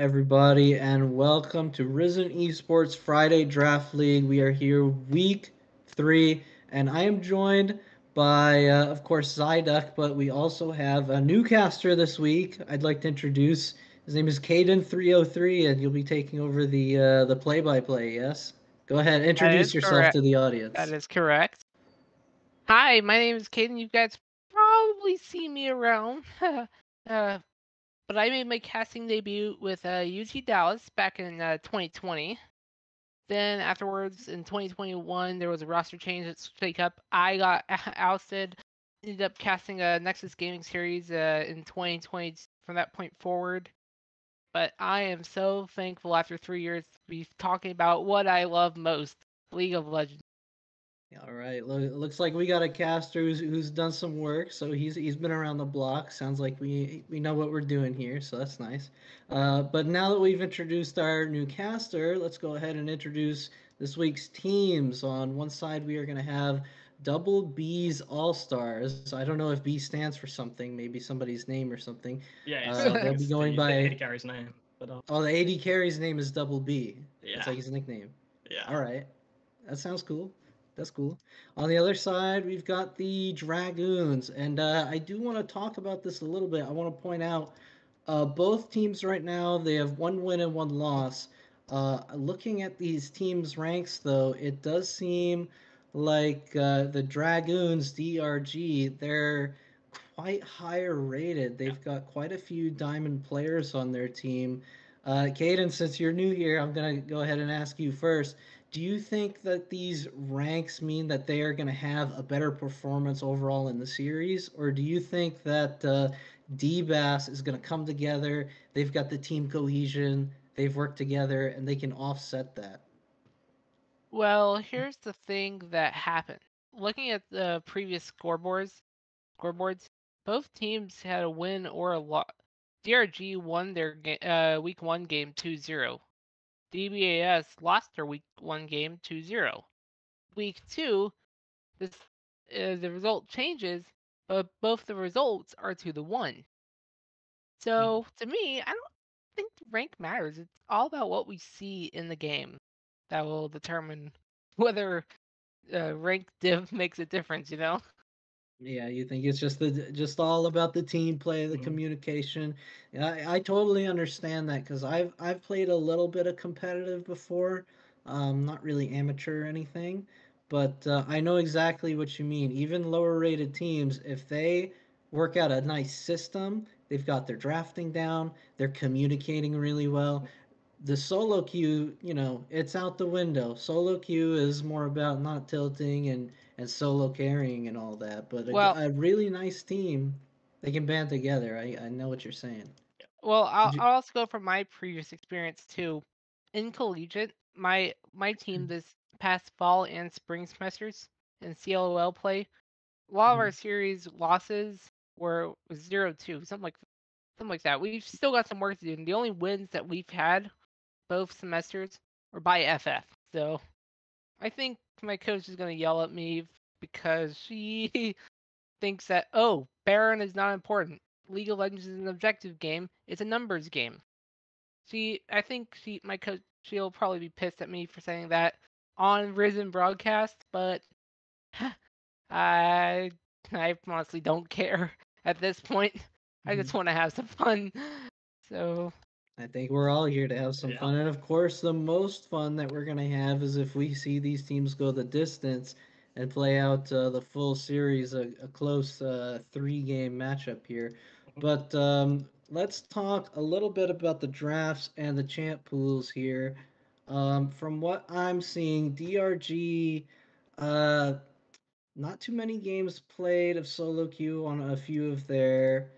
everybody, and welcome to Risen Esports Friday Draft League. We are here week 3, and I am joined by, of course, Zyduck, but we also have a new caster this week. I'd like to introduce. His name is Caden303, and you'll be taking over the play-by-play. Yes, go ahead, That introduce is yourself correct. to the That audience. is correct. Hi, my name is Caden. You guys probably see me around. But I made my casting debut with UT Dallas back in 2020. Then afterwards, in 2021, there was a roster change at Shake Up. I got ousted. Ended up casting a Nexus Gaming Series in 2020 from that point forward. But I am so thankful after 3 years to be talking about what I love most, League of Legends. All right. Looks like we got a caster who's done some work, so he's been around the block. Sounds like we know what we're doing here, so that's nice. But now that we've introduced our new caster, let's go ahead and introduce this week's teams. On one side, we are going to have Double B's All Stars. I don't know if B stands for something, maybe somebody's name or something. Yeah, I think They'll be it's going the by. AD carry's name. But Oh, the AD carry's name is Double B. That's yeah, like his nickname. yeah. All right. That sounds cool. That's cool. On the other side, we've got the Dragoons, and I do want to talk about this a little bit. I want to point out both teams right now they have one win and one loss. Looking at these teams' ranks, though, it does seem like the Dragoons (DRG) they're quite higher rated. Yeah. They've got quite a few diamond players on their team. Caden, since you're new here, I'm gonna go ahead and ask you first. Do you think that these ranks mean that they are going to have a better performance overall in the series, or do you think that DBAS is going to come together? They've got the team cohesion, they've worked together, and they can offset that. Well, here's the thing that happened. Looking at the previous scoreboards, both teams had a win or a loss. DRG won their week 1 game 2-0. DBAS lost their week 1 game 2-0. Week 2, this the result changes, but both the results are to the 1. Hmm. So, to me, I don't think the rank matters. It's all about what we see in the game that will determine whether rank div makes a difference. Yeah, you think it's just all about the team play, the Hmm. communication. And I totally understand that because I've played a little bit of competitive before, not really amateur or anything, but I know exactly what you mean. Even lower rated teams, if they work out a nice system, they've got their drafting down, they're communicating really well. The solo queue, it's out the window. Solo queue is more about not tilting and solo carrying and all that. But Well, a really nice team, they can band together. I know what you're saying. well, I'll, Would you? I'll also go from my previous experience too. In collegiate, my team this past fall and spring semesters in CLOL play, a lot of our Mhm. series losses were 0-2, something like that. We've still got some work to do, and the only wins that we've had both semesters were by FF. So I think my coach is gonna yell at me because she thinks that, oh, Baron is not important. League of Legends is an objective game. It's a numbers game. I think my coach, she'll probably be pissed at me for saying that on Risen broadcast, but I I honestly don't care at this point. I Mhm. just want to have some fun. So I think we're all here to have some Yeah. fun. And of course, the most fun that we're going to have is if we see these teams go the distance and play out the full series, a close 3 game matchup here. Mhm. But let's talk a little bit about the drafts and the champ pools here. From what I'm seeing, DRG, uh, not too many games played of solo queue on a few of their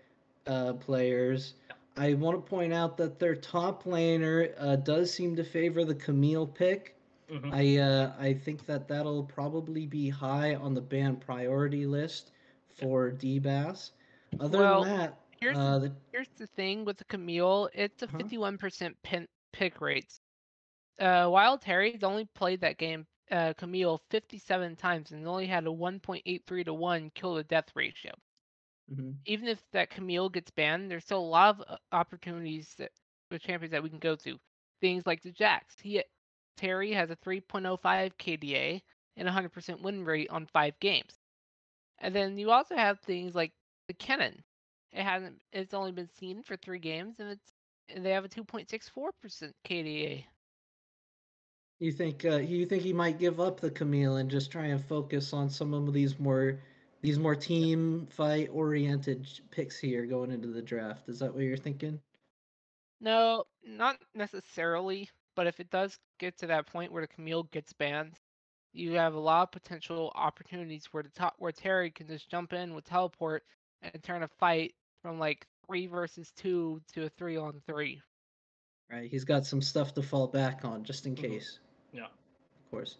players. Yeah. I want to point out that their top laner does seem to favor the Camille pick. Hmm. I think that that'll probably be high on the ban priority list Yeah. for DBAS. Other than well, that, here's the here's the thing with the Camille. It's a huh? 51% pick rate. Wild Terry's only played that game, Camille, 57 times and only had a 1.83 to 1 kill to death ratio. Hmm. Even if that Camille gets banned, there's still a lot of opportunities with champions that we can go to. Things like the Jax. Terry has a 3.05 KDA and a 100% win rate on 5 games. And then you also have things like the Kennen. It's only been seen for 3 games, and they have a 2.64% KDA. You think he might give up the Camille and just try and focus on some of these more Yeah. team fight oriented picks here going into the draft? Is that what you're thinking? No, not necessarily, but if it does get to that point where the Camille gets banned, you have a lot of potential opportunities where Terry can just jump in with teleport and turn a fight from like 3 versus 2 to a 3-on-3. Right, he's got some stuff to fall back on just in Mhm. case, Yeah. of course.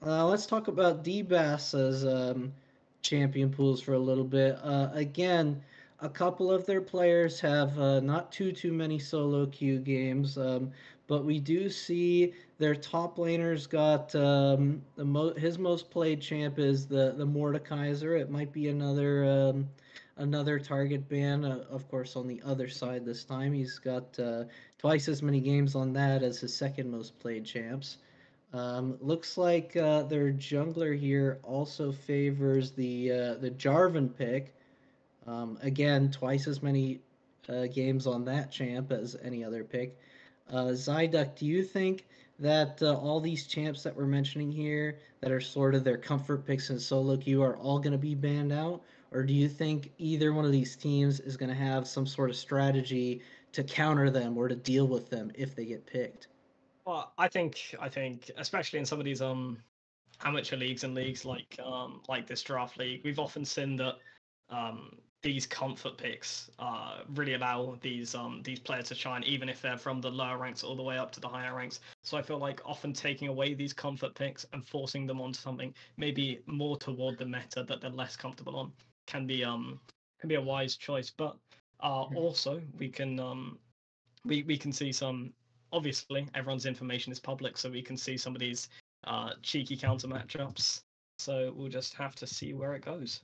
Let's talk about DBAS as champion pools for a little bit. Again, a couple of their players have not too many solo queue games, but we do see their top laners got his most played champ is the Mordekaiser. It might be another target ban, of course, on the other Mhm. side this time. He's got twice as many games on that as his second most played champs. Looks like their jungler here also favors the Jarvan pick. Again, twice as many games on that champ as any other pick. Zyduck, do you think that all these champs that we're mentioning here, that are sort of their comfort picks in solo queue, are all going to be banned out? Or do you think either one of these teams is going to have some sort of strategy to counter them or to deal with them if they get picked? Well, I think especially in some of these amateur leagues and leagues like this draft league, we've often seen that these comfort picks really allow these players to shine, even if they're from the lower ranks all the way up to the higher ranks. So I feel like often taking away these comfort picks and forcing them onto something maybe more toward the meta that they're less comfortable on can be a wise choice. But also we can see some, obviously everyone's information is public, so we can see some of these cheeky counter matchups. So we'll just have to see where it goes.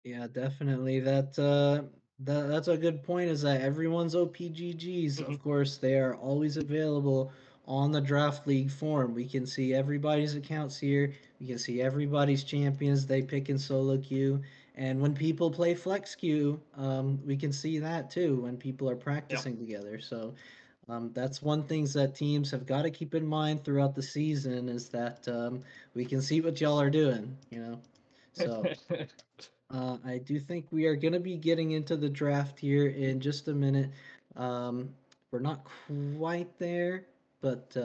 Yeah, definitely. That's a good point. Is that everyone's OPGGs, Mm-hmm. of course, they are always available on the draft league form. We can see everybody's accounts here. We can see everybody's champions they pick in solo queue. And when people play flex queue, we can see that too when people are Yeah. practicing together. So that's one things that teams have got to keep in mind throughout the season is that we can see what y'all are doing. So. I do think we are going to be getting into the draft here in just a minute. Um, we're not quite there, but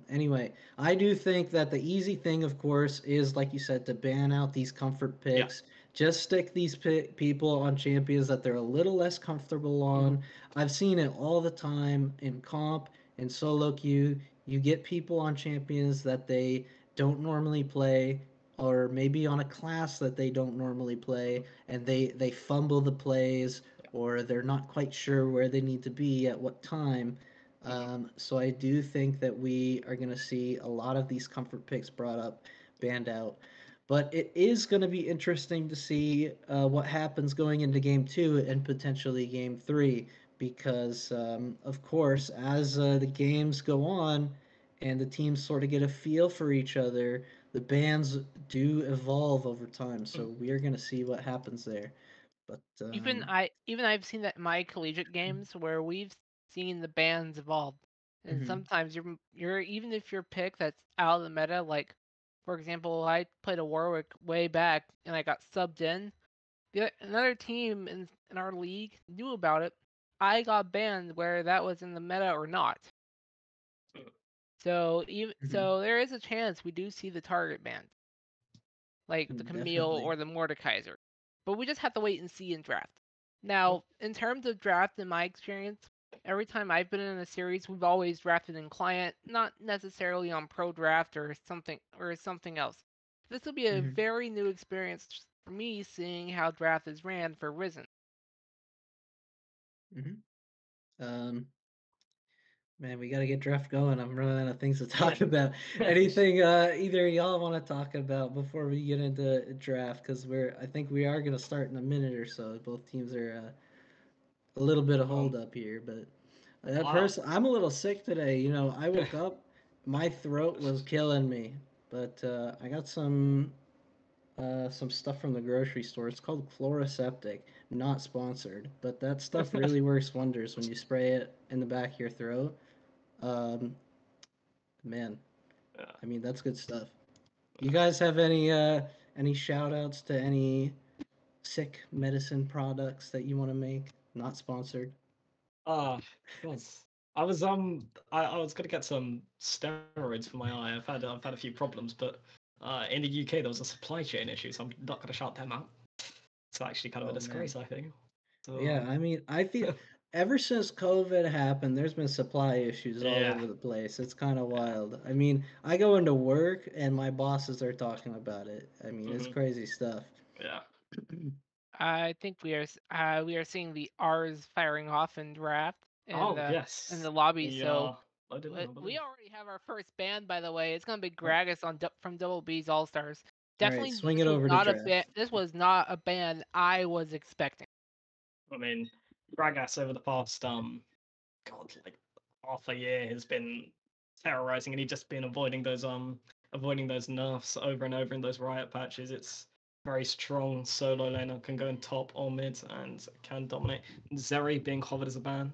anyway, I do think that the easy thing, of course, is like you said, to ban out these comfort Yeah. picks. Just stick these people on champions that they're a little less comfortable Mm-hmm. on. I've seen it all the time in comp and solo queue. You get people on champions that they don't normally play or maybe on a class that they don't normally play and they fumble the plays or they're not quite sure where they need to be at what time. Mm-hmm. So I do think that we are going to see a lot of these comfort picks brought up, banned out. But it is going to be interesting to see what happens going into game two and potentially game three, because of course, as the games go on and the teams sort of get a feel for each other, the bands do evolve over time. So Mm-hmm. we are going to see what happens there. But Even I've seen that in my collegiate games where we've seen the bands evolve. And mhm, sometimes you're even if you're pick that's out of the meta, like for example, I played a Warwick way back and I got subbed in. Another team in our league knew about it. I got banned where that was in the meta or not. mhm, So there is a chance we do see the target bans, like the Camille definitely. or the Mordekaiser. But we just have to wait and see in draft. Well, Now, in terms of draft, in my experience, every time I've been in a series, we've always drafted in client, not necessarily on pro draft or something else. This will be a Mhm, very new experience for me seeing how draft is ran for Risen. mhm. Um, Man, we got to get draft going. I'm running out of things to yeah. talk about. Anything either of y'all want to talk about before we get into draft? Because I think we are going to start in a minute or so. Both teams are a little bit of hold um, up here, but. That Wow. person, I'm a little sick today. You know, I woke up, my throat was killing me, but I got some stuff from the grocery store. It's called Chloraseptic, not sponsored, but that stuff really works wonders when you spray it in the back of your throat. Um, man, Yeah. I mean that's good stuff. You guys have any shout outs to any sick medicine products that you want to make? Not sponsored. Ah, yes. I was gonna get some steroids for my eye. I've had a few problems, but in the UK there was a supply chain issue, so I'm not gonna shout them out. It's actually kind of a Oh man. disgrace, I think. So Yeah, I mean, I feel ever since COVID happened, there's been supply issues all yeah, over the place. It's kind of yeah, wild. I mean, I go into work and my bosses are talking about it. I mean, it's hmm crazy stuff. yeah. I think we are seeing the R's firing off in draft Oh in the yes, lobby. the So I didn't know, we believe. already have our first ban, by the way. It's gonna be Oh, Gragas on from Double B's All Stars. all right, Definitely, swing it over to ban. draft. This was not a ban I was expecting. I mean, Gragas over the past God, like half a year has been terrorizing, and he's just been avoiding those nerfs over and over in those riot patches. It's very strong solo laner, can go in top or mid and can dominate. Zeri being covered as a ban.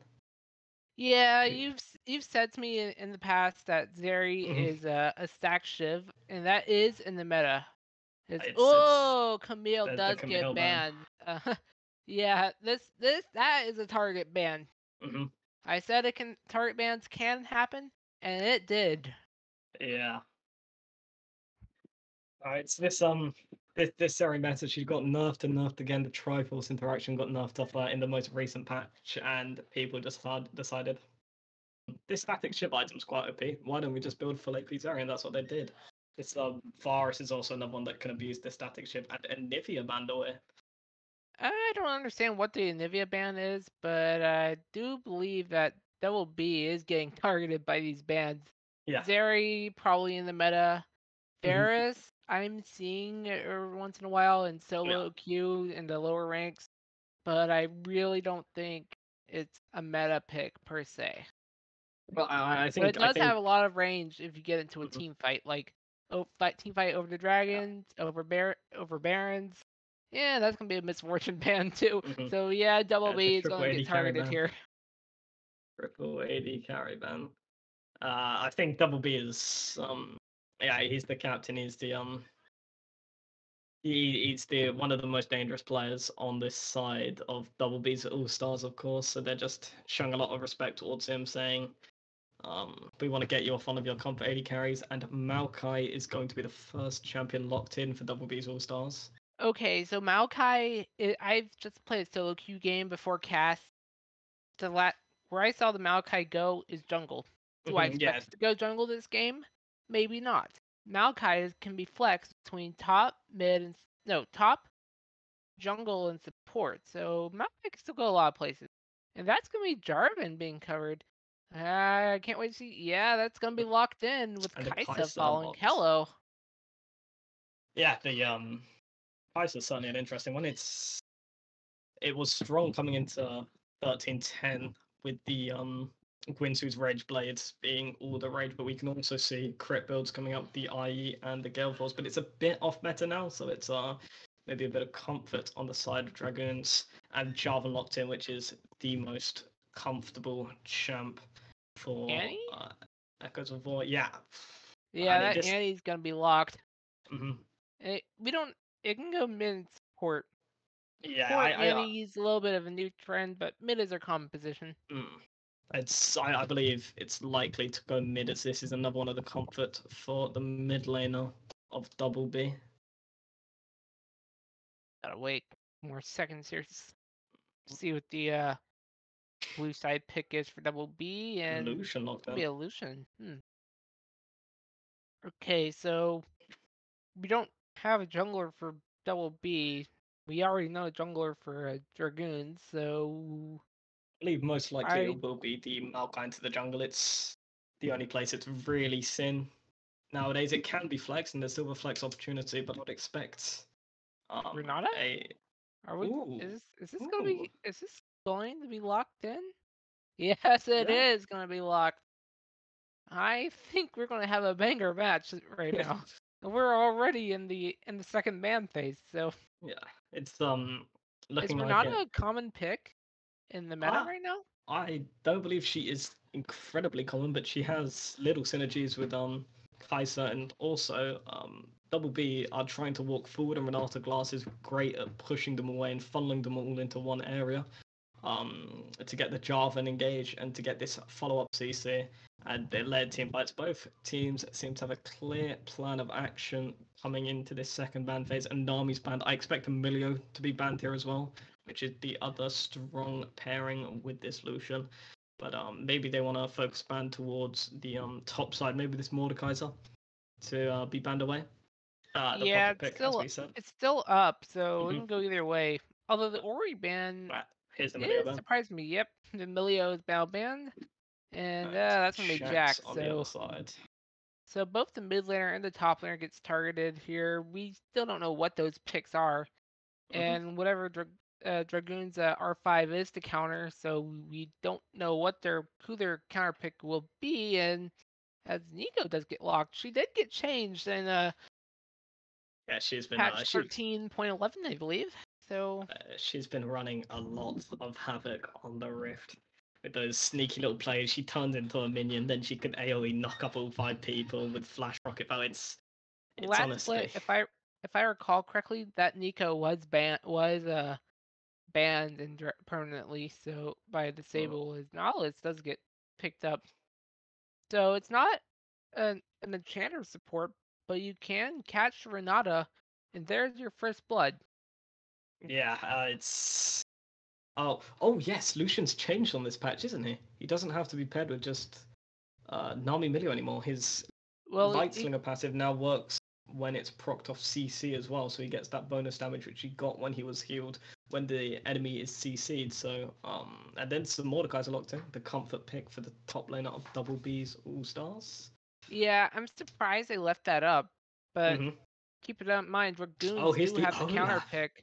Yeah, you've said to me in the past that Zeri Mhm. is a stack shiv, and that is in the meta. It's Camille the does get Camille ban. banned. Yeah, that is a target ban. Hmm. I said it can target bans can happen, and it did. Yeah. Alright, so this Zeri meta, she got nerfed and nerfed again. The Triforce interaction got nerfed off in the most recent patch, and people just decided this static ship item's quite OP. Why don't we just build full AP Zeri? And that's what they did. This Varus is also another one that can abuse the static ship, and Nivea Bandaway. I don't understand what the Nivea ban is, but I do believe that Double B is getting targeted by these bans. Yeah. Zeri probably in the meta. Hmm. Varus, I'm seeing every once in a while in Yeah. solo queue in the lower ranks, but I really don't think it's a meta pick per se. Well, But it I does think have a lot of range if you get into a mhm, team fight, like team fight over the yeah. dragons, over barons. Yeah, that's gonna be a misfortune ban too. Hmm. So yeah, Double Yeah, it's a B is triple gonna get AD carry targeted ban. here. Triple AD carry ban. I think Double B is yeah, he's the captain. He's the one of the most dangerous players on this side of Double B's All Stars, of course. So they're just showing a lot of respect towards him, saying, we want to get you off one of your comp 80 carries, and Maokai is going to be the first champion locked in for Double B's All Stars. Okay, so Maokai, I've just played a solo queue game before cast. Where I saw the Maokai go is jungle. Do I Yeah, expect it to go jungle this game? Maybe not. Maokai can be flexed between top, mid, and no top, jungle, and support. So Maokai can still go a lot of places, and that's gonna be Jarvan being covered. I can't wait to see. Yeah, that's gonna be locked in with and the Kaisa Kai'Sa following. locked. Hello. Yeah, the Kai'Sa is certainly an interesting one. It was strong coming into 1310 with the Gwynsu's Rage Blades being all the rage, but we can also see crit builds coming up, the IE and the Gale Force, but it's a bit off meta now, so it's maybe a bit of comfort on the side of Dragoons, and Jarvan locked in, which is the most comfortable champ for Annie? Echoes of War. Yeah. I Yeah, mean that this Annie's gonna be locked. mhm. We don't. It can go mid and support. Yeah, Support Annie's a little bit of a new trend, but mid is our common position. I believe it's likely to go mid as this is another one of the comfort for the mid laner of Double B. Gotta wait more seconds here to see what the blue side pick is for Double B, and Lucian it's locked gonna be in. a Lucian. Okay, so we don't have a jungler for Double B. We already know a jungler for Dragoons, so I believe most likely I it will be the Maokai into the jungle. It's the only place it's really sin nowadays. It can be flex and there's still a flex opportunity, but I'd expect Renata. a Are we? ooh Is this gonna ooh be? Is this going to be locked in? Yes, it Yeah. is going to be locked. I think we're going to have a banger match right now. We're already in the second ban phase, so Yeah. It's is looking like it. Renata a common pick in the meta I right now? I don't believe she is incredibly common, but she has little synergies with Kaiser, and also Double B are trying to walk forward, and Renata Glass is great at pushing them away and funneling them all into one area. To get the Jarvan engaged and to get this follow-up CC, and they led team fights. Both teams seem to have a clear plan of action coming into this second ban phase, and Nami's banned. I expect Emilio to be banned here as well, which is the other strong pairing with this Lucian. But maybe they want to focus ban towards the top side. Maybe this Mordekaiser to be banned away. The Yeah, pocket pick, as we said. it's still up, so it Mhm. can go either way. Although the Ori ban Right, here's the Emilio it ban. surprised me. Yep, the Emilio is now banned, and And that's gonna be Shax Jack. on the other side. So both the mid laner and the top laner gets targeted here. We still don't know what those picks are, Mhm. and whatever Dragoons R5 is to counter, so we don't know what who their counter pick will be. And as Nico does get locked, she did get changed in Yeah, she's been patch 13.11, I believe. So she's been running a lot of havoc on the Rift with those sneaky little plays. She turns into a minion, then she can AOE knock up all 5 people with flash rocket bow. It's last split, honestly, if I recall correctly, that Nico banned permanently, so by disable his knowledge does get picked up. So it's not an enchanter support, but you can catch Renata, and there's your first blood. yeah, it's. Oh yes, Lucian's changed on this patch, isn't he? He doesn't have to be paired with just Nami Milio anymore. His Well, Light Slinger passive now works when it's procced off CC as well, so he gets that bonus damage which he got when he was healed when the enemy is CC'd. So and then some Mordekaiser locked in, the comfort pick for the top laner of Double B's All Stars. yeah, I'm surprised they left that up, but Mm-hmm. keep it in mind, Oh, Dragoons here's do the have the counter Olaf. pick.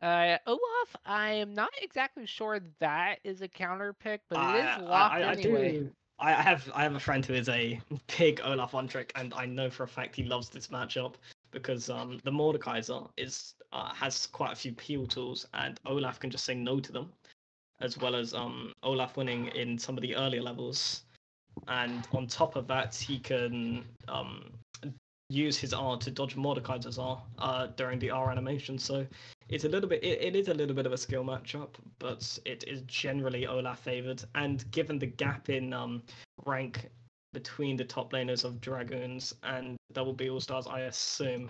Olaf, I am not exactly sure that is a counter pick, but it is locked I anyway. do. I have a friend who is a big Olaf on trick, and I know for a fact he loves this matchup because the Mordekaiser is has quite a few peel tools, and Olaf can just say no to them, as well as Olaf winning in some of the earlier levels, and on top of that he can use his R to dodge Mordekaiser's R during the R animation. So it's a little bit. It is a little bit of a skill matchup, but it is generally Olaf favored. And given the gap in rank between the top laners of Dragoons and Double B All Stars, I assume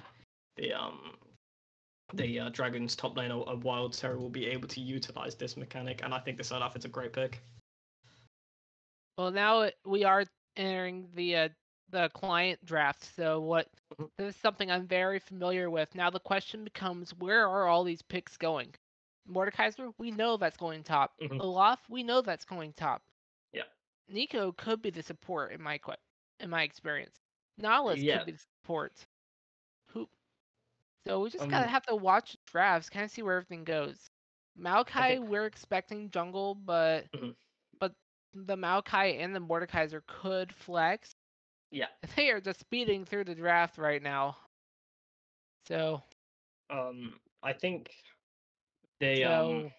the Dragoons top laner of Wild Terror will be able to utilize this mechanic, and I think this Olaf is a great pick. Well, now we are entering the client draft. So this is something I'm very familiar with. Now the question becomes, where are all these picks going? Mordekaiser, we know that's going top. Mm-hmm. Olaf, we know that's going top. Yeah. Nico could be the support in my experience. Nala's Yeah. could be the support. Who? So we just gotta Um. have to watch drafts, kind of see where everything goes. I Maokai, think. we're expecting jungle, but Mhm. but the Maokai and the Mordekaiser could flex. Yeah. They are just speeding through the draft right now. So I think they so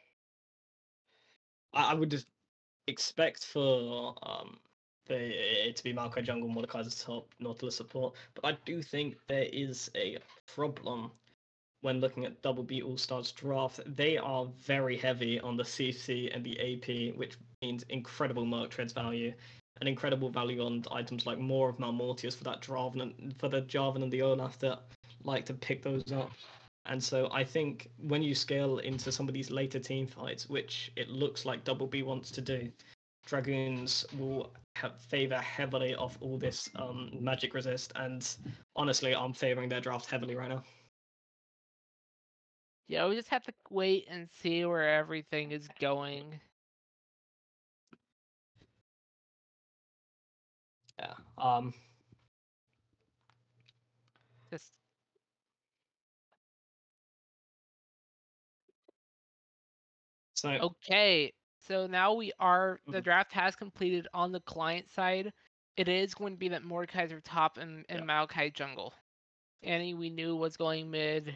I would just expect for it to be Marco Jungle, Mordekaiser's top, Nautilus support, but I do think there is a problem when looking at Double B All Stars draft. They are very heavy on the CC and the AP, which means incredible Merc Treads value, and incredible value on items like more of Malmortius for that Jarvan, for the Jarvan and the Olaf that like to pick those up. And so I think when you scale into some of these later team fights, which it looks like Double B wants to do, Dragoons will favor heavily off all this magic resist, and honestly, I'm favoring their draft heavily right now. yeah, we just have to wait and see where everything is going. Yeah. Just So okay. So now the draft has completed on the client side. It is going to be that Mordekaiser top and Maokai jungle. Annie we knew was going mid,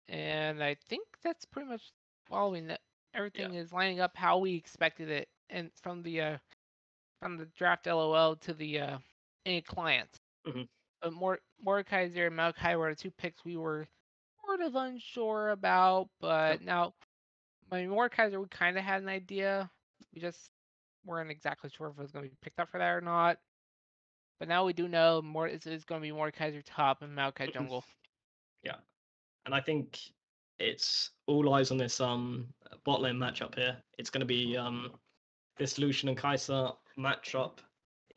and I think that's pretty much following that. Everything is lining up how we expected it, and from the draft LOL to the client. But Mordekaiser and Maokai were the two picks we were sort of unsure about, but now my Mordekaiser we kind of had an idea. We just weren't exactly sure if it was going to be picked up for that or not. But now we do know it's going to be Mordekaiser top and Maokai jungle. Yeah, and I think it's all eyes on this bot lane matchup here. It's going to be this Lucian and Kai'Sa matchup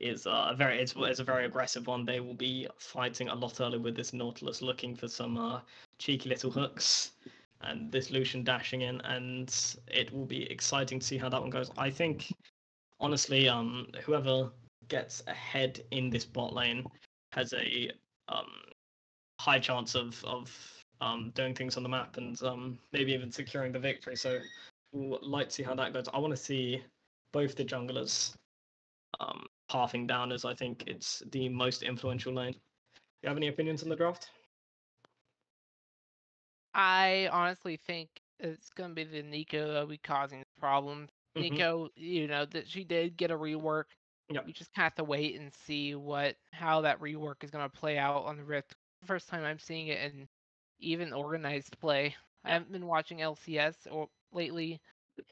is it's a very aggressive one. They will be fighting a lot early with this Nautilus, looking for some cheeky little hooks, and this Lucian dashing in, and it will be exciting to see how that one goes. I think, honestly, whoever gets ahead in this bot lane has a high chance of doing things on the map and maybe even securing the victory. So we'll like to see how that goes. I want to see both the junglers pathing down, as I think it's the most influential lane. Do you have any opinions on the draft? I honestly think it's going to be the Nico that will be causing the problem. Nico, that she did get a rework. Yep. We just kind of have to wait and see how that rework is going to play out on the Rift. First time I'm seeing it in even organized play. I haven't been watching LCS lately,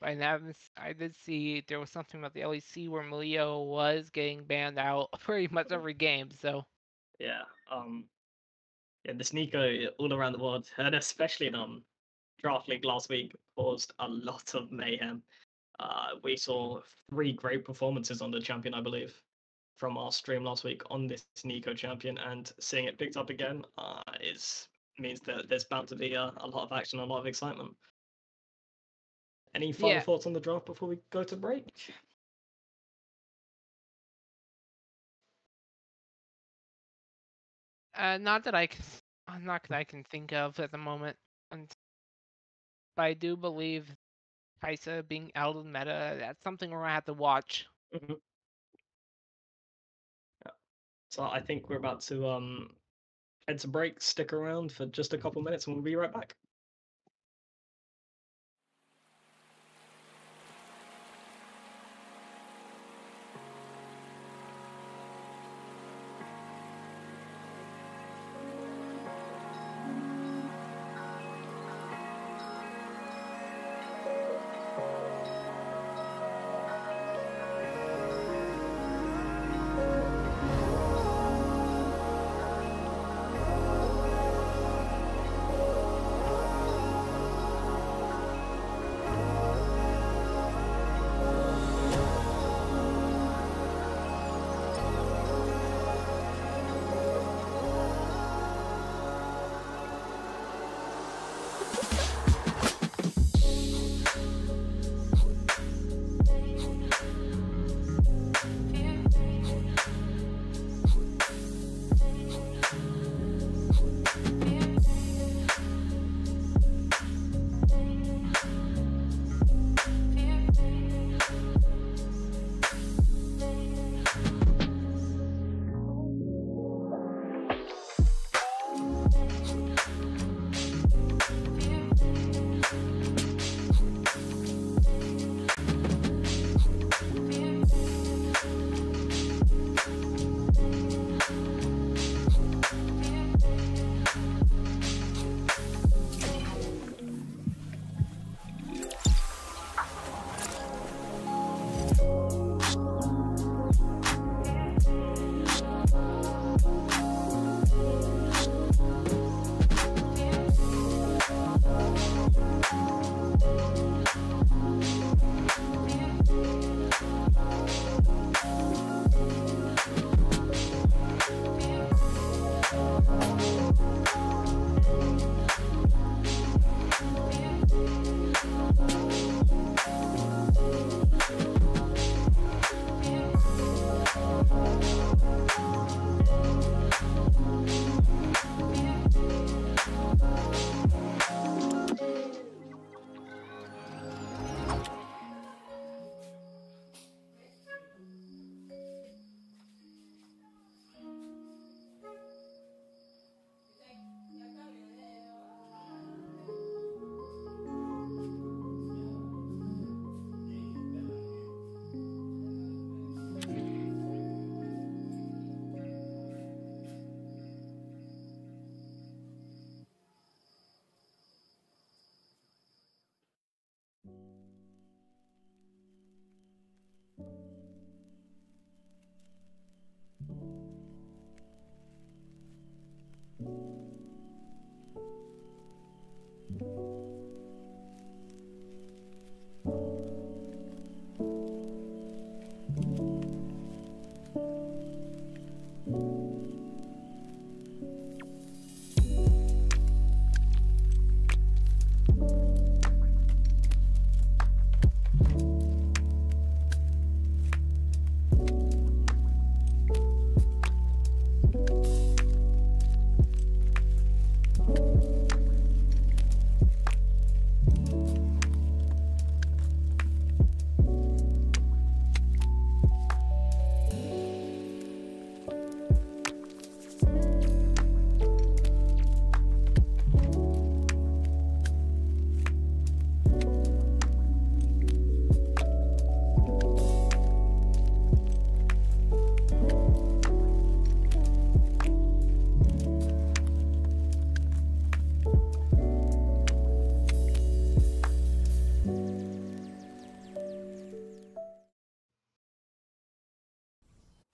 but I did see there was something about the LEC where Melio was getting banned out pretty much every game. So yeah, this Nico all around the world, and especially in Draft League last week, caused a lot of mayhem. We saw 3 great performances on the champion, I believe, from our stream last week on this Nico champion, and seeing it picked up again means that there's bound to be a lot of action, a lot of excitement. Any final thoughts on the draft before we go to break? Not that I can think of at the moment. But I do believe Kai'Sa being out of the meta, that's something we're gonna have to watch. Yeah. So I think we're about to head to break. Stick around for just a couple minutes and we'll be right back.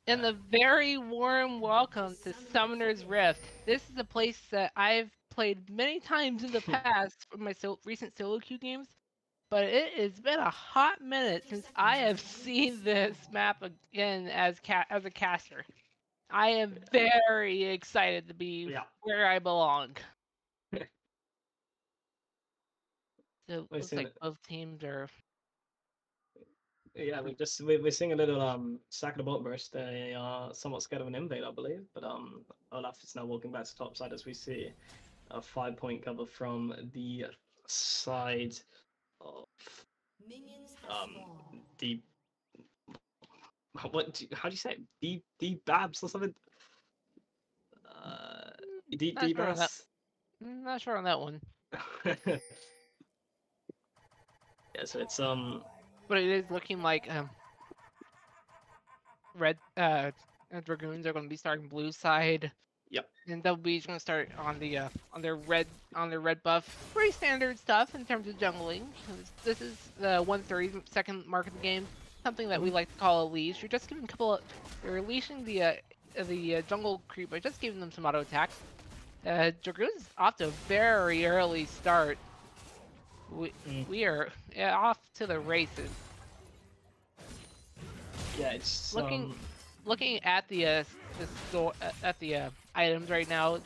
And a very warm welcome to Summoner's Rift. This is a place that I've played many times in the past for my recent solo queue games, but it has been a hot minute since I have seen this map again as a caster. I am very excited to be where I belong. So it looks like both teams are. Yeah, we're seeing a little sack of the boat burst. They are somewhat scared of an invade, I believe. But Olaf is now walking back to top side as we see a 5-point cover from the side of the how do you say it? D Babs or something? D Bass? Not sure on that one. Yeah, so it's But it is looking like red Dragoons are going to be starting blue side. Yep. And WB's going to start on their red buff. Pretty standard stuff in terms of jungling. This is the 132nd mark of the game. Something that we like to call a leash. You're just giving you're leashing the jungle creep by just giving them some auto attacks. Dragoons off to a very early start. We are off to the races. Yeah, it's looking at the items right now.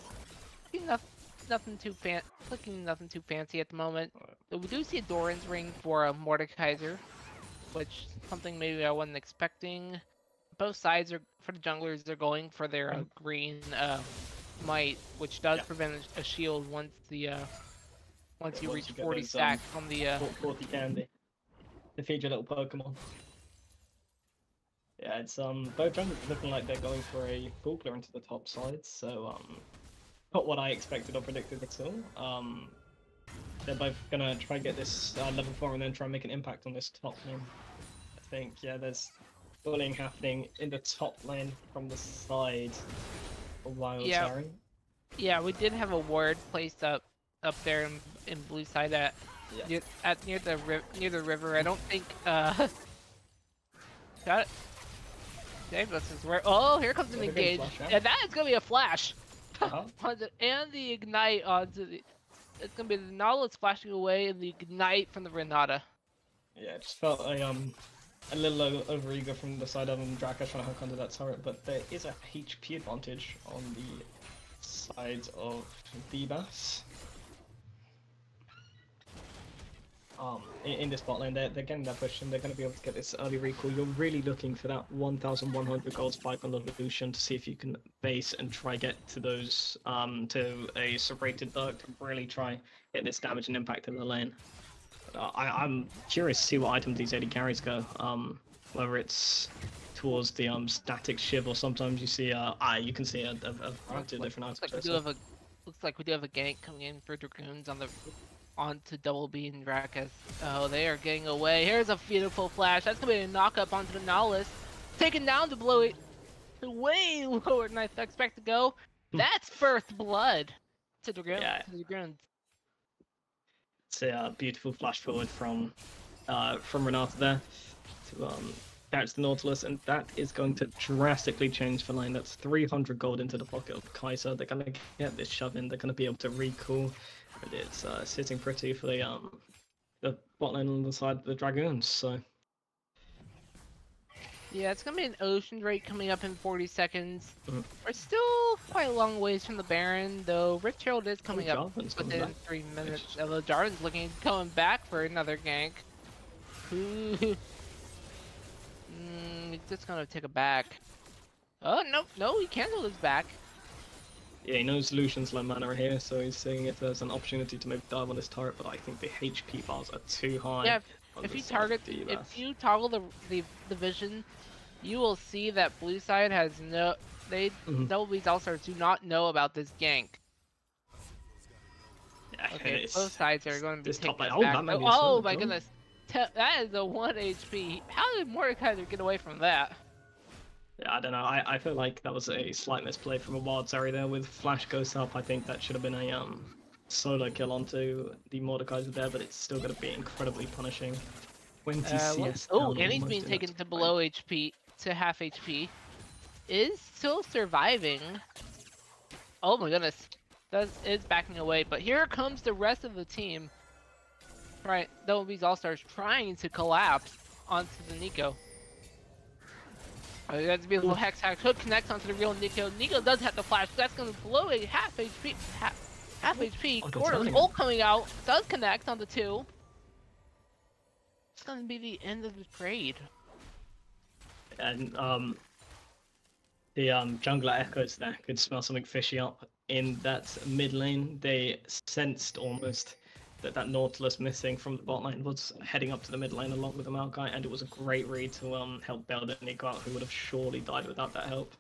It's nothing too fancy at the moment. But we do see a Doran's ring for a Mordekaiser, which something maybe I wasn't expecting. Both sides are for the junglers. They're going for their green might, which does prevent a shield once you reach 40 stacks on the 40 candy. Defeat your little Pokemon. Yeah, it's both junglers looking like they're going for a full clear into the top side, so not what I expected or predicted at all. They're both gonna try and get this level 4 and then try and make an impact on this top lane. I think, yeah, there's bullying happening in the top lane from the side of Wild Terry. Yeah, we did have a ward placed up there in blue side near the river. I don't think got it. This is where. Oh, here comes an engage, and that is gonna be a flash. And the ignite onto the. It's gonna be the Nautilus flashing away and the ignite from the Renata. Yeah, it just felt a little overeager from the side of Draka trying to hook onto that turret, but there is a HP advantage on the side of D-Bass. In this bot lane, they're getting that push and they're going to be able to get this early recall. You're really looking for that 1,100 gold spike on the Lucian to see if you can base and try get to those to a separated Dirk to really try get this damage and impact in the lane. I'm curious to see what item these AD carries go. Whether it's towards the static shiv or sometimes you see you can see a variety of different items. Looks like we do have a gank coming in for Dragoons onto Double B and Drakas. Oh, they are getting away. Here's a beautiful flash. That's gonna be a knock up onto the Nautilus. Taken down to blow it way lower than I expect to go. That's first blood to Dragoons. It's a beautiful flash forward from Renata there to catch the Nautilus, and that is going to drastically change the lane. That's 300 gold into the pocket of Kaiser. They're gonna get this shove in. They're gonna be able to recall. And it's sitting pretty for the bot lane on the side of the Dragoons. So yeah, it's gonna be an Ocean Drake coming up in 40 seconds. We're still quite a long ways from the Baron, though. Rich Herald is coming up within 3 minutes. Although Jarvan's coming back for another gank. He's just gonna take a back. Oh no, he canceled his back. Yeah, he knows Lucian's low mana here, so he's seeing if there's an opportunity to maybe dive on this turret, but I think the HP bars are too high. Yeah, if you toggle the vision, you will see that blue side has Double B's All-Stars do not know about this gank. Yeah, okay, both sides are going to be taking back. Oh my goodness. That is a 1 HP. How did Mordekaiser get away from that? Yeah, I don't know. I feel like that was a slight misplay from a wild Zeri there with Flash Ghost up. I think that should have been a solo kill onto the Mordekaiser there, but it's still going to be incredibly punishing. 20 CS. And he's being taken to below HP, to half HP. is still surviving. Oh my goodness. That is backing away, but here comes the rest of the team. Right, Doublebees All-Stars trying to collapse onto the Nico. Oh, that's a beautiful Hex Hack. Hook connects onto the real Nico. Nico does have the flash. That's going to blow a half HP. Half HP. Gordo's ult coming out. Does connect on the 2. It's going to be the end of the trade. And the jungler echoes there could smell something fishy up in that mid lane. They sensed almost that Nautilus missing from the bot lane was heading up to the mid lane along with the Maokai, and it was a great read to help bail the Nico out, who would have surely died without that help.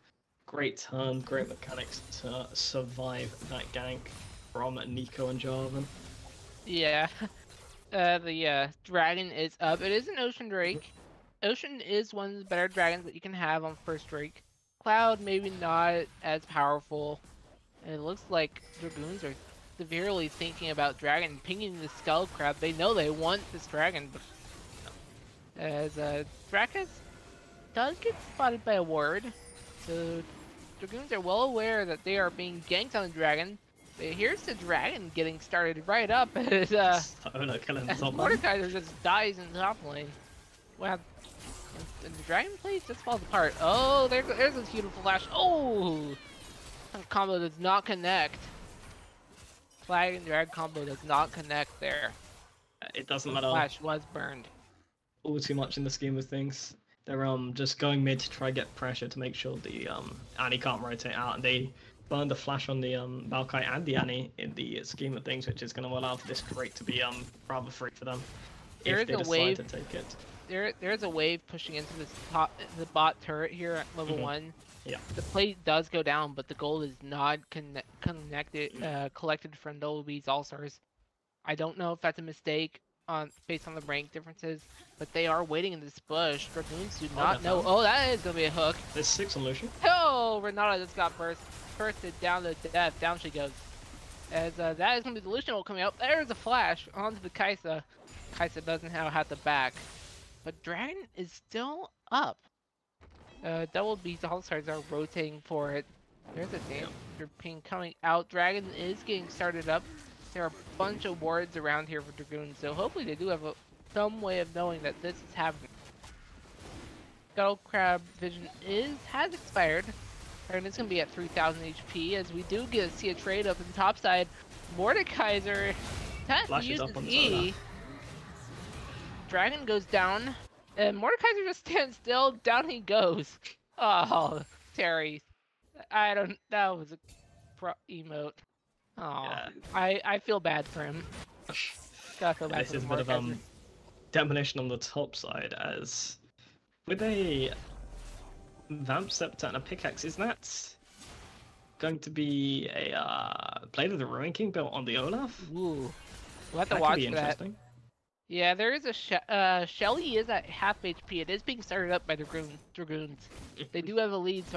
Great turn, great mechanics to survive that gank from Nico and Jarvan. Yeah, the dragon is up. It is an Ocean Drake. Ocean is one of the better dragons that you can have on first Drake. Cloud maybe not as powerful. And it looks like Dragoons are severely thinking about dragon pinging the skull crab. They know they want this dragon, but as Drakus does get spotted by a ward, so Dragoons are well aware that they are being ganked on the dragon. But here's the dragon getting started right up as Mordekaiser just dies in top lane. Wow, and the dragon plays just falls apart. Oh, there's a beautiful flash. Oh, that combo does not connect. Flag and drag combo does not connect there. It doesn't matter. Flash was burned. All too much in the scheme of things. They're just going mid to try to get pressure to make sure the Annie can't rotate out, and they burned the flash on the Maokai and the Annie in the scheme of things, which is going to allow for this Drake to be rather free for them if they decide to take it. There's a wave pushing into the bot turret here at level 1. Yeah. The plate does go down, but the gold is not collected from Doublebees All-Stars. I don't know if that's a mistake based on the rank differences, but they are waiting in this bush. Dragoons do not know. Oh, that is going to be a hook. There's 6 on Lucian. Oh, Renata just got bursted down to death. Down she goes. As that is going to be the Lucian ult coming out. There's a flash onto the Kaisa. Kaisa doesn't have the back. But Dragon is still up. Doublebees All-Stars are rotating for it. There's a danger ping coming out. Dragon is getting started up. There are a bunch of wards around here for Dragoons, so hopefully they do have some way of knowing that this is happening. Scuttle Crab Vision has expired. And it's going to be at 3,000 HP, as we do see a trade up in the top side. Mordekaiser has to use his E. Dragon goes down, and Mordekaiser just stands still. Down he goes. Oh, Terry. That was a emote. Oh, yeah. I feel bad for him. Gotta feel bad for this is a bit of demolition on the top side, as with a Vamp Scepter and a pickaxe, is that going to be a Blade of the Ruin King built on the Olaf? Ooh, we'll have to watch for that. Yeah, there is a Shelly is at half HP. It is being started up by Dragoons. They do have a lead, so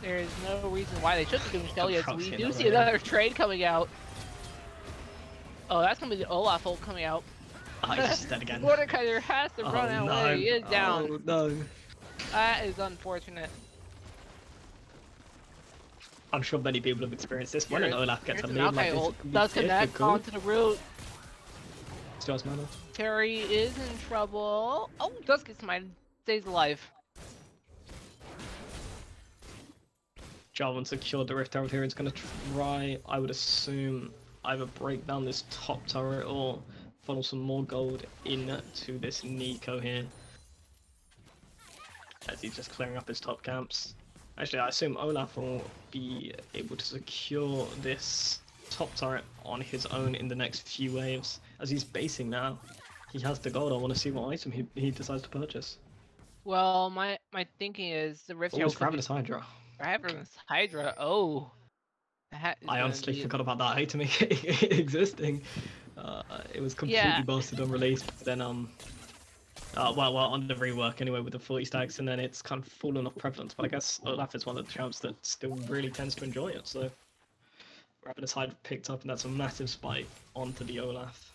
there is no reason why they shouldn't be doing Shelly. So we do see another trade coming out. Oh, that's gonna be the Olaf ult coming out. Oh, he's just dead again. Mordekaiser has to run out. No. He is down. Oh, no. That is unfortunate. I'm sure many people have experienced this. When an Olaf gets a lead like this, does connect onto the root. Mana. Terry is in trouble. Oh, does get smited. Stays alive. Jarvan secured the Rift Herald here. It's going to try, I would assume, either break down this top turret or funnel some more gold into this Nico here. As he's just clearing up his top camps. Actually, I assume Olaf will be able to secure this top turret on his own in the next few waves. As he's basing now, he has the gold. I want to see what item he decides to purchase. Well, my thinking is the Rift Herald. Oh, Ravenous Hydra. Ravenous Hydra. Oh, I honestly forgot about that item existing. It was completely busted on release. But then well, on the rework anyway with the 40 stacks, and then it's kind of fallen off prevalence. But I guess Olaf is one of the champs that still really tends to enjoy it. So Ravenous Hydra picked up, and that's a massive spike onto the Olaf.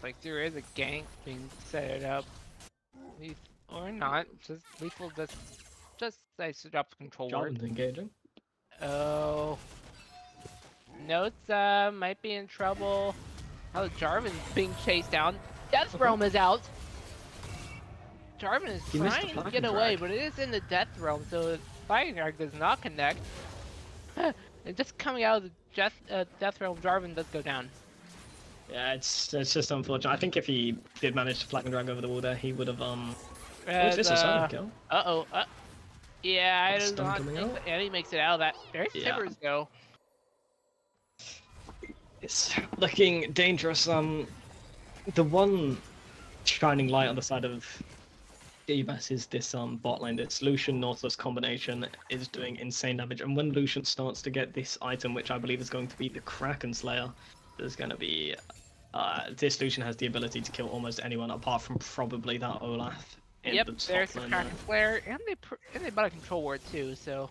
like there is a gank being set up. Or not. Just lethal just nice to drop the control ward. Jarvan's engaging. Oh. Notes might be in trouble. Oh, Jarvan's being chased down. Death Realm is out. Jarvan is trying to get away, but it is in the Death Realm, so the Flying Drag does not connect. And just coming out of the Death Realm, Jarvan does go down. Yeah, it's just unfortunate. I think if he did manage to flag and drag over the wall there, he would have is this a solo kill? Yeah, I do not think that Annie makes it out of that. There's Tibbers go. It's looking dangerous. The one shining light on the side of Divas is this bot lane. This Lucian Nautilus combination is doing insane damage, and when Lucian starts to get this item, which I believe is going to be the Kraken Slayer, there's going to be this Lucian has the ability to kill almost anyone apart from probably that Olaf. Yep, there's the Kraken Slayer, and they bought a control ward too. So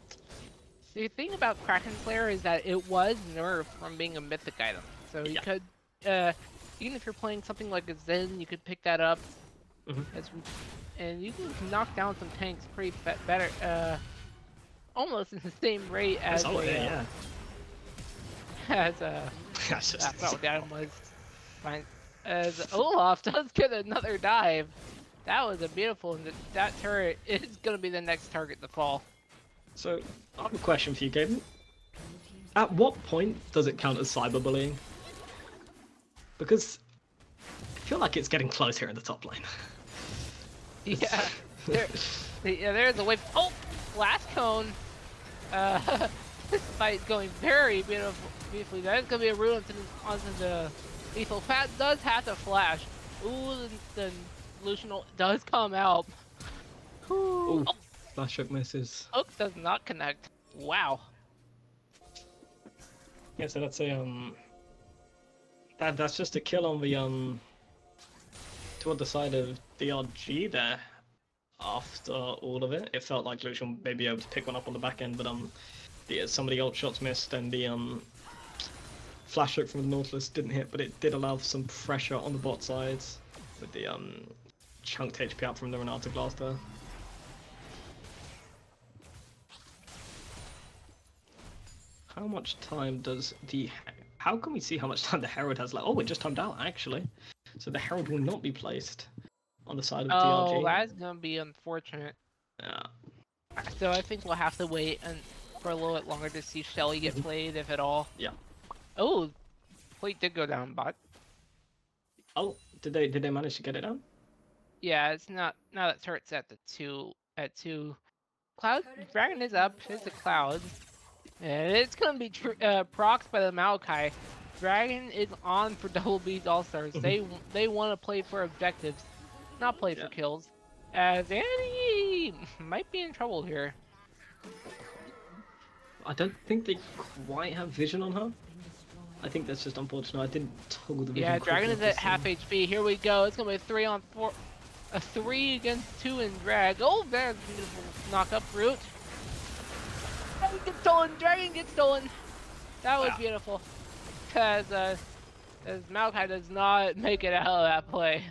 the thing about Kraken Slayer is that it was nerfed from being a mythic item. So you could, even if you're playing something like a Zen, you could pick that up, and you can knock down some tanks pretty better, almost in the same rate as as that's not what the item was. Fine. As Olaf does get another dive. That was a beautiful, and that turret is going to be the next target to fall. So, I have a question for you, Gaben. At what point does it count as cyberbullying? Because I feel like it's getting close here in the top lane. Yeah, there's a wave. Oh, last cone. This fight going very beautifully. There's going to be a rune onto the lethal. Fat does have to flash. Ooh, the Lucian does come out. Ooh, flash hook misses. Hook does not connect. Wow. Yeah, so that's a that's just a kill on the toward the side of DRG there. After all of it, it felt like Lucian may be able to pick one up on the back end, but some of the ult shots missed, and the flash hook from the Nautilus didn't hit, but it did allow some pressure on the bot side with the chunked HP out from the Renata Glass there. How much time does how can we see how much time the Herald has left? Oh, it just timed out actually. So the Herald will not be placed on the side of DRG. Oh, that's gonna be unfortunate. Yeah. So I think we'll have to wait for a little bit longer to see Shelly get played, if at all. Yeah. Oh, plate did go down, bot. Oh, did they manage to get it down? Yeah, it's not. Now that turret's at two. Cloud Dragon is up. It's the Clouds, and it's gonna be procs by the Maokai. Dragon is on for double B's All Stars. They want to play for objectives, not play for kills. As Annie might be in trouble here. I don't think they quite have vision on her. I think that's just unfortunate. I didn't toggle the vision. Yeah, Dragon is at half HP. Here we go. It's gonna be a 3-on-4. A 3 against 2 in drag. Oh, there's a beautiful knock up route. Dragon gets stolen. Dragon gets stolen. That was beautiful. Because as Maokai does not make it out of that play.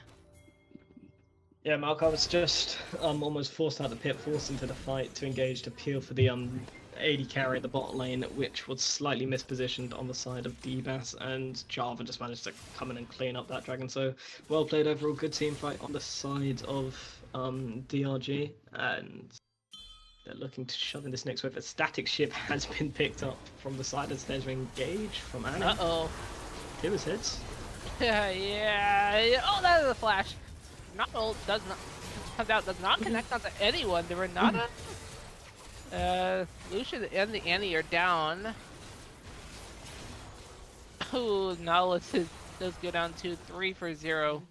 Yeah, Maokai was just almost forced out the pit, forced into the fight to engage to peel for the AD carry at the bot lane, which was slightly mispositioned on the side of D-Bass, and Java just managed to come in and clean up that dragon. So well played overall, good team fight on the side of DRG, and they're looking to shove in this next wave. A static ship has been picked up from the side as there's an engage from Annie. Uh-oh. It was hits. Yeah. Oh, that is a flash. Not does not connect onto anyone. The Renata. Lucian and the Annie are down. Ooh, Nautilus does go down to 3 for 0.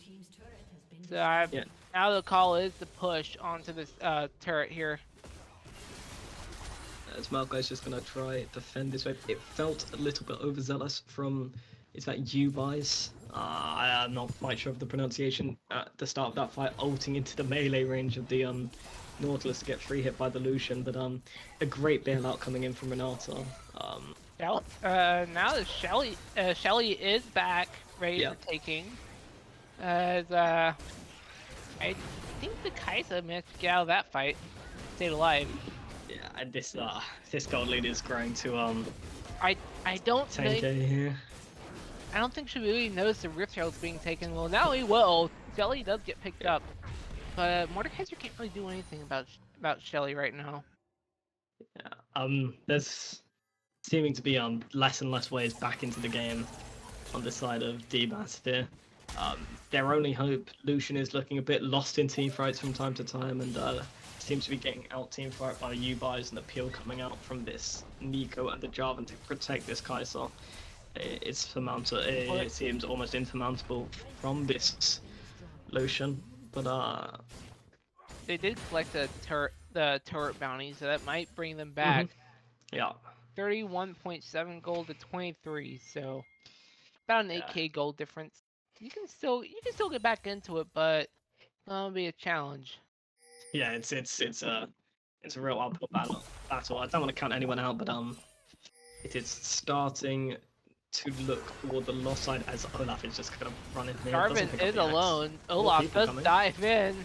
So now the call is to push onto this turret here. As Maokai's just gonna try defend this wave. It felt a little bit overzealous from, is that U-Buys? I'm not quite sure of the pronunciation at the start of that fight, ulting into the melee range of the Nautilus to get free hit by the Lucian, but a great bailout coming in from Renata. Now the Shelly is back, ready for taking. As I think the Kai'Sa managed to get out of that fight, stayed alive. Yeah, and this gold lead is growing to I don't 10k think here. I don't think she really knows the Rift Trail's being taken. Well, now he will. Shelly does get picked up, but Mordekaiser can't really do anything about Shelly right now. Yeah. There's seeming to be less and less ways back into the game on the side of D-Bass here. Their only hope, Lucian, is looking a bit lost in team fights from time to time, and seems to be getting out team fight by U-Buys and the peel coming out from this Nico and the Jarvan to protect this Kai'Sa. It seems almost insurmountable from this Lucian, but they did collect the turret bounty, so that might bring them back. Yeah. 31.7 gold to 23, so about an 8k gold difference. You can still get back into it, but that'll be a challenge. Yeah, it's a real uphill battle. I don't want to count anyone out, but it is starting to look toward the lost side as Olaf is just gonna run in here. Jarvan is alone. Olaf does dive in.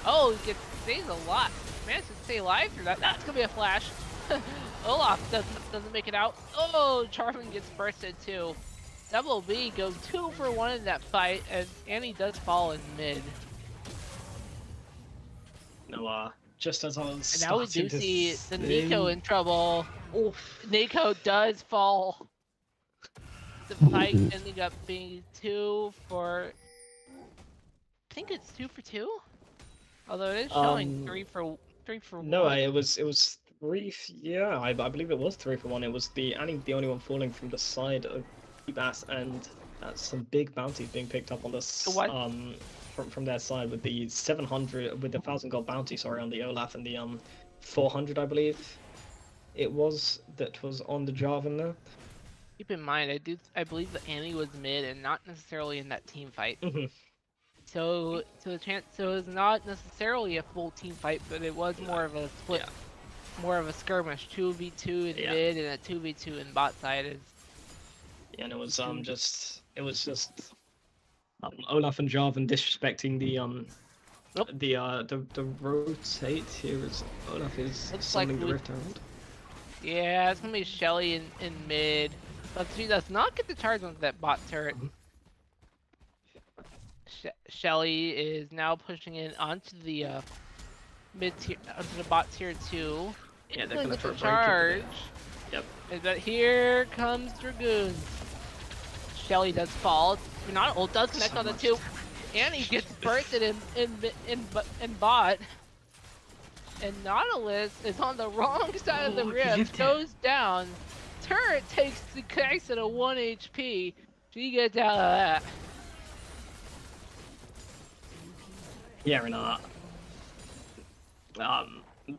Oh, he stays a lot. Managed to stay alive through that. That's gonna be a flash. Olaf doesn't make it out. Oh, Jarvan gets bursted too. Double B goes 2 for 1 in that fight, and Annie does fall in mid. No, just as I was. And now we do see the Nico in trouble. Oof. Nico does fall. The fight ending up being 2 for. I think it's 2 for 2. Although it is showing 3 for 1. No, it was 3. Yeah, I believe it was 3 for 1. It was Annie the only one falling from the side of Bass, and some big bounties being picked up on this from their side with the 700 with the 1,000 gold bounty, sorry, on the Olaf, and the 400 I believe it was that was on the Jarvan there. Keep in mind, I believe that Annie was mid and not necessarily in that team fight. So it's not necessarily a full team fight, but it was more of a split, more of a skirmish, 2v2 in mid and a 2v2 in bot side. Yeah, and it was just Olaf and Jarvan disrespecting the rotate here as Olaf is summoning the Rift Herald. Yeah, it's gonna be Shelly in mid, but she does not get the charge onto that bot turret. Shelly is now pushing in onto the mid tier, onto the bot tier 2. Yeah, they're gonna get the charge. Yep. But here comes Dragoons. Shelly does fall. Not ult does connect on the 2. Annie gets bursted in bot. And Nautilus is on the wrong side of the rift, goes down. Turret takes the Kai'Sa to 1 HP. She gets out of that. Yeah, and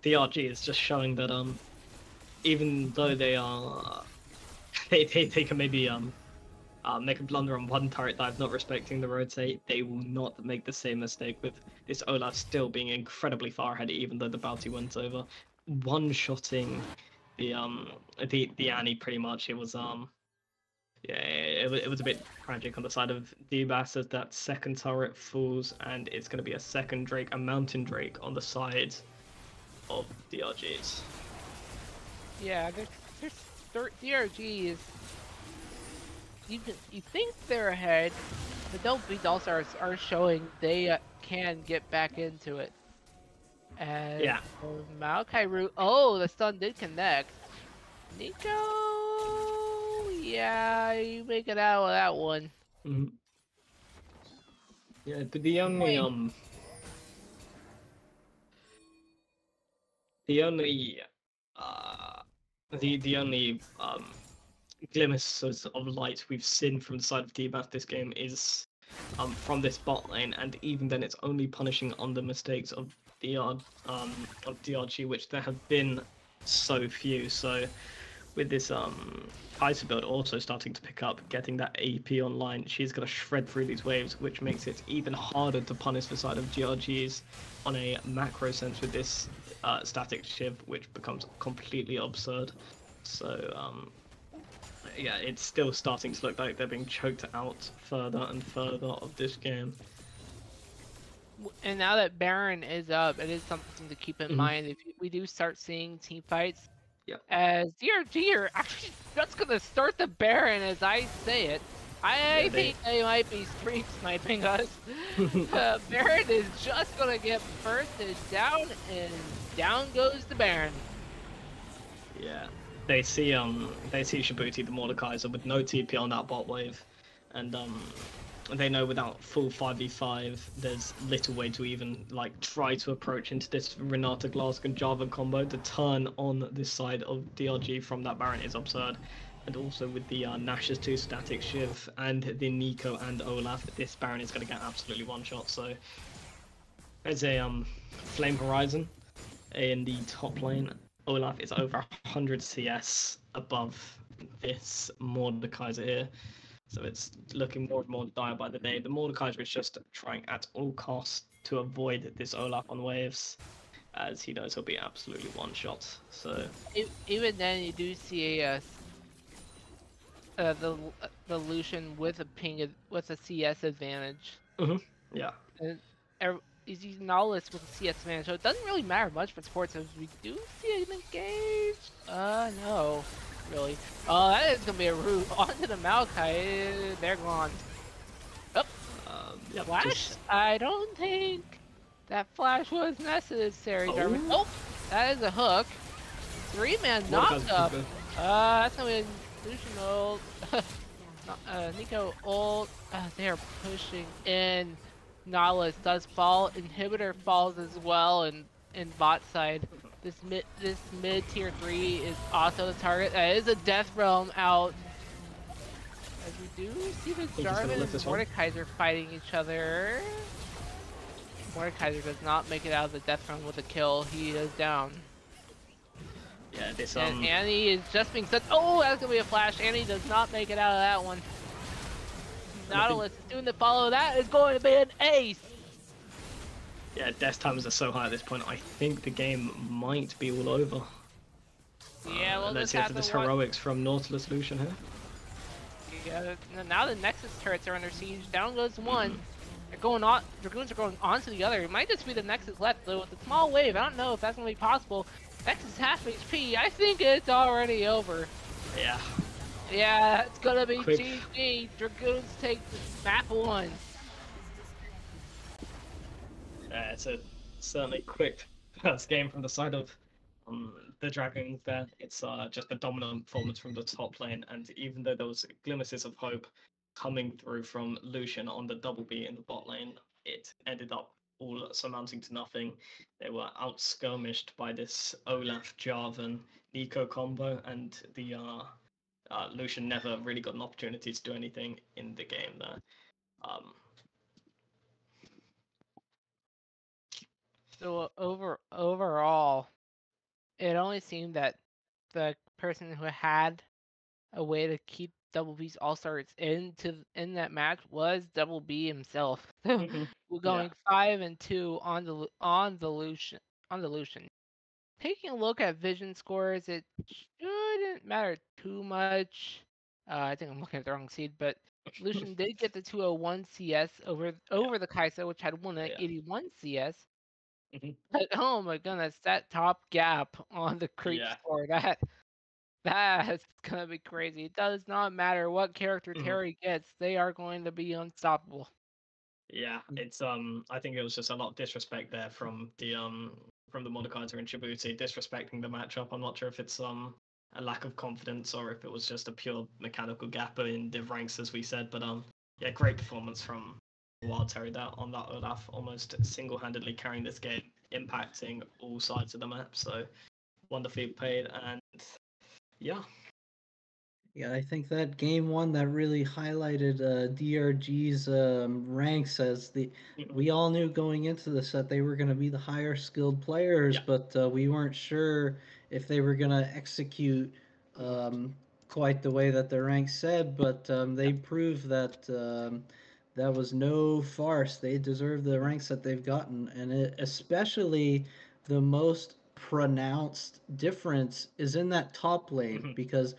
the RG is just showing that even though they are they can maybe make a blunder on one turret dive, not respecting the rotate, they will not make the same mistake with this Olaf still being incredibly far ahead, even though the bounty went over. One-shotting the Annie pretty much. It was it was a bit tragic on the side of D-Bass as that second turret falls, and it's going to be a second Drake, a mountain Drake on the side of the RGs. Yeah, there's DRGs. You think they're ahead, but those beat also are showing they can get back into it. And Maokai root. Oh, the stun did connect. Nico, yeah, you make it out of that one. Yeah, but the only glimmers of light we've seen from the side of D-Bass this game is from this bot lane, and even then it's only punishing on the mistakes of DRG, which there have been so few. So with this Kai'Sa build also starting to pick up, getting that AP online, she's going to shred through these waves, which makes it even harder to punish the side of DRGs on a macro sense with this static shiv, which becomes completely absurd. So yeah, it's still starting to look like they're being choked out further and further of this game. And now that Baron is up, it is something to keep in Mhm. mind. If we do start seeing team fights, Yeah. as DRG are actually just gonna start the Baron as I say it. I think they might be stream sniping us. Baron is just gonna get bursted down, and down goes the Baron. Yeah, they see Shibuti the Mordekaiser with no TP on that bot wave, and they know without full 5v5 there's little way to even like try to approach into this Renata Glask and Java combo. The turn on this side of DRG from that Baron is absurd. And also with the Nash's 2 static Shiv and the Nico and Olaf, this Baron is going to get absolutely one shot. So there's a Flame Horizon in the top lane. Olaf is over 100 CS above this Mordekaiser here. So it's looking more and more dire by the day. The Mordekaiser is just trying at all costs to avoid this Olaf on waves, as he knows he'll be absolutely one shot. So even then, you do see the Lucian with a with a CS advantage. Yeah. And he's using Nautilus with a CS advantage, so it doesn't really matter much for sports as we do see him engage. No, really. Oh, that is gonna be a route onto the Maokai. They're gone. Oh, Yeah, flash? just... I don't think that flash was necessary, Darwin. Oh. Oh, that is a hook. 3-man knocked up. That's gonna be Lucian ult. Nico ult. They are pushing in. Nautilus does fall. Inhibitor falls as well, and in bot side, this mid tier 3 is also the target. That is a Death Realm out. As we do see the Jarvan and Mordekaiser fighting each other. Mordekaiser does not make it out of the Death Realm with a kill. He is down. Yeah, this And Annie is just being set. Oh, that's gonna be a flash. Annie does not make it out of that one. Nautilus is doing the follow. That is going to be an ace. Yeah, death times are so high at this point. I think the game might be all over. Yeah, well, let's hear for this heroics from Nautilus Lucian here. Yeah, now the Nexus turrets are under siege. Down goes one. They're going on. Dragoons are going on to the other. It might just be the Nexus left, though. With a small wave, I don't know if that's gonna be possible. Nexus half HP. I think it's already over. Yeah. Yeah, it's gonna be GG. Dragoons take map 1. It's a certainly quick first game from the side of the Dragoons there. It's just a dominant performance from the top lane, and even though there was glimpses of hope coming through from Lucian on the double B in the bot lane, it ended up all amounting to nothing. They were outskirmished by this Olaf Jarvan Nico combo, and the Lucian never really got an opportunity to do anything in the game there. So overall, it only seemed that the person who had a way to keep Double B's All Stars in that match was Double B himself. So we're going 5-2 on the Lucian. Taking a look at vision scores, it shouldn't matter too much. I think I'm looking at the wrong seed, but Lucian did get the 201 CS over the Kai'Sa, which had 181 CS. But oh my goodness, that top gap on the creep score, that's gonna be crazy. It does not matter what character Terry gets, they are going to be unstoppable. Yeah, it's I think it was just a lot of disrespect there from the Mordekaiser and Shibuti, disrespecting the matchup. I'm not sure if it's a lack of confidence or if it was just a pure mechanical gap in the ranks, as we said. But yeah, great performance from Wild Terry that on that Olaf, almost single-handedly carrying this game, impacting all sides of the map. So wonderfully played, and yeah. Yeah, I think that game one that really highlighted DRG's ranks as we all knew going into the set they were going to be the higher skilled players, but we weren't sure if they were going to execute quite the way that the ranks said. But they proved that that was no farce. They deserve the ranks that they've gotten, and especially the most pronounced difference is in that top lane because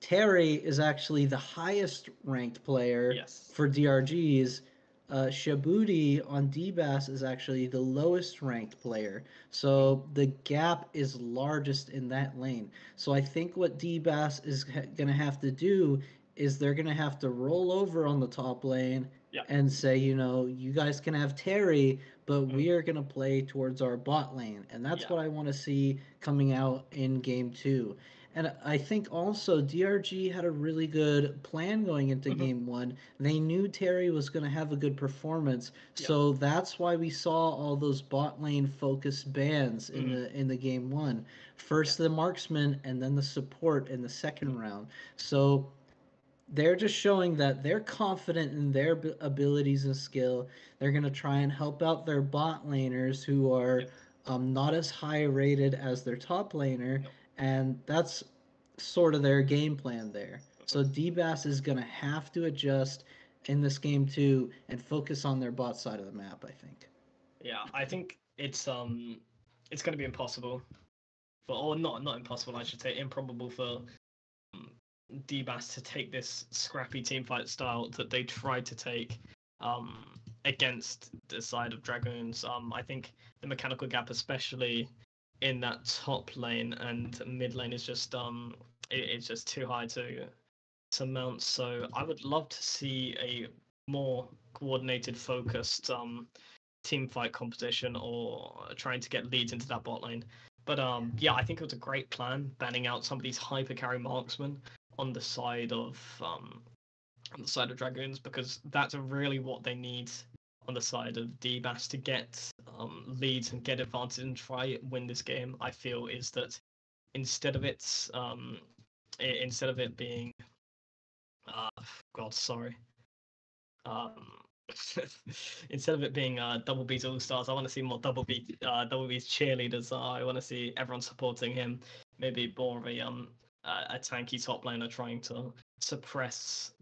Terry is actually the highest ranked player Yes. for DRGs. Shabuti on DBAS is actually the lowest ranked player. Mm. So the gap is largest in that lane. So I think what DBAS is going to have to do is they're going to have to roll over on the top lane Yeah. and say, you guys can have Terry, but Mm. we are going to play towards our bot lane. And that's Yeah. what I want to see coming out in game two. And I think also DRG had a really good plan going into Mhm. game one. They knew Terry was going to have a good performance, Yeah. so that's why we saw all those bot lane focused bans in Mhm. the game one. Yeah. First the marksman and then the support in the Mhm. second round. So they're just showing that they're confident in their abilities and skill. They're going to try and help out their bot laners who are Yep. not as high rated as their top laner, Yep. and that's sort of their game plan there. Mhm. So DBAS is going to have to adjust in this game too and focus on their bot side of the map, I think. Yeah, I think it's going to be impossible for, or not impossible, I should say, improbable for um, DBAS to take this scrappy team fight style that they tried to take against the side of Dragoons. I think the mechanical gap, especially in that top lane and mid lane, is just it's just too high to mount. So I would love to see a more coordinated, focused team fight competition or trying to get leads into that bot lane. But yeah, I think it was a great plan banning out some of these hyper carry marksmen on the side of Dragoons, because that's really what they need on the side of DBAS to get leads and get advantage and try win this game. I feel is that instead of instead of it being uh, God, sorry. Um, instead of it being Double B's All Stars, I want to see more Double B's cheerleaders. I want to see everyone supporting him. Maybe more of a tanky top laner trying to suppress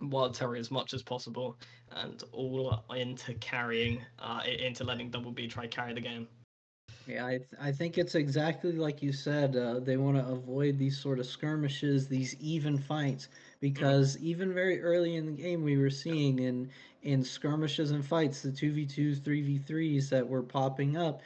Wild Terry as much as possible, and all into carrying, into letting Double B try carry the game. Yeah, I think it's exactly like you said. They want to avoid these sort of skirmishes, these even fights, Mm-hmm. because even very early in the game, we were Yeah. seeing in skirmishes and fights, the 2v2s, 3v3s that were popping up,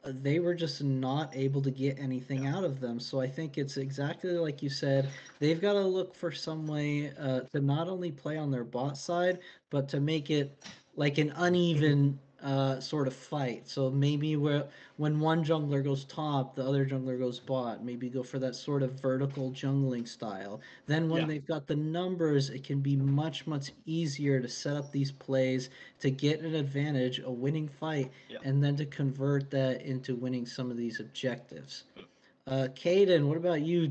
they were just not able to get anything Yeah. out of them. So I think it's exactly like you said. They've got to look for some way to not only play on their bot side, but to make it like an Mm-hmm. uneven sort of fight. So maybe where when one jungler goes top, the other jungler goes bot. Maybe go for that sort of vertical jungling style. Then when Yeah. they've got the numbers, it can be much easier to set up these plays to get an advantage, a winning fight, Yeah. and then to convert that into winning some of these objectives. Caden, what about you?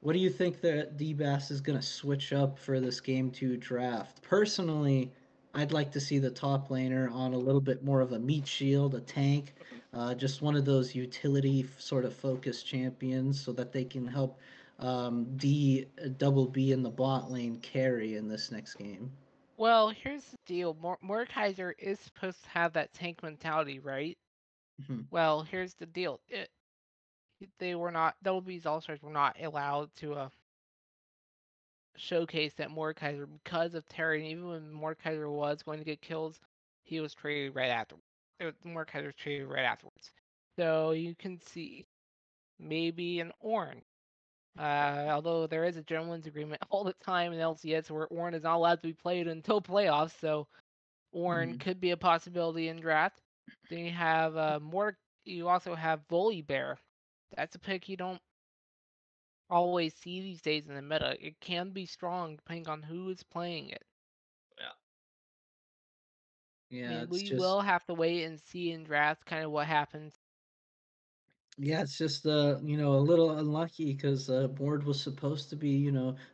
What do you think that DBAS is going to switch up for this game two draft? Personally, I'd like to see the top laner on a little bit more of a meat shield, a tank, just one of those utility sort of focused champions so that they can help D double B in the bot lane carry in this next game. Well, here's the deal. Mordekaiser is supposed to have that tank mentality, right? Mhm. Well, here's the deal. They were not, WB's All Stars were not allowed to showcase that Mordekaiser because of Terry. And even when Mordekaiser was going to get kills, he was traded right after. Mordekaiser was traded right afterwards. So you can see maybe an Ornn. Although there is a gentleman's agreement all the time in LCS where Ornn is not allowed to be played until playoffs, so Ornn Mhm. could be a possibility in draft. Then you have more. You also have Volibear. That's a pick you don't always see these days in the meta. It can be strong depending on who is playing it. Yeah. I Yeah, mean, it's we just will have to wait and see in draft kind of what happens. Yeah, it's just a little unlucky because Board was supposed to be,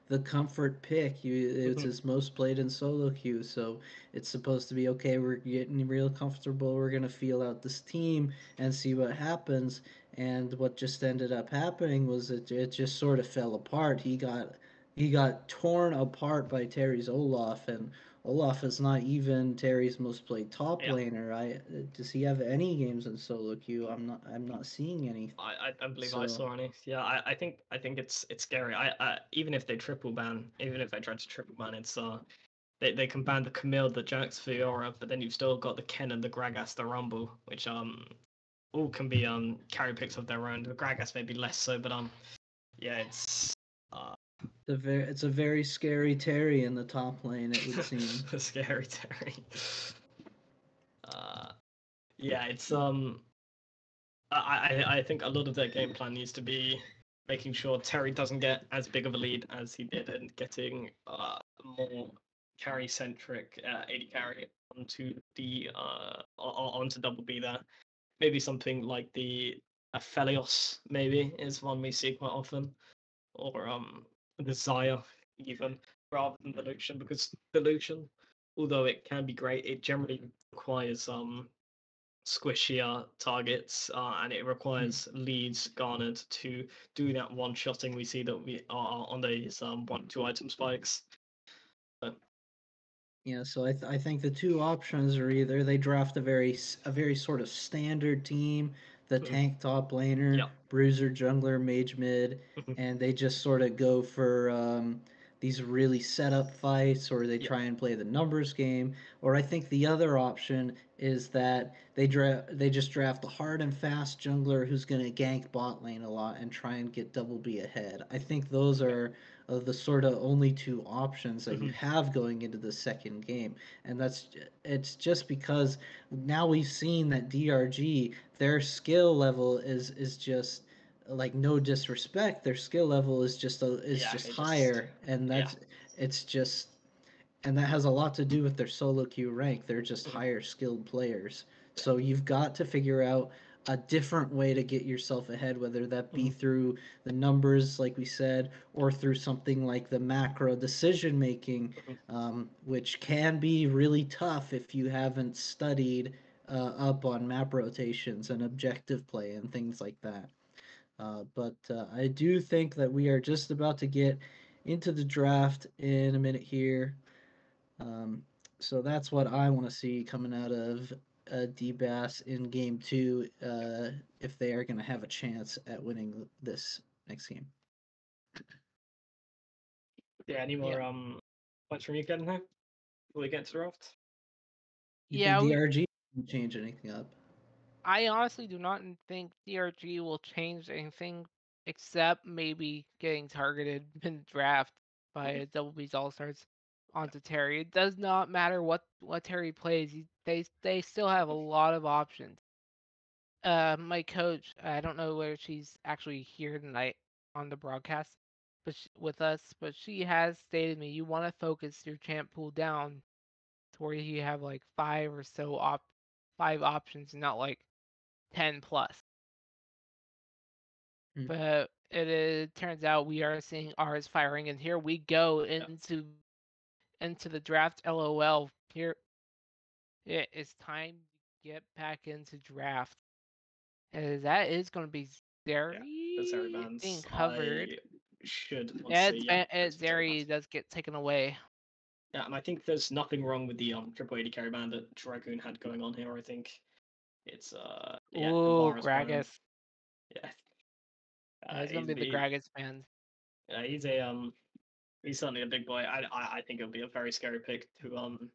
the comfort pick. It's Mm-hmm. his most played in solo queue, so it's supposed to be okay. We're getting real comfortable. We're gonna feel out this team and see what happens. And what just ended up happening was it just sort of fell apart. He got torn apart by Terry's Olaf, and Olaf is not even Terry's most played top Yeah, laner. Does he have any games in solo queue? I'm not seeing any. I don't believe I So saw any. Yeah, I think it's scary. I even if they triple ban, even if they try to triple ban, it's they can ban the Camille, the Jax, Fiora, but then you've still got the Ken and the Gragas, the Rumble, which all can be carry picks of their own. The Gragas maybe less so, but yeah, it's uh it's a very scary Terry in the top lane, it would seem. scary Terry. Uh yeah, it's I think a lot of their game plan needs to be making sure Terry doesn't get as big of a lead as he did and getting more carry centric AD carry onto the onto double B there. Maybe something like the Aphelios maybe is one we see quite often, or the Zaya even rather than the Lucian, because the Lucian, although it can be great, it generally requires squishier targets, and it requires leads garnered to do that one shotting we see that we are on these 1-2 item spikes. So, Yeah, so I think the two options are either they draft a very sort of standard team, the mhm, tank top laner, yeah, bruiser, jungler, mage mid, mhm, and they just sort of go for these really set up fights, or they yeah, try and play the numbers game. Or I think the other option is that they just draft a hard and fast jungler who's going to gank bot lane a lot and try and get double B ahead. I think those yeah, are of the sort of only two options that you mhm, have going into the second game. And it's just because now we've seen that DRG, their skill level is just like, no disrespect, their skill level is yeah. just It just higher, and yeah, it's just and that has a lot to do with their solo queue rank. They're just mhm, higher skilled players. yeah, So you've got to figure out a different way to get yourself ahead, whether that be mhm, through the numbers, like we said, or through something like the macro decision making, mhm, which can be really tough if you haven't studied up on map rotations and objective play and things like that. But I do think that we are just about to get into the draft in a minute here. Um, so that's what I want to see coming out of DBAS in game two, if they are going to have a chance at winning this next game. yeah. Any Yeah. more points from you, Ken? Now before we get to the draft? You think Yeah, DRG can change anything up? I honestly do not think DRG will change anything except maybe getting targeted in the draft by Mhm, a Double B's All Stars onto Terry. It does not matter what Terry plays. They still have a mhm, lot of options. My coach, I don't know whether she's actually here tonight on the broadcast, with us, but she has stated to me you want to focus your champ pool down to where you have like five options, and not like 10 plus. Hmm. But it turns out we are seeing ours firing, and here we go yeah, into the draft. LOL. Here it is time to get back into draft. And that is going to be yeah. The Zeri Zeri being bands covered. I should want to Yeah, see. Yeah, it's Zeri Zeri bands. does get taken away. Yeah, and I think there's nothing wrong with the triple 80 carry band that Dragoon had going on here. I think it's yeah, the Ooh, bar is quite low. Gragas. Yeah, Yeah, it's going to be the Gragas band. yeah, he's certainly a big boy. I think it'll be a very scary pick to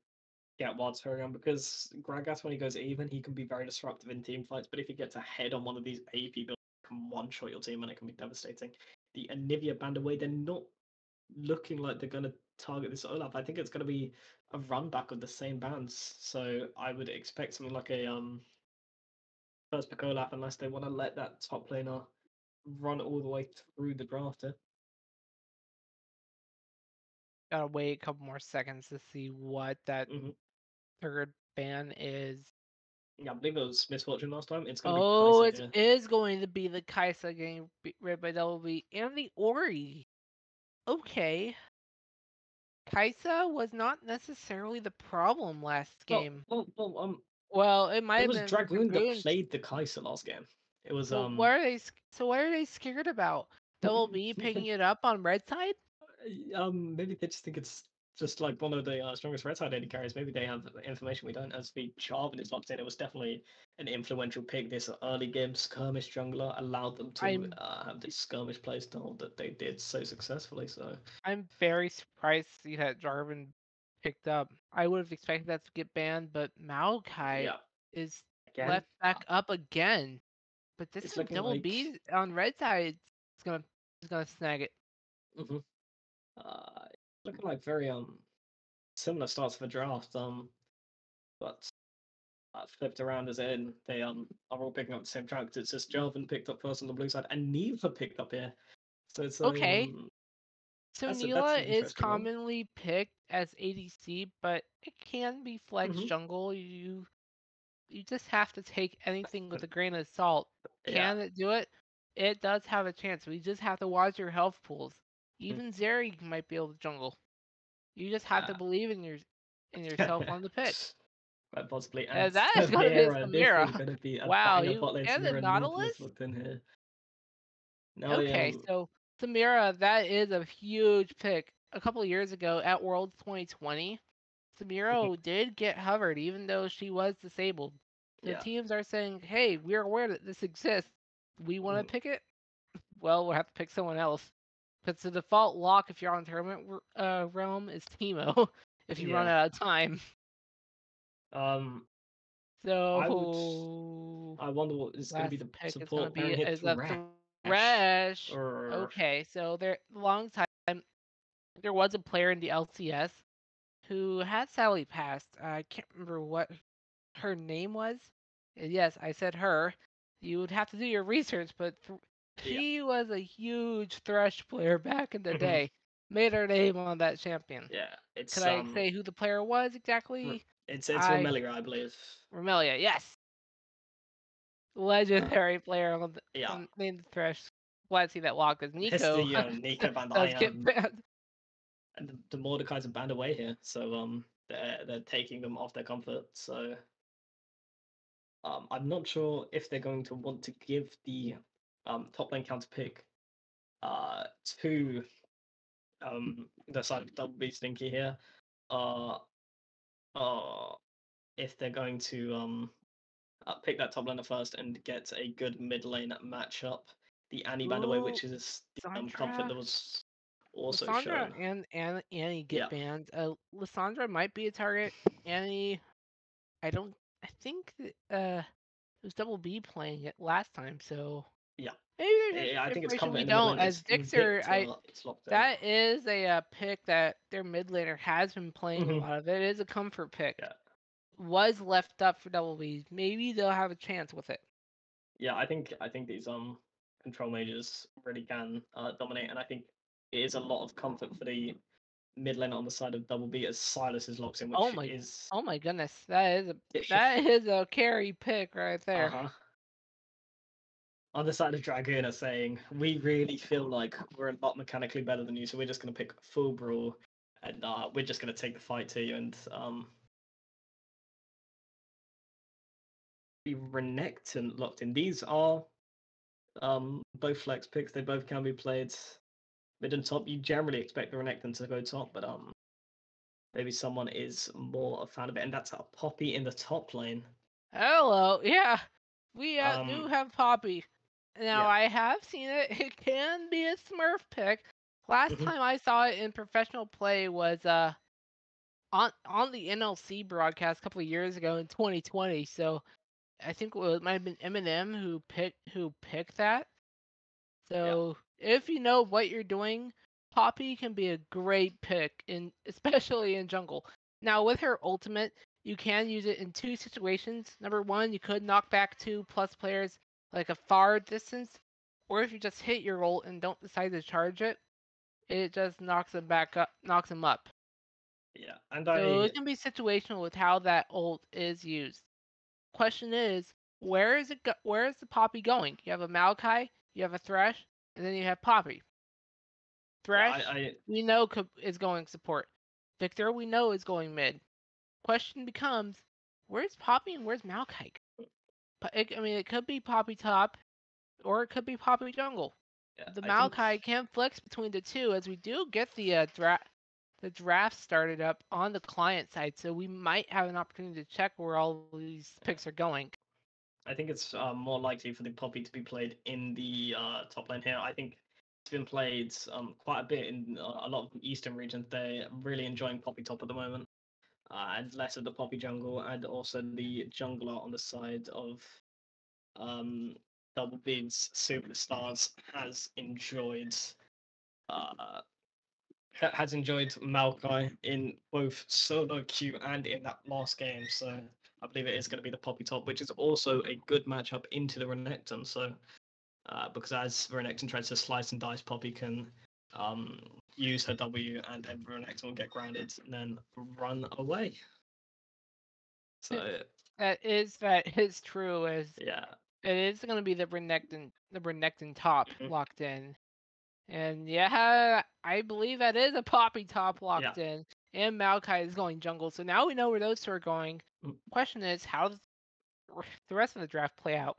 get Wads program, because Gragas, when he goes even, he can be very disruptive in team fights. But if he gets ahead on one of these AP builds, it can one shot your team and it can be devastating. The Anivia band away, they're not looking like they're going to target this Olaf. I think it's going to be a run back of the same bands. So I would expect something like a first pick Olaf, unless they want to let that top laner run all the way through the draft. Gotta wait a couple more seconds to see what that Mm-hmm. third ban is. Yeah, I believe it was Misfortune last time. It's going to be Oh, Kai'Sa it here. is going to be the Kaisa getting rid by WB and the Ori. Okay. Kaisa was not necessarily the problem last Well, game. well, well. Well, it might It have was been Dragoon that Dragoons. played the Kai'Sa last game. It was So what are they scared about? Double B picking it up on red side? maybe they just think it's just like one of the strongest red side AD carries. Maybe they have information we don't. As the Jarvan is locked in, it was definitely an influential pick. This early game skirmish jungler allowed them to have this skirmish playstyle that they did so successfully. So I'm very surprised to see that Jarvan picked up. I would have expected that to get banned, but Maokai yeah, is again, left back up again. But this it's time looking Double like B on red side is gonna snag it. hmm looking like very similar starts for draft. But flipped around as in they are all picking up the same track. It's just Jarvan picked up first on the blue side, and Neva picked up here. So it's a Okay, so that's Neela an is interesting one. commonly picked as ADC, but it can be flex hmm jungle. You just have to take anything with a grain of salt. Yeah. Can it do it? It does have a chance. We just have to watch your health pools. Mhm. Even Zeri might be able to jungle. You just have to Yeah. believe in yourself on the pick. Quite possibly. And And that is going to be This is Samira. going to be a Wow, banger you bot lane. and the Samira Nautilus Nautilus? looked in here. Now, Okay, so Samira, that is a huge pick. A couple of years ago at Worlds 2020, Samira did get hovered even though she was disabled. So yeah. teams are saying, hey, we're aware that this exists. We want to Mhm. pick it? Well, we'll have to pick someone else. Because the default lock if you're on tournament realm is Teemo if you run Yeah. out of time. Um, I would. So I wonder what is going to be last the pick is going to support be pairing here. is a Thresh. Thresh. Or Okay, so there long time there was a player in the LCS who had sadly passed. I can't remember what her name was. Yes, I said her. You would have to do your research, but yeah. she was a huge Thresh player back in the Mhm. day. Made her name on that champion. Yeah. Could It's I say who the player was exactly? it's I Remelia, I believe. Remelia, yes, Uh, legendary player on yeah. on named Thresh. Glad to see that lock because It's Nico the Nico band. does get banned. And the Mordekaiser banned away here, so they're taking them off their comfort. So I'm not sure if they're going to want to give the top lane counter pick to the side of Double B Stinky here, uh, uh if they're going to pick that top laner first and get a good mid lane matchup. The Annie banned away, Ooh, which is the comfort Sandra. that was also Lissandra shown. and Annie get Yeah. banned. Lissandra might be a target. Annie, I don't. I think that, it was Double B playing it last time, so Yeah. maybe there's I think it's information comfort we in the mid don't. lane. As It's Dixer, Invicta. It's locked in. that is a pick that their mid laner has been playing a Mhm. lot of. It is a comfort pick. Yeah. Was left up for Double B. Maybe they'll have a chance with it. Yeah, I think these control mages really can dominate, and I think it is a lot of comfort for the mid lane on the side of Double B as Silas is locked in, which is Oh my goodness, that is a carry pick right there. uh-huh. On the side of Dragoon are saying, we really feel like we're a lot mechanically better than you, so we're just gonna pick full brawl and we're just gonna take the fight to you and be Renekton locked in. These are both flex picks, they both can be played mid and top. You generally expect the Renekton to go top, but maybe someone is more a fan of it, and that's a Poppy in the top lane. Hello, yeah, we do Um, have Poppy. Now yeah. I have seen it. It can be a Smurf pick. Last hmm time I saw it in professional play was on the NLC broadcast a couple of years ago in 2020. So I think it might have been Eminem who picked that. Yeah. So if you know what you're doing, Poppy can be a great pick in especially in jungle. Now with her ultimate, you can use it in two situations. Number one, you could knock back 2+ players like a far distance, or if you just hit your ult and don't decide to charge it, it just knocks them up. Yeah. And So it can be situational with how that ult is used. Question is, where is the Poppy going? You have a Maokai, you have a Thresh, and then you have Poppy. yeah, Thresh, we know is going support. Victor, we know is going mid. Question becomes, where's Poppy and where's Maokai? I mean, it could be Poppy top, or it could be Poppy jungle. yeah, The I think Maokai can flex between the two, as we do get the the draft started up on the client side, so we might have an opportunity to check where all these picks are going. I think it's more likely for the Poppy to be played in the top lane here. I think it's been played quite a bit in a lot of the eastern regions. They're really enjoying Poppy top at the moment, and less of the Poppy jungle, and also the jungler on the side of Double B's superstars uh, has enjoyed Maokai in both solo queue and in that last game. So I believe it is going to be the Poppy top, which is also a good matchup into the Renekton. So because as Renekton tries to slice and dice, Poppy can use her W, and then Renekton will get grounded and then run away. So that is true. As yeah, it is going to be the Renekton top Mhm. locked in, and yeah, I believe that is a Poppy top locked Yeah. in, and Maokai is going jungle. So now we know where those two are going. Mm. Question is, how does the rest of the draft play out?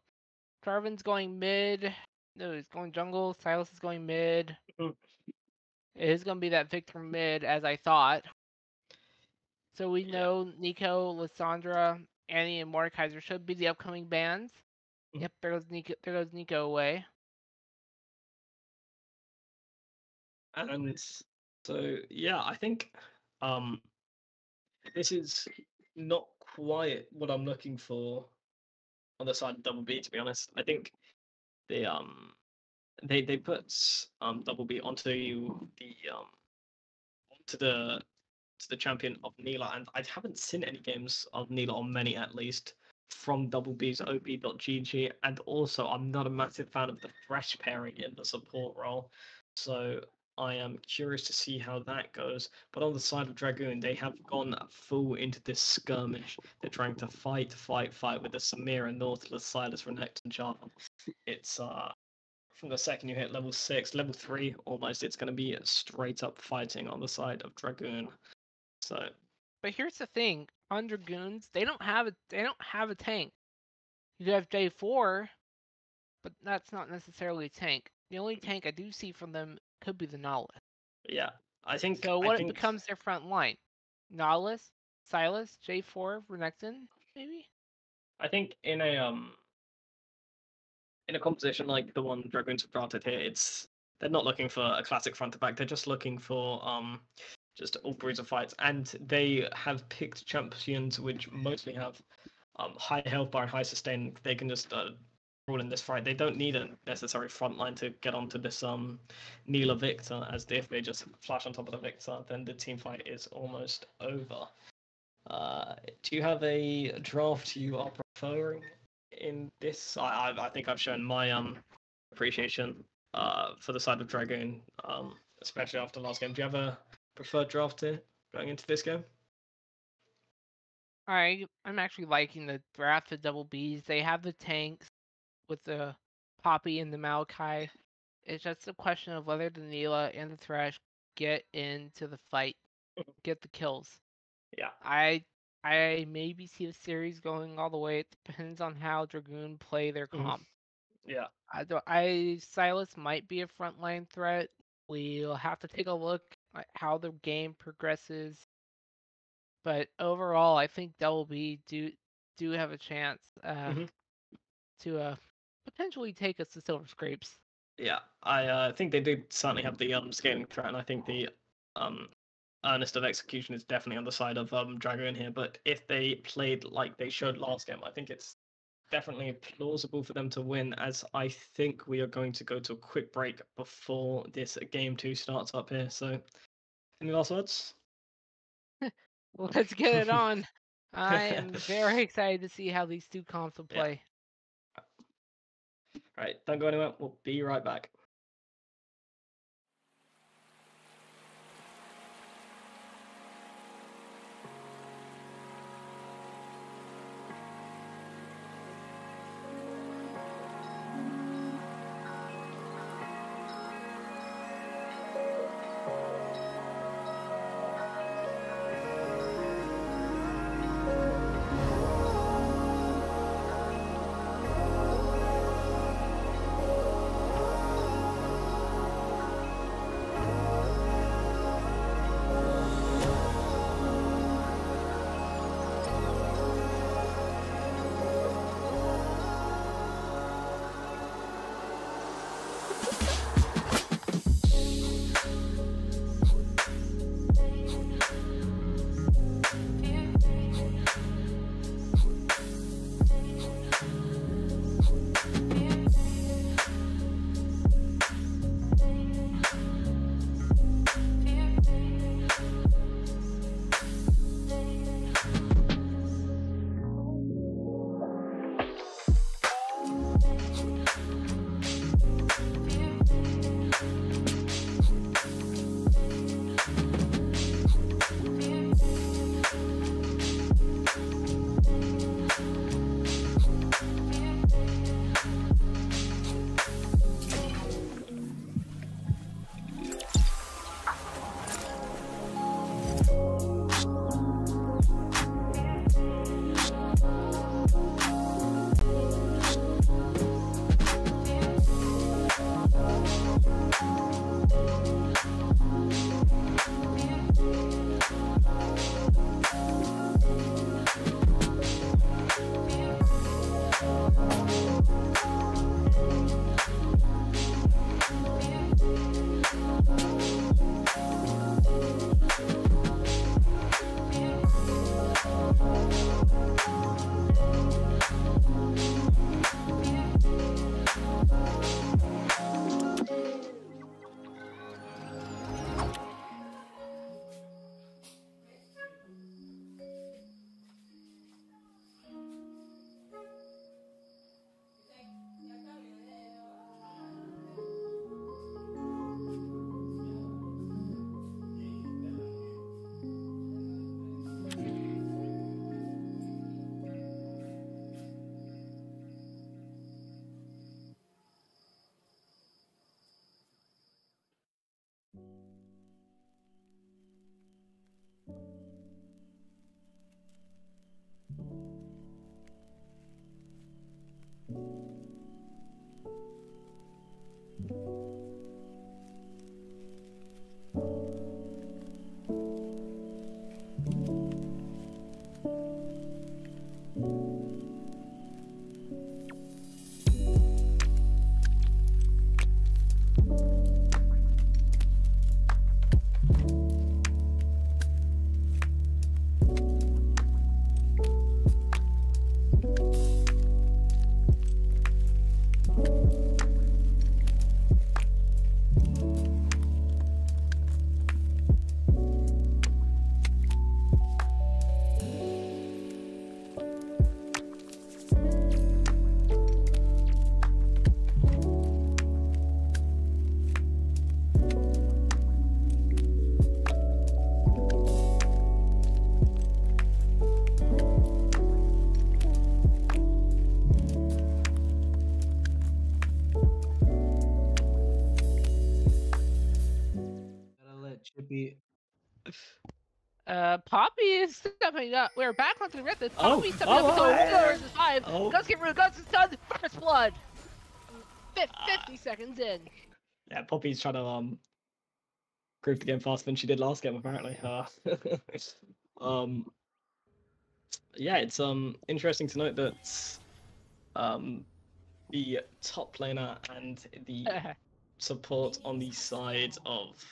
Jarvan's going mid. No, he's going jungle. Silas is going mid. Mhm. It is going to be that Victor mid, as I thought. So we Yeah. know Nico, Lissandra, Annie, and Mordekaiser should be the upcoming bans. Mhm. Yep, there goes Nico. There goes Nico away. And so yeah, I think this is not quite what I'm looking for on the side of Double B, to be honest. I think they they put Double B onto the onto the to the champion of Neela, and I haven't seen any games of Neela, or many at least, from Double B's OB.GG, and also I'm not a massive fan of the fresh pairing in the support role, so I am curious to see how that goes. But on the side of Dragoon, they have gone full into this skirmish. They're trying to fight with the Samira, Nautilus, Silas, Renekton, and Jarvan. It's from the second you hit level 6, level 3 almost, it's going to be straight up fighting on the side of Dragoon. So But here's the thing: on Dragoons, they don't have a tank. You have J4, but that's not necessarily a tank. The only tank I do see from them could be the Nautilus. yeah, So I what think becomes their front line? Nautilus, Silas, J4, Renekton, maybe? I think in a composition like the one Dragoons have drafted here, it's they're not looking for a classic front to back. They're just looking for just all bruiser fights, and they have picked champions which mostly have high health bar and high sustain. They can just rule in this fight. They don't need a necessary front line to get onto this Neela Victor, as if they just flash on top of the Victor, then the team fight is almost over. Do you have a draft you are preferring in this? I think I've shown my appreciation for the side of Dragoon, especially after last game. Do you have a preferred draft here going into this game? I'm actually liking the draft of Double Bs. They have the tanks with the Poppy and the Maokai. It's just a question of whether the Neela and the Thresh get into the fight, get the kills. Yeah. I maybe see the series going all the way. It depends on how Dragoon play their comp. Yeah. Silas might be a frontline threat. We'll have to take a look at how the game progresses. But overall, I think Double B do have a chance to potentially take us to Silver Scrapes. Yeah, I think they do certainly have the scaling threat, and I think the earnest of execution is definitely on the side of Dragoon here. But if they played like they showed last game, I think it's definitely plausible for them to win. As I think we are going to go to a quick break before this game 2 starts up here. So, any last words? Let's get it on. I am very excited to see how these two comps will play. Yeah. All right, don't go anywhere. We'll be right back. should be. Poppy is stepping up. We're back onto the red. Oh, Poppy stepping up into a 1 versus 5. Oh. Guns get rid, Guns is done. First blood. 50 seconds in. Yeah, Poppy's trying to prove the game faster than she did last game, apparently. Yeah, it's interesting to note that the top laner and the support on the side of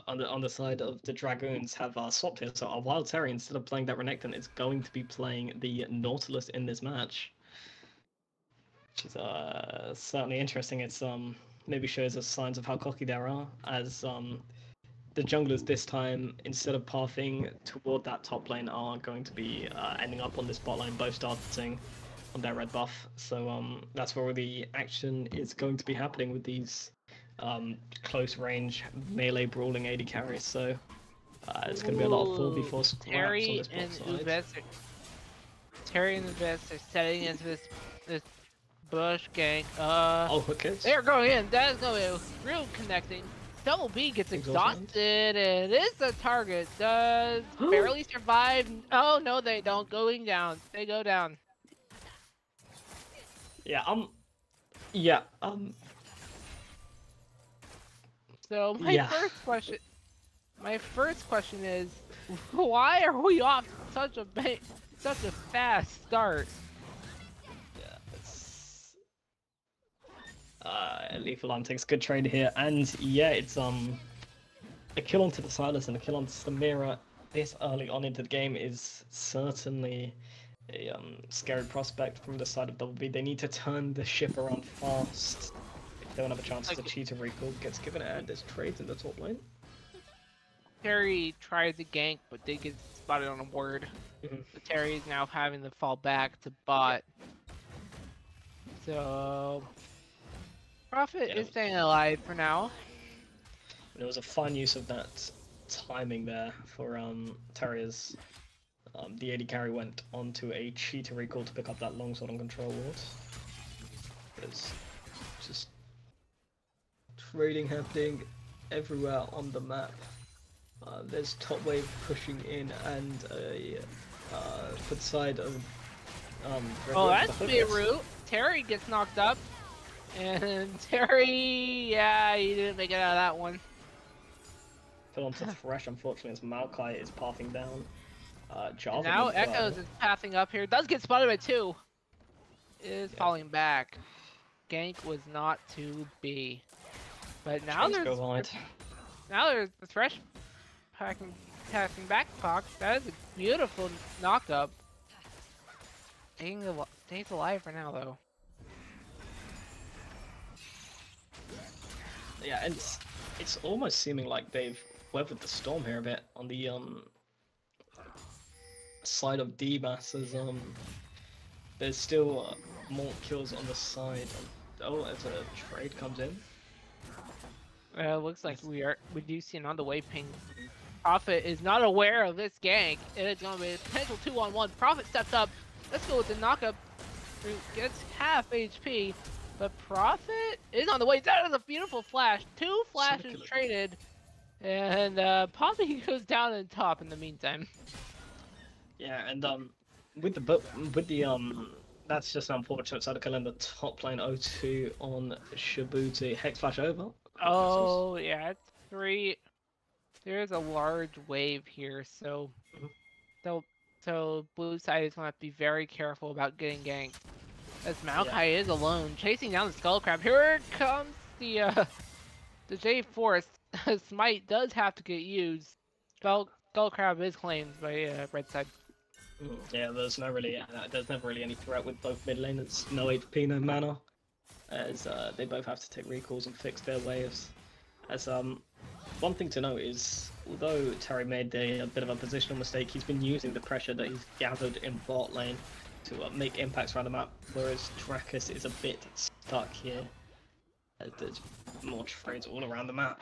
on the side of the Dragoons have swapped here. So our Wild Terry, instead of playing that Renekton, is going to be playing the Nautilus in this match, which is certainly interesting. It's maybe shows us signs of how cocky they are, as the junglers this time, instead of pathing toward that top lane, are going to be ending up on this bot lane, both starting on their red buff. So that's where the action is going to be happening with these close range melee brawling AD carries. So it's going to be a lot of 4v4 scraps on this bot side. Terry and Ubez are setting into this bush gank. Hook it. They're going in. That is going to be real connecting. Double B gets exhausted, and it is the target. Does barely survive. Oh no, they don't. Going down. They go down. Yeah. So my first question is, why are we off such a fast start? Yeah, it's Lethal Arm takes a good trade here, and yeah, it's a kill onto the Silas and a kill onto Samira this early on into the game is certainly a scary prospect from the side of Double B. They need to turn the ship around fast. They don't have a chance to cheat a recall. Gets given it, and there's trades in the top lane. Terry tries to gank, but they get spotted on a ward. So Terry is now having to fall back to bot. So Prophet is staying alive for now. It was a fine use of that timing there for Terry's. The AD carry went onto a cheater recall to pick up that longsword on control ward. There's just trading happening everywhere on the map. There's top wave pushing in, and for the side of oh, that's Beirut. Terry gets knocked up, and Terry, yeah, he didn't make it out of that one. Fell onto Thresh, unfortunately, as Maokai is pathing down. Jarvan now as well. Echoes is pathing up here. Does get spotted by 2. Is falling back. Gank was not to be. But now there's the Thresh passing back Fox. That is a beautiful knock up. Stays alive for now though. Yeah, and it's almost seeming like they've weathered the storm here a bit on the side of D-Mass, as there's still more kills on the side of, as a trade comes in. Looks like we do see another wave ping. Prophet is not aware of this gank. It's gonna be a potential 2-on-1. Prophet steps up. Let's go with the knockup. Gets half HP, but Prophet is on the way. That is a beautiful flash. 2 flashes traded, and Poppy goes down in top in the meantime. Yeah, and with the that's just an unfortunate side of killing the top lane 0-2 on Shibuti. Hex flash over. Oh yeah, it's 3. There's a large wave here, so so blue side is gonna have to be very careful about getting ganked. As Maokai is alone, chasing down the Skull Crab. Here comes the J Force. Smite does have to get used. Skull Crab is claimed by red side. Yeah, there's never really any threat with both mid laners. No HP, no mana, as they both have to take recalls and fix their waves. As one thing to note is, although Terry made a bit of a positional mistake, he's been using the pressure that he's gathered in bot lane to make impacts around the map, whereas Trakus is a bit stuck here. There's more trades all around the map.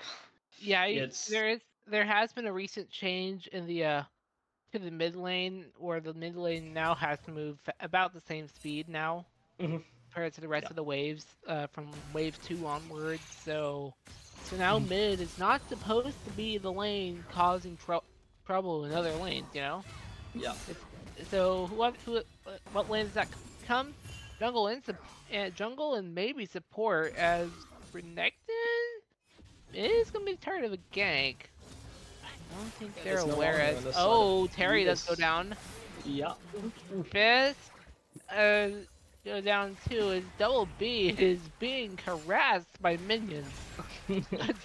Yeah, there has been a recent change in the to the mid lane, where the mid lane now has to move about the same speed now compared to the rest of the waves from wave 2 onwards. So So now mid is not supposed to be the lane causing trouble in other lanes, you know? Yeah. So what lane does that come? Jungle and jungle and maybe support, as Renekton is gonna be tired of a gank. I don't think they're there's no aware armor as on this side oh of Terry does this. go down. Yeah. Fist go down too. As Double B is being harassed by minions.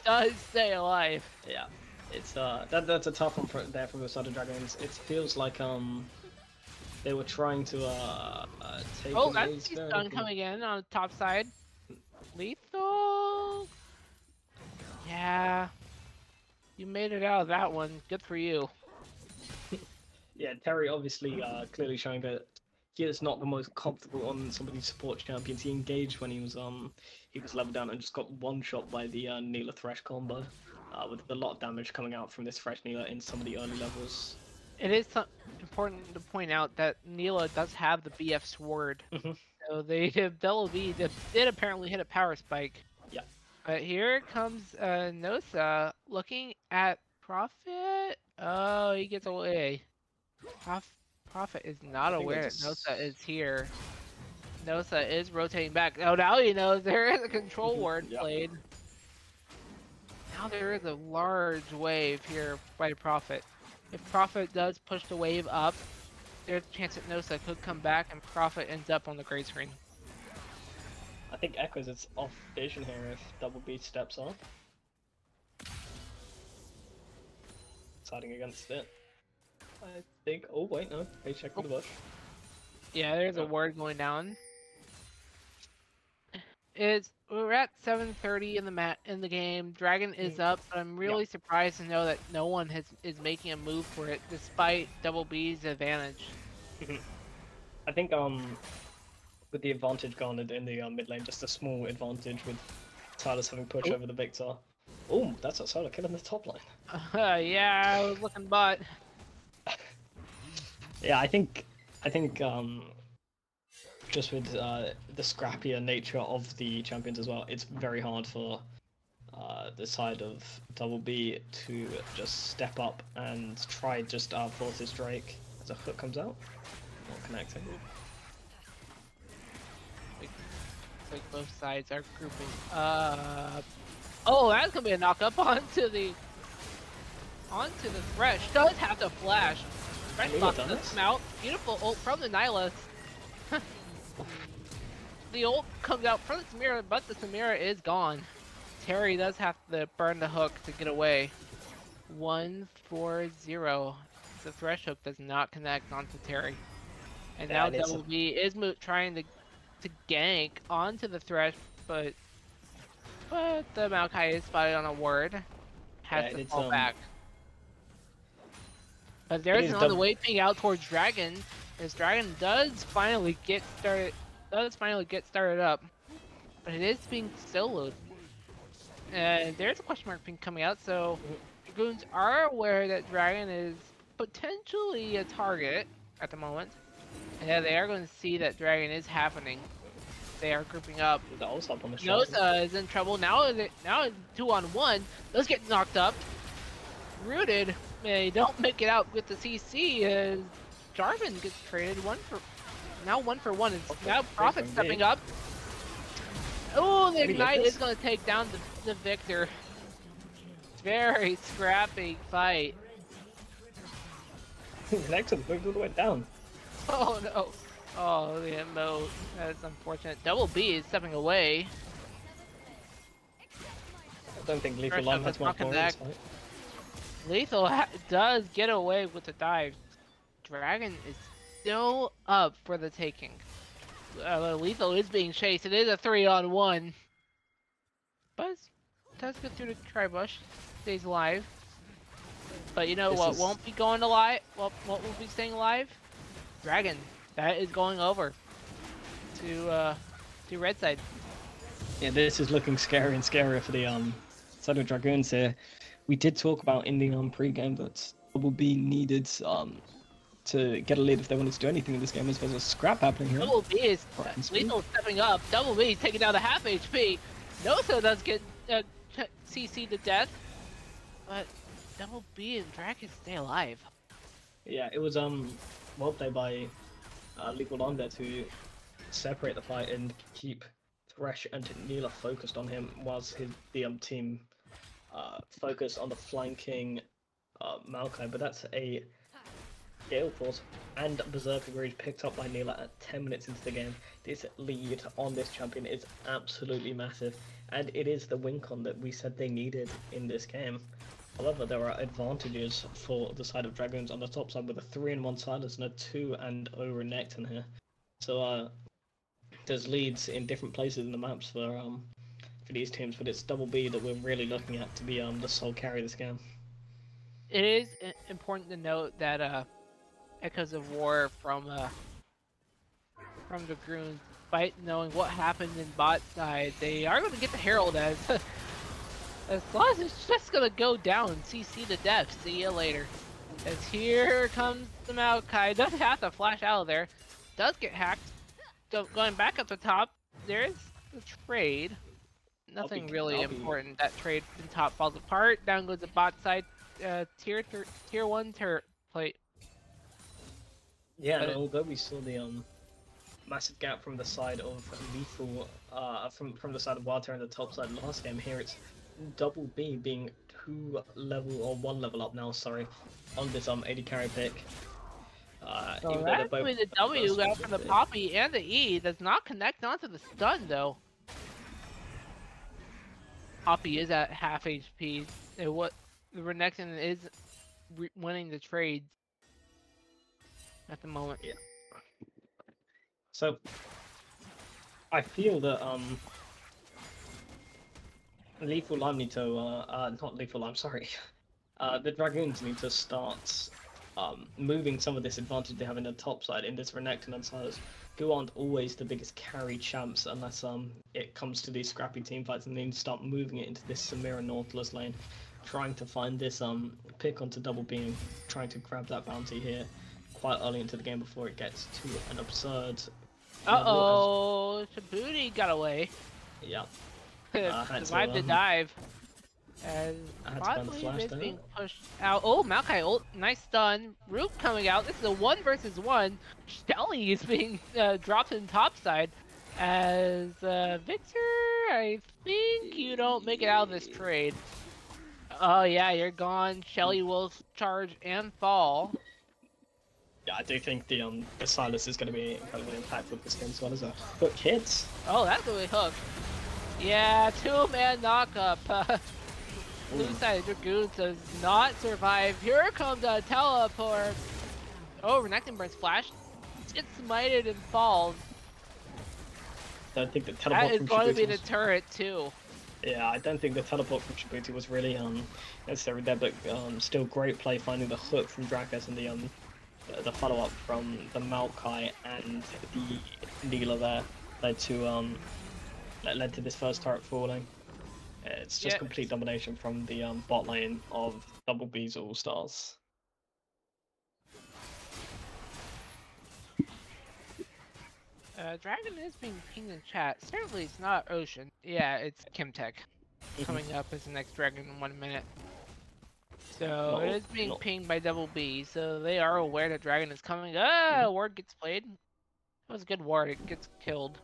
Does stay alive. Yeah. It's that's a tough one from the side of Dragoons. It feels like they were trying to take Oh, away that's the stun coming in on the top side. Lethal. Yeah. You made it out of that one. Good for you. Yeah, Terry obviously clearly showing that he is not the most comfortable on some of these support champions. He engaged when he was leveled down and just got one shot by the Neela Thresh combo, with a lot of damage coming out from this Thresh Neela in some of the early levels. It is important to point out that Neela does have the BF sword. So they Double B did apparently hit a power spike. Yeah. But here comes Nosa looking at Prophet. Oh, he gets away. Prophet is not aware that Nosa is here. Nosa is rotating back. Oh, now he knows there is a control ward played. Now there is a large wave here by Prophet. If Prophet does push the wave up, there's a chance that Nosa could come back and Prophet ends up on the gray screen. I think Echoes is off vision here if Double B steps off. Siding against it. I think. Oh wait, no. Hey, check the bush. Yeah, there's a ward going down. We're at 7:30 in the game. Dragon is up, but I'm really surprised to know that no one is making a move for it, despite Double B's advantage. I think with the advantage garnered in the mid lane, just a small advantage with Silas having push over the Victor. Oh, that's a solo kill in the top line. Yeah, I was looking bot. Yeah, I think just with the scrappier nature of the champions as well, it's very hard for the side of Double B to just step up and try just force his Drake as a hook comes out. Not connecting. Like both sides are grouping up. Oh, that's gonna be a knock up onto the Thresh. Does have to flash. Thresh blocks the out. Beautiful ult from the Nihilus. The ult comes out from the Samira, but the Samira is gone. Terry does have to burn the hook to get away. 1-4-0. The Thresh hook does not connect onto Terry. And now Double B is trying to gank onto the Thresh, but the Maokai is spotted on a ward. Has to fall back. But there's another wave ping out towards Dragon. As Dragon does finally get started up, but it is being soloed. And there's a question mark ping coming out, so Dragoons are aware that Dragon is potentially a target at the moment. And yeah, they are going to see that Dragon is happening. They are grouping up. Nosa is in trouble. Now it's 2-on-1. Those get knocked up. Rooted. They don't make it out with the CC as Jarvan gets traded 1 for 1. It's now Prophet stepping up. Oh, the Ignite is going to take down the Victor. Very scrappy fight. Next to the Victor went down. Oh no. Oh, the emote. That's unfortunate. Double B is stepping away. I don't think Lethal Live has much more in this fight. Lethal does get away with the dive. Dragon is still up for the taking. Lethal is being chased. It is a 3-on-1. Buzz does get through the Tribush. Stays alive. But you know what won't be going to live? What will be staying alive? Dragon. That is going over to red side. Yeah, this is looking scary and scarier for the side of Dragoons here. We did talk about in the pre-game that Double B needed to get a lead if they wanted to do anything in this game, as there's a scrap happening here. Double B is Lethal stepping up. Double B is taking down the half HP. Nosa does get CC to death, but Double B and Dragon stay alive. Yeah, it was well played by Lethal Arm there to separate the fight and keep Thresh and Neela focused on him, whilst the team focused on the flanking Maokai. But that's a Gale Force and Berserker Rage picked up by Neela at 10 minutes into the game. This lead on this champion is absolutely massive, and it is the win con that we said they needed in this game. However, there are advantages for the side of Dragoons on the top side with a 3-1 Silas and a 2-0 Renekton here. So there's leads in different places in the maps for these teams, but it's Double B that we're really looking at to be the sole carry this game. It is important to note that Echoes of War from Dragoons, despite knowing what happened in bot side, they are going to get the Herald as Sloss is just going to go down, CC to death. See you later. As here comes the Maokai, doesn't have to flash out of there, does get hacked. Going back up the top, there's the trade. Nothing really important. That trade in top falls apart. Down goes the bot side. Tier 1 turret plate. Yeah, and although we saw the massive gap from the side of Lethal, from the side of Wildtail in the top side last game, here it's Double B being 1 level up now, sorry, on this AD carry pick. So that's with the W got from the Poppy and the E does not connect onto the stun though. Poppy is at half HP. And what the Renekton is winning the trades at the moment. Yeah. So I feel that Lethal Lime need to not Lethal Lime, sorry. The Dragoons need to start moving some of this advantage they have in the top side in this Renekton and Silas, who aren't always the biggest carry champs unless it comes to these scrappy team fights, and they need to start moving it into this Samira Nautilus lane, trying to find this pick onto Double Beam, trying to grab that bounty here quite early into the game before it gets to an absurd. Shabooty got away. Yeah. Survived the dive. As probably is being pushed out. Oh, Maokai ult, nice stun. Root coming out. This is a 1 versus 1. Shelly is being dropped in top side. As Victor, I think you don't make it out of this trade. Oh yeah, you're gone. Shelly will charge and fall. Yeah, I do think the Silas is going to be incredibly impactful this game as well as a hook hits. Oh, that's really hook. Yeah, 2-man knockup. Blue side Dragoons does not survive. Here comes a teleport. Oh, Renekton burns flash. Gets smited and falls. I think the teleport that is going to be the turret too. Yeah, I don't think the teleport from Shabooty was really necessary there, but still great play finding the hook from Drakus and the follow up from the Maokai and the Neela there led to this first turret falling. It's just complete domination from the bot lane of Double B's All Stars. Dragon is being pinged in chat. Certainly it's not Ocean. Yeah, it's Kimtech. Coming up as the next Dragon in 1 minute. So it is being pinged by Double B, so they are aware that Dragon is coming. Ward gets played. That was a good ward, it gets killed.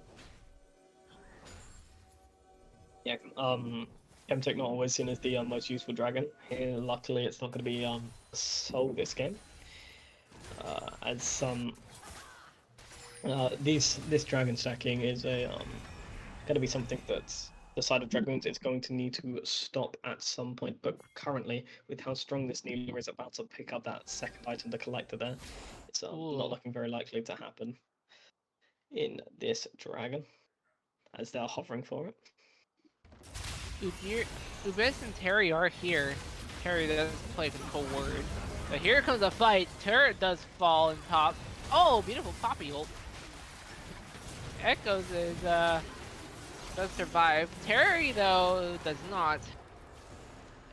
Yeah, Chemtech not always seen as the most useful dragon. Here, luckily, it's not going to be sold this game. As this dragon stacking is going to be something that the side of Dragoons is going to need to stop at some point. But currently, with how strong this Neela is about to pick up that second item, the collector there, it's not looking very likely to happen in this dragon, as they're hovering for it. Ubis and Terry are here. Terry doesn't play control word. But here comes a fight. Turret does fall in top. Oh, beautiful Poppy ult. Echoes is does survive. Terry though does not.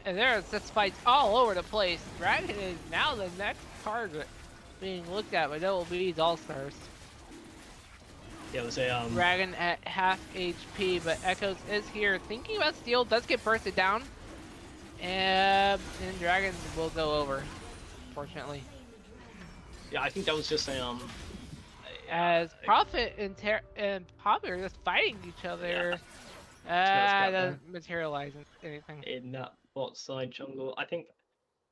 And there's just fights all over the place. Dragon is now the next target being looked at by Double B's All-Stars. Yeah, it was a Dragon at half HP, but Echoes is here. Thinking about steal, does get bursted down. And Dragon will go over, fortunately. Yeah, I think that was just a As Prophet and Poppy are just fighting each other. Doesn't materialize anything. in that bot side jungle. I think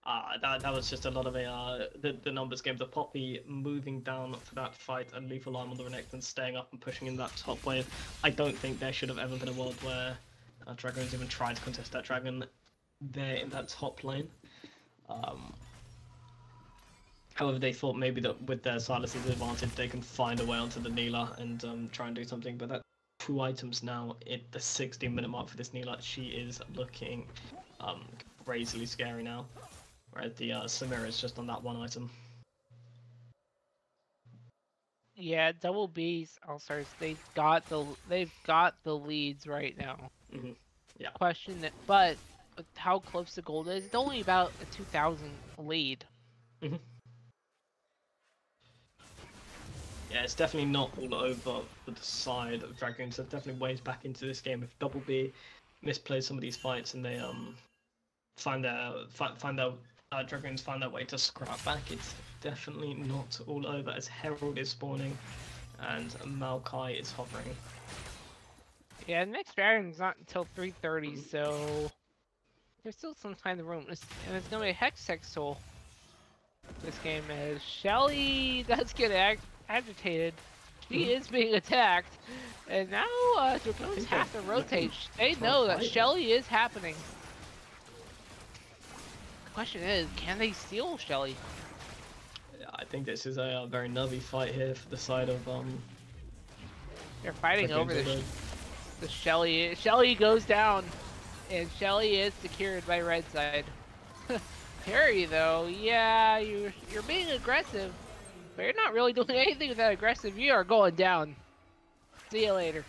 that was just a lot of the numbers game. The Poppy moving down for that fight and Lethal Lime on the Renekton and staying up and pushing in that top wave. I don't think there should have ever been a world where Dragoons even tried to contest that dragon there in that top lane. However, they thought maybe that with their Silas's advantage, they can find a way onto the Neela and try and do something. But that's 2 items now at the 60-minute mark for this Neela. She is looking crazily scary now. Whereas the Samira is just on that 1 item. Yeah, double B's All-Stars. They've got the leads right now. Mm-hmm. Yeah. Question that, but with how close the gold is, it's only about a 2,000 lead. Mm-hmm. Yeah, it's definitely not all over for the side of Dragoons. There's definitely ways back into this game. If Double B misplays some of these fights and they find their Dragoons find their way to scrap back, it's definitely not all over as Herald is spawning and Maokai is hovering. Yeah, the next Dragon's not until 3:30, so there's still some time to room. And it's gonna be a Hextech Soul. This game as Shelly does get agitated. She is being attacked, and now Dragoons have to rotate. They know that Shelly is happening. The question is, can they steal Shelly? Yeah, I think this is a very nervy fight here for the side of They're fighting over the Shelly. Shelly goes down, and Shelly is secured by red side. Perry though, yeah, you're being aggressive, but you're not really doing anything with that aggressive. You are going down. See you later.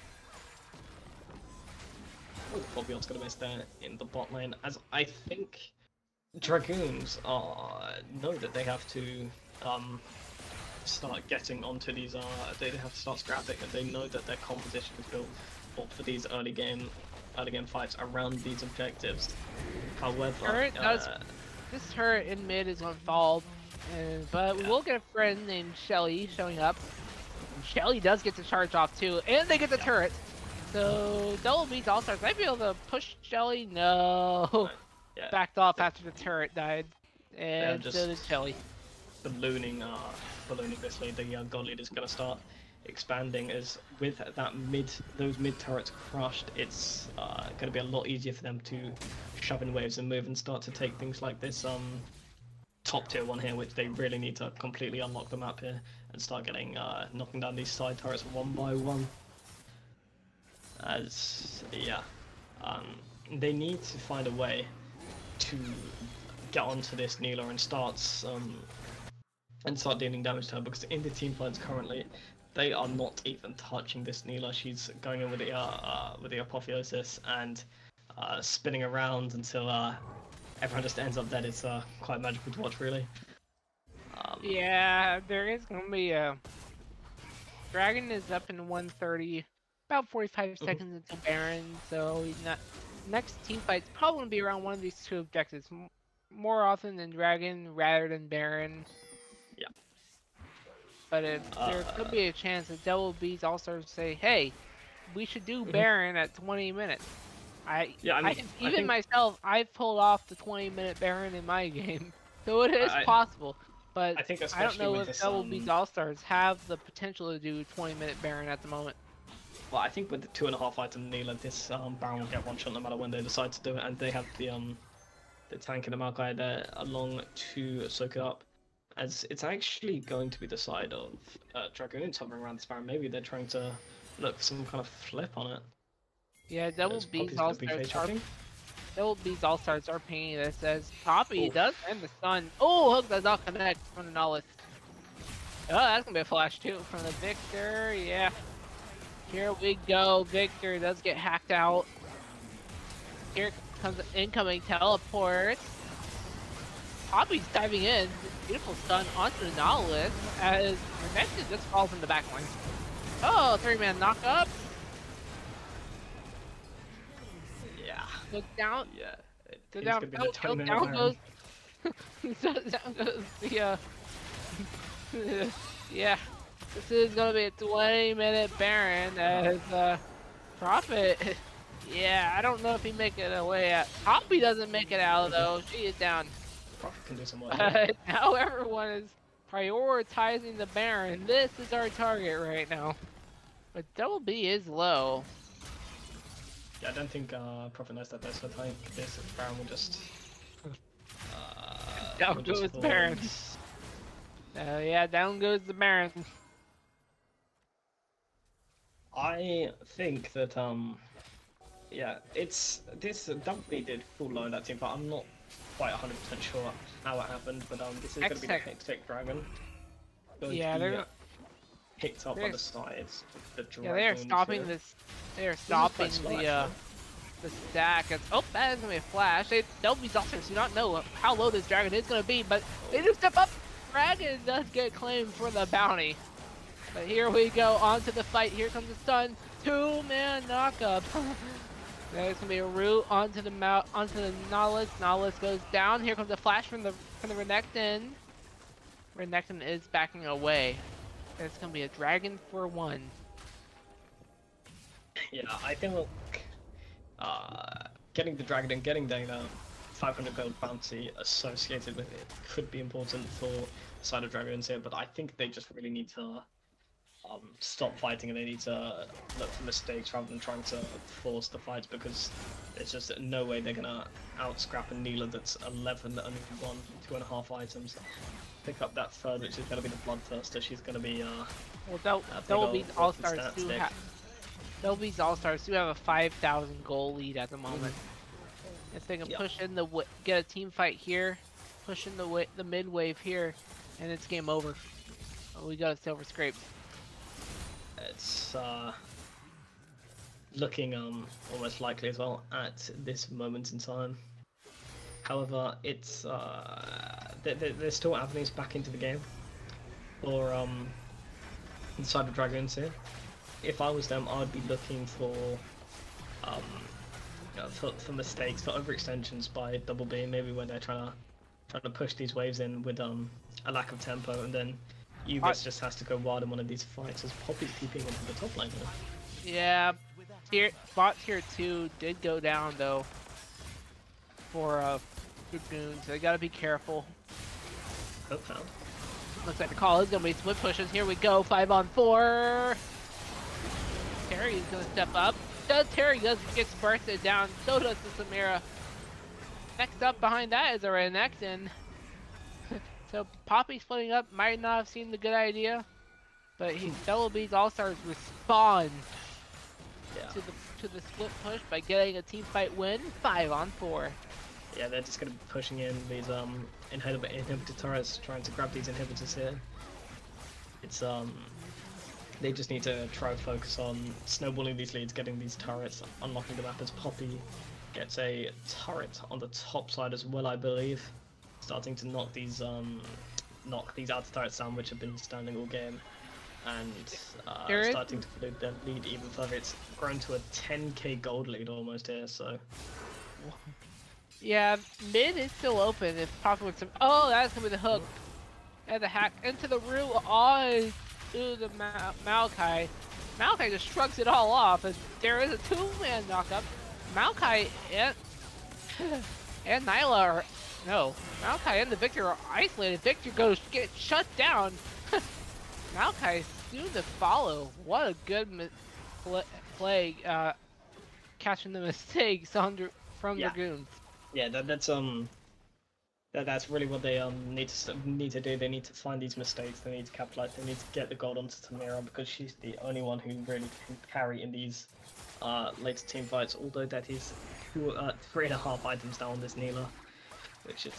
Oh, Faubion's gonna miss there in the bot lane, as I think Dragoons know that they have to start getting onto these they have to start scrapping, and they know that their composition is built for these early game fights around these objectives. However, this turret in mid is on fall, but we will get a friend named Shelly showing up. Shelly does get to charge off too, and they get the turret. So double beats All-Stars. Might be able to push Shelly. No, backed off after the turret died, and so did Shelly. Ballooning this lane. The god lead is gonna start expanding as with those mid turrets crushed. It's gonna be a lot easier for them to shove in waves and move and start to take things like this top tier one here, which they really need to completely unlock the map here and start getting knocking down these side turrets one by one. As they need to find a way to get onto this Neela and start dealing damage to her, because in the team fights currently they are not even touching this Neela. She's going in with the Apotheosis and spinning around until everyone just ends up dead. It's quite magical to watch, really. Yeah, there is gonna be a Dragon is up in 130, about 45 seconds until Baron. So next team fight's probably gonna be around one of these two objectives, more often than Dragon rather than Baron. Yeah. But there could be a chance that Double B's All-Stars say, hey, we should do Baron at 20 minutes. Myself, I've pulled off the 20-minute Baron in my game. So it is possible. But I don't know if Double B's All-Stars have the potential to do 20-minute Baron at the moment. Well, I think with the 2.5 item Neela, this Baron will get one shot no matter when they decide to do it, and they have the tank and the Maokai there along to soak it up. As it's actually going to be the side of Dragoons hovering around this Baron. Maybe they're trying to look for some kind of flip on it. Yeah, Double B's All-Stars are painting this as Poppy does end the stun. Oh, hook does not connect from the Nihilist. Oh, that's gonna be a flash too from the Victor. Yeah. Here we go. Victor does get hacked out. Here comes the incoming teleport. Poppy's diving in. Beautiful stun onto the Nihilist as Renekton just falls in the back line. Oh, three-man knock up. Yeah. Look down. Yeah. So It's down. gonna be Oh, the 20 minute down Baron. goes. So down goes the. Yeah. This is gonna be a 20-minute Baron as Prophet. Yeah, I don't know if he make it away. Poppy doesn't make it out though. She is down. Prophet can do some work. Yeah. But now everyone is prioritizing the Baron. This is our target right now. But Double B is low. Yeah, I don't think Prophet knows that though, so I think this Baron will just. Down will just goes fall. Baron. Yeah, down goes the Baron. I think that yeah, it's this Dumpy did full load that team, but I'm not quite 100% sure how it happened. But this is going to be the Hextech Dragon. Yeah, they're picked up by the sides. The yeah, they are stopping this. They are stopping the stack. Oh, that is gonna be a flash. These officers do not know how low this dragon is gonna be, but they do step up. Dragon does get claimed for the bounty. But here we go, on to the fight. Here comes the stun. Two-man knockup. There's gonna be a root onto the Nautilus. Nautilus goes down. Here comes a flash from the Renekton. Renekton is backing away. It's gonna be a dragon for one. Yeah, I think getting the dragon and getting the 500 gold bounty associated with it could be important for the side of Dragoons here, but I think they just really need to stop fighting and they need to look for mistakes rather than trying to force the fights, because there's just no way they're gonna out-scrap a Neela that's 11 and only 2.5 items. Pick up that third, which is gonna be the Bloodthirster. She's gonna be well, Dolby's All-Stars do have Dolby's All-Stars do have a 5,000 goal lead at the moment. If they can push in get a team fight here, push in the mid wave here, and it's game over. Oh, we got a silver scrape. It's looking almost likely as well at this moment in time. However, it's there's still avenues back into the game for the side of Dragoons here. If I was them, I'd be looking for for mistakes, for overextensions by Double B, maybe when they're trying to push these waves in with a lack of tempo, and then Ugas just has to go wild in one of these fights as Poppy's keeping into the top lane here. Yeah, bot tier 2 did go down though for Dragoons. They gotta be careful. Okay. Looks like the call is gonna be split pushes. Here we go, 5-on-4. Terry's gonna step up. Terry gets bursted down. So does the Samira. Next up behind that is a Renekton. So Poppy splitting up might not have seen the good idea, but Double B's All-Stars respond to the split push by getting a team fight win, 5-on-4. Yeah, they're just gonna be pushing in these inhibitor turrets, trying to grab these inhibitors here. It's they just need to try and focus on snowballing these leads, getting these turrets, unlocking the map as Poppy gets a turret on the top side as well, I believe. Starting to knock these outer turrets down, which have been standing all game, and starting to put the lead even further. It's grown to a 10k gold lead almost here, so. Yeah, mid is still open if Poppy wants to. Oh, that's gonna be the hook. And the hack into the root on to the Maokai. Maokai just shrugs it all off, and there is a two-man knockup. Maokai and Nyla are. No, Maokai and the Victor are isolated. Victor gets shut down. Maokai soon to follow. What a good play, catching the mistakes from Dragoons. Yeah, that's really what they need to do. They need to find these mistakes. They need to capitalize. They need to get the gold onto Tamira, because she's the only one who really can carry in these later team fights. Although that is 3.5 items down on this Neela, which is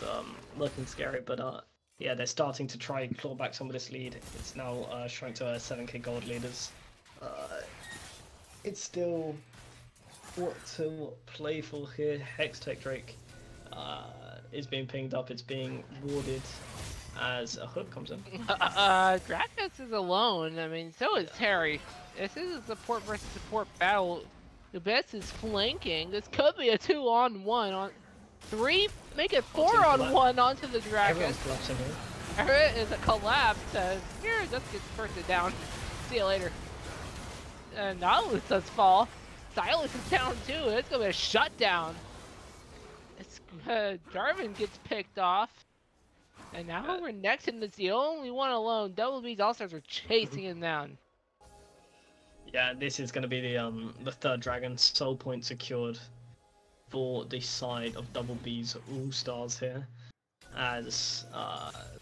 looking scary. But yeah, they're starting to try and claw back some of this lead. It's now shrunk to a 7k gold leaders. It's still to playful here. Hextech Drake is being pinged up, it's being warded, as a hook comes in. Dragoons is alone. I mean, so is Terry. This is a support versus support battle. The best is flanking. This could be a 2-on-1 on 3. Make it 4-on-1 onto the Dragon. Everyone's collapsing here. It is a collapse. Here, just gets bursted down. See you later. Nautilus does fall. Silas is down too. It's gonna be a shutdown. It's Jarvan gets picked off. And now we're next in this, the only one alone. Double B's All-Stars are chasing him down. Yeah, this is going to be the third dragon. Soul point secured for the side of Double B's All-Stars here. As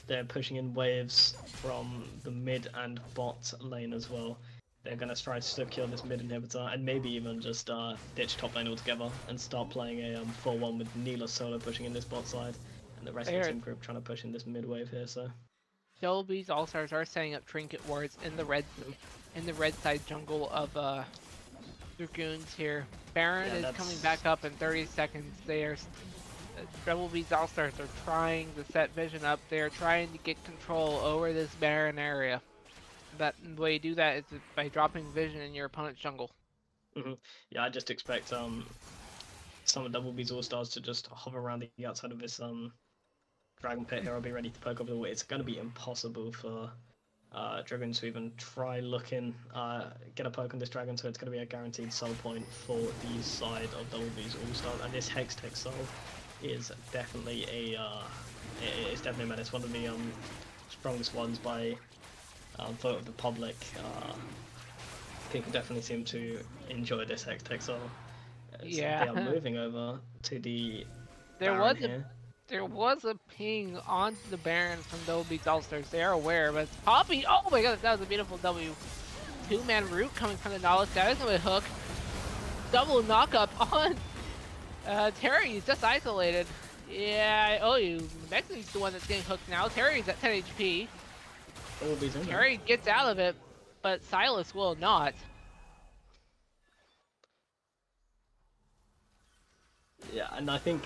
they're pushing in waves from the mid and bot lane as well. They're going to try to secure this mid inhibitor and maybe even just ditch top lane altogether and start playing a 4-1 with Neela solo pushing in this bot side. And the rest of the team group trying to push in this mid wave here, so. Double B's All-Stars are setting up trinket wards in the red side jungle of Dragoons here. Baron is coming back up in 30 seconds. They are Double B's All-Stars are trying to set vision up. They are trying to get control over this Baron area. The way you do that is by dropping vision in your opponent's jungle. Yeah, I just expect some of Double B's All-Stars to just hover around the outside of this Dragon Pit here. I'll be ready to poke over the way. It's going to be impossible for Dragoons to even try looking, get a poke on this Dragon, so it's going to be a guaranteed soul point for the side of Double B's All-Stars. And this Hex Tech Soul is definitely a menace. One of the strongest ones by vote of the public. People definitely seem to enjoy this Hex Tech Soul. Yeah. They are moving over to the There was a ping onto the Baron from Double B's All-Stars. They are aware, but it's Poppy. Oh my god, that was a beautiful W. Two-man root coming from the Nautilus. That is a hook. Double knock-up on Terry. He's just isolated. Yeah, I owe you. Mexican's the one that's getting hooked now. Terry's at 10 HP. Terry gets out of it, but Silas will not. Yeah, and I think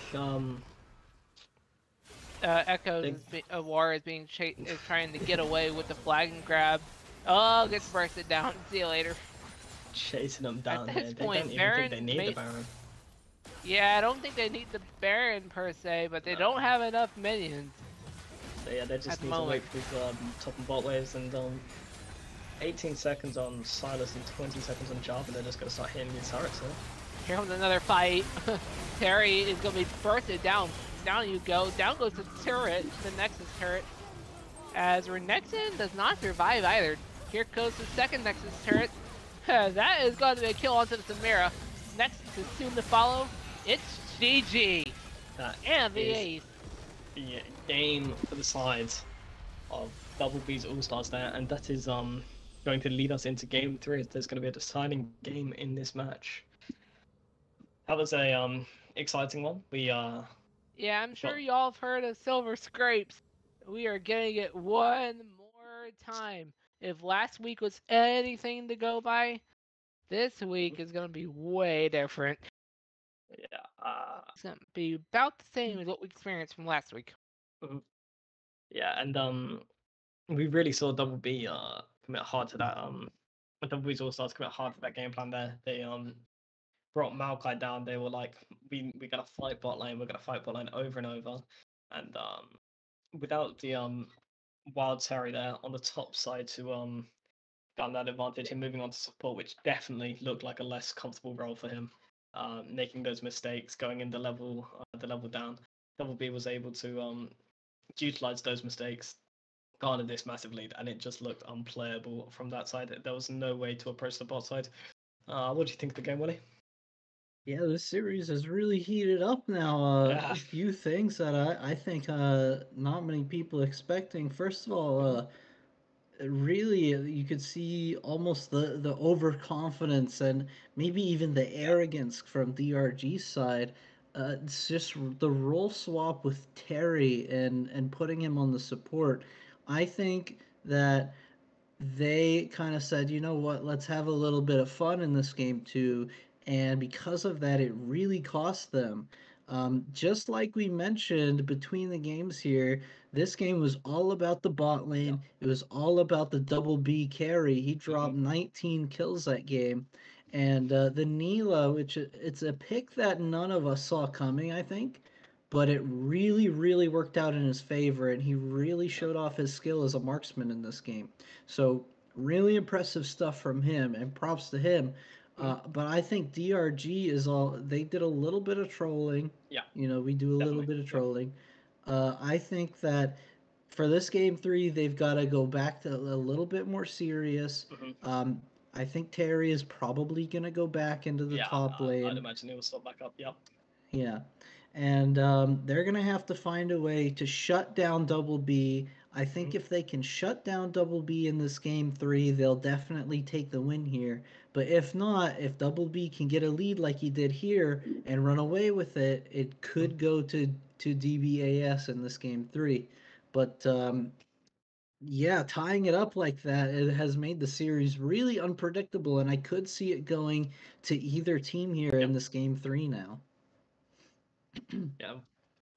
Echo's War is trying to get away with the flag and grab. Oh, gets bursted down. See you later. Chasing them down At here. this They point, don't even Baron think they need the Baron. Yeah, I don't think they need the Baron per se, but they don't have enough minions. So yeah, they just need to wait for these top and bot waves, and 18 seconds on Silas and 20 seconds on Jarvan. They're just going to start hitting these turrets here. Here comes another fight. Terry is going to be bursted down. Down you go. Down goes the turret, the Nexus turret. As Renekton does not survive either. Here goes the second Nexus turret. That is going to be a kill onto the Samira. Nexus is soon to follow. It's GG. And the ace. The game for the sides of Double B's All-Stars there, and that is going to lead us into game 3. There's going to be a deciding game in this match. That was a exciting one. Yeah, I'm sure y'all have heard of Silver Scrapes. We are getting it one more time. If last week was anything to go by, this week is going to be way different. Yeah. It's going to be about the same as what we experienced from last week. Yeah, and we really saw Double B commit hard to that. Double B's All-Stars commit hard to that game plan there. They brought Maokai down. They were like, we gotta fight bot lane. We're gonna fight bot lane over and over. And without the Wild Terry there on the top side to got that advantage, him moving on to support, which definitely looked like a less comfortable role for him. Making those mistakes, going in the level down. Double B was able to utilize those mistakes, garnered this massive lead, and it just looked unplayable from that side. There was no way to approach the bot side. What do you think of the game, Willie? Yeah, this series has really heated up now. A few things that I think not many people expecting. First of all, really you could see almost the overconfidence and maybe even the arrogance from DRG's side. It's just the role swap with Terry and putting him on the support. I think that they kind of said, you know what, let's have a little bit of fun in this game too. And because of that, it really cost them. Just like we mentioned between the games here, this game was all about the bot Yeah. lane. It was all about the double B carry. He Hmm. dropped 19 kills that game. And the Nila, which it's a pick that none of us saw coming, I think, but it really, really worked out in his favor, and he really Yeah. showed off his skill as a marksman in this game. So, really impressive stuff from him, and props to him. Hmm. But I think DRG is all, they did a little bit of trolling. Yeah. You know, we do a little Definitely. bit of Yeah. trolling. I think that for this game three, they've got to go back to a little bit more serious. Hmm. Um, I think Terry is probably going to go back into the Yeah. top I'd lane. imagine it will start back up. Yeah. Yeah. And they're going to have to find a way to shut down Double B. I Hmm. think if they can shut down Double B in this game three, they'll definitely take the win here. But if not, if Double B can get a lead like he did here and run away with it, it Hmm. could go to DBAS in this game three. But yeah, tying it up like that, it has made the series really unpredictable, and I could see it going to either team here Yeah. in this game three now. Yeah.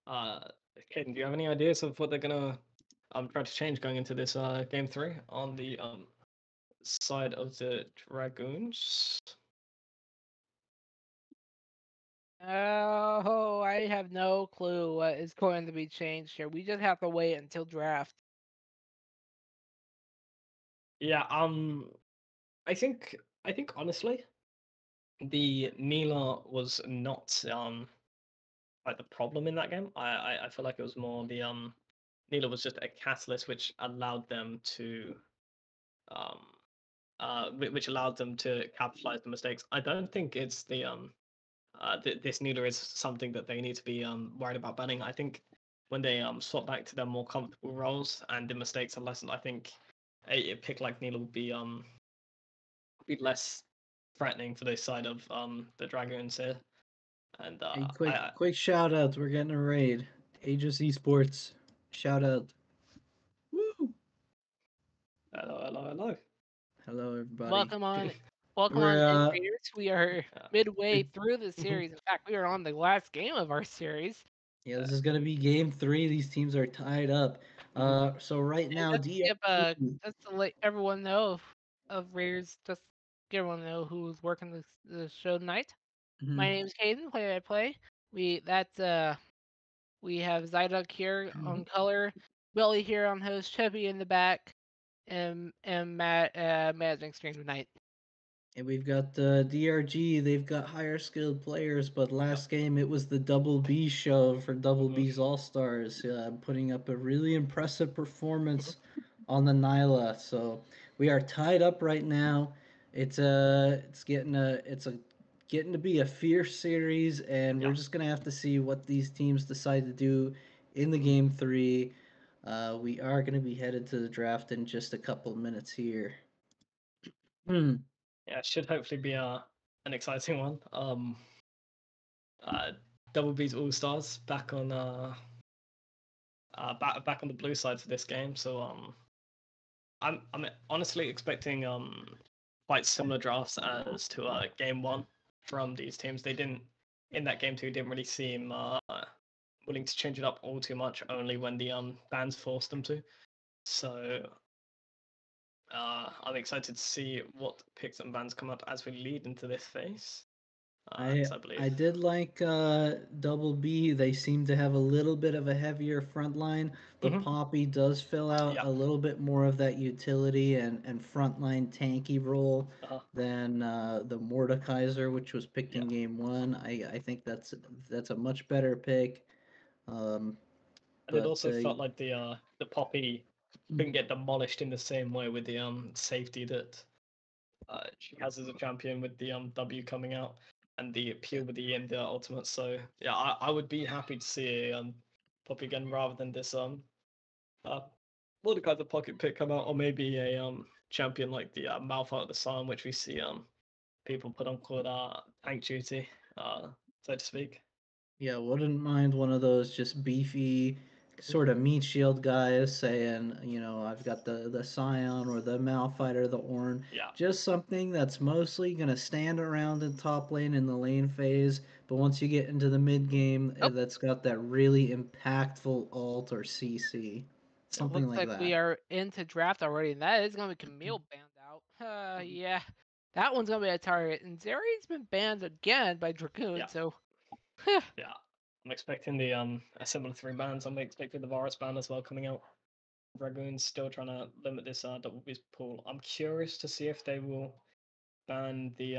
Uh, Caden, do you have any ideas of what they're gonna try to change going into this game three on the side of the Dragoons? Oh, I have no clue what is going to be changed here. We just have to wait until draft. Yeah. I think honestly, the Nila was not like the problem in that game. I feel like it was more the Nila was just a catalyst which allowed them to um which allowed them to capitalize the mistakes. I don't think it's the this Nila is something that they need to be worried about banning. I think when they swap back to their more comfortable roles and the mistakes are lessened, I think a pick like Nila will be less threatening for this side of the Dragoons here. And Hey, I, quick shout out. We're getting a raid. Aegis Esports. Shout out. Woo! hello, hello, hello. Hello, everybody. Welcome on, welcome We're on in, readers. We are Yeah. midway through the series. In fact, we are on the last game of our series. yeah, this is gonna be game three. These teams are tied up. Mhm. So right And now, DRG. just to let everyone know of Raiders, just get everyone know who's working the show tonight. My Mhm. name's Caden, play by play. We have Zyduk here on color, Billy here on host, Chubby in the back, and Matt managing stream tonight. And we've got DRG. They've got higher skilled players, but Yep. last game it was the Double B show for Double Mhm. B's All Stars, putting up a really impressive Mhm. performance on the Nyla. So we are tied up right now. It's getting to be a fierce series, and we're Yeah. just gonna have to see what these teams decide to do in the Mhm. game three. We are gonna be headed to the draft in just a couple minutes here. Hmm. Yeah, it should hopefully be an exciting one. Uh, Double B's All Stars back on the blue side for this game. So I'm honestly expecting quite similar drafts as to game one from these teams. They didn't in that game two didn't really seem willing to change it up all too much. Only when the bans forced them to. So I'm excited to see what picks and bans come up as we lead into this phase. I 'Cause I believe. I did like Double B. They seem to have a little bit of a heavier front line. The Hmm. Poppy does fill out Yeah. a little bit more of that utility and frontline tanky role Uh-huh. than the Mordekaiser, which was picked Yeah. in game one. I think that's a much better pick. Um, And it but also felt like the Poppy couldn't get demolished in the same way with the safety that she has as a champion with the W coming out and the appeal with the ultimate. So yeah, I would be happy to see a Poppy again rather than this uh Mordecai the pocket pick come out, or maybe a champion like the Malphite of the Sun, which we see people put on called tank duty, so to speak. yeah, wouldn't mind one of those just beefy sort of meat shield guys saying, you know, I've got the Scion or the Malphite or the Ornn. Yeah. Just something that's mostly going to stand around in top lane in the lane phase, but once you get into the mid game, Oh, that's got that really impactful ult or CC. it Something looks like like we that. are into draft already, and that is going to be Camille banned out. Yeah, that one's going to be a target. And Zeri's been banned again by Dragoon, Yeah. so. Yeah. I'm expecting the a similar 3 bans. I'm expecting the Varus ban as well coming out. Dragoons still trying to limit this double beast pool. I'm curious to see if they will ban the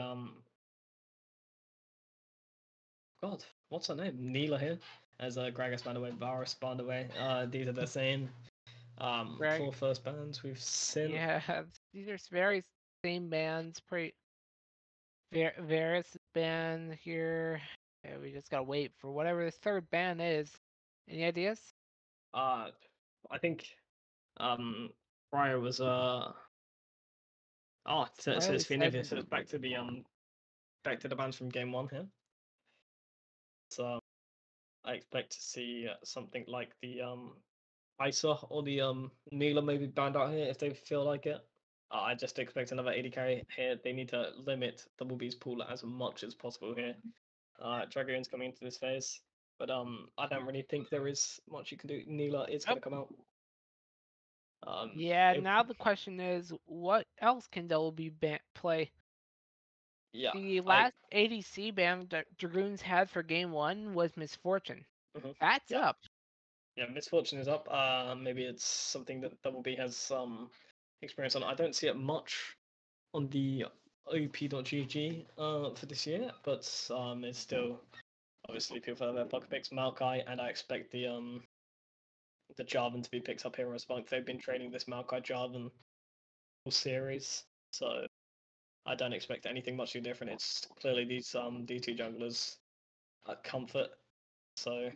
God, what's her name? Neela here. As Gragas banned away, Varus banned away. These are the same Greg, 4 first bans we've seen. yeah, these are very same bands. Pretty Varus is banned here. Yeah, we just gotta wait for whatever this third ban is. Any ideas? I think Briar was oh, it Riley says Phoenix. It said, says back to the bans from game 1 here. So I expect to see something like the Isa or the Neela maybe banned out here if they feel like it. I just expect another 80 carry here. They need to limit Double B's pool as much as possible here. Dragoon's coming into this phase, but I don't really think there is much you can do. Neela is oh, going to come out. yeah. It, Now the question is, what else can Double play? yeah, The I last ADC ban that Dragoons had for game 1 was Misfortune. That's yeah. up. Yeah, Misfortune is up. Maybe it's something that Double B has experience on. I don't see it much on the op.gg for this year, but it's still obviously people have their pocket picks Maokai, and I expect the Jarvan to be picked up here as well. They've been training this Maokai Jarvan whole series, so I don't expect anything much too different. It's clearly these D2 junglers comfort, so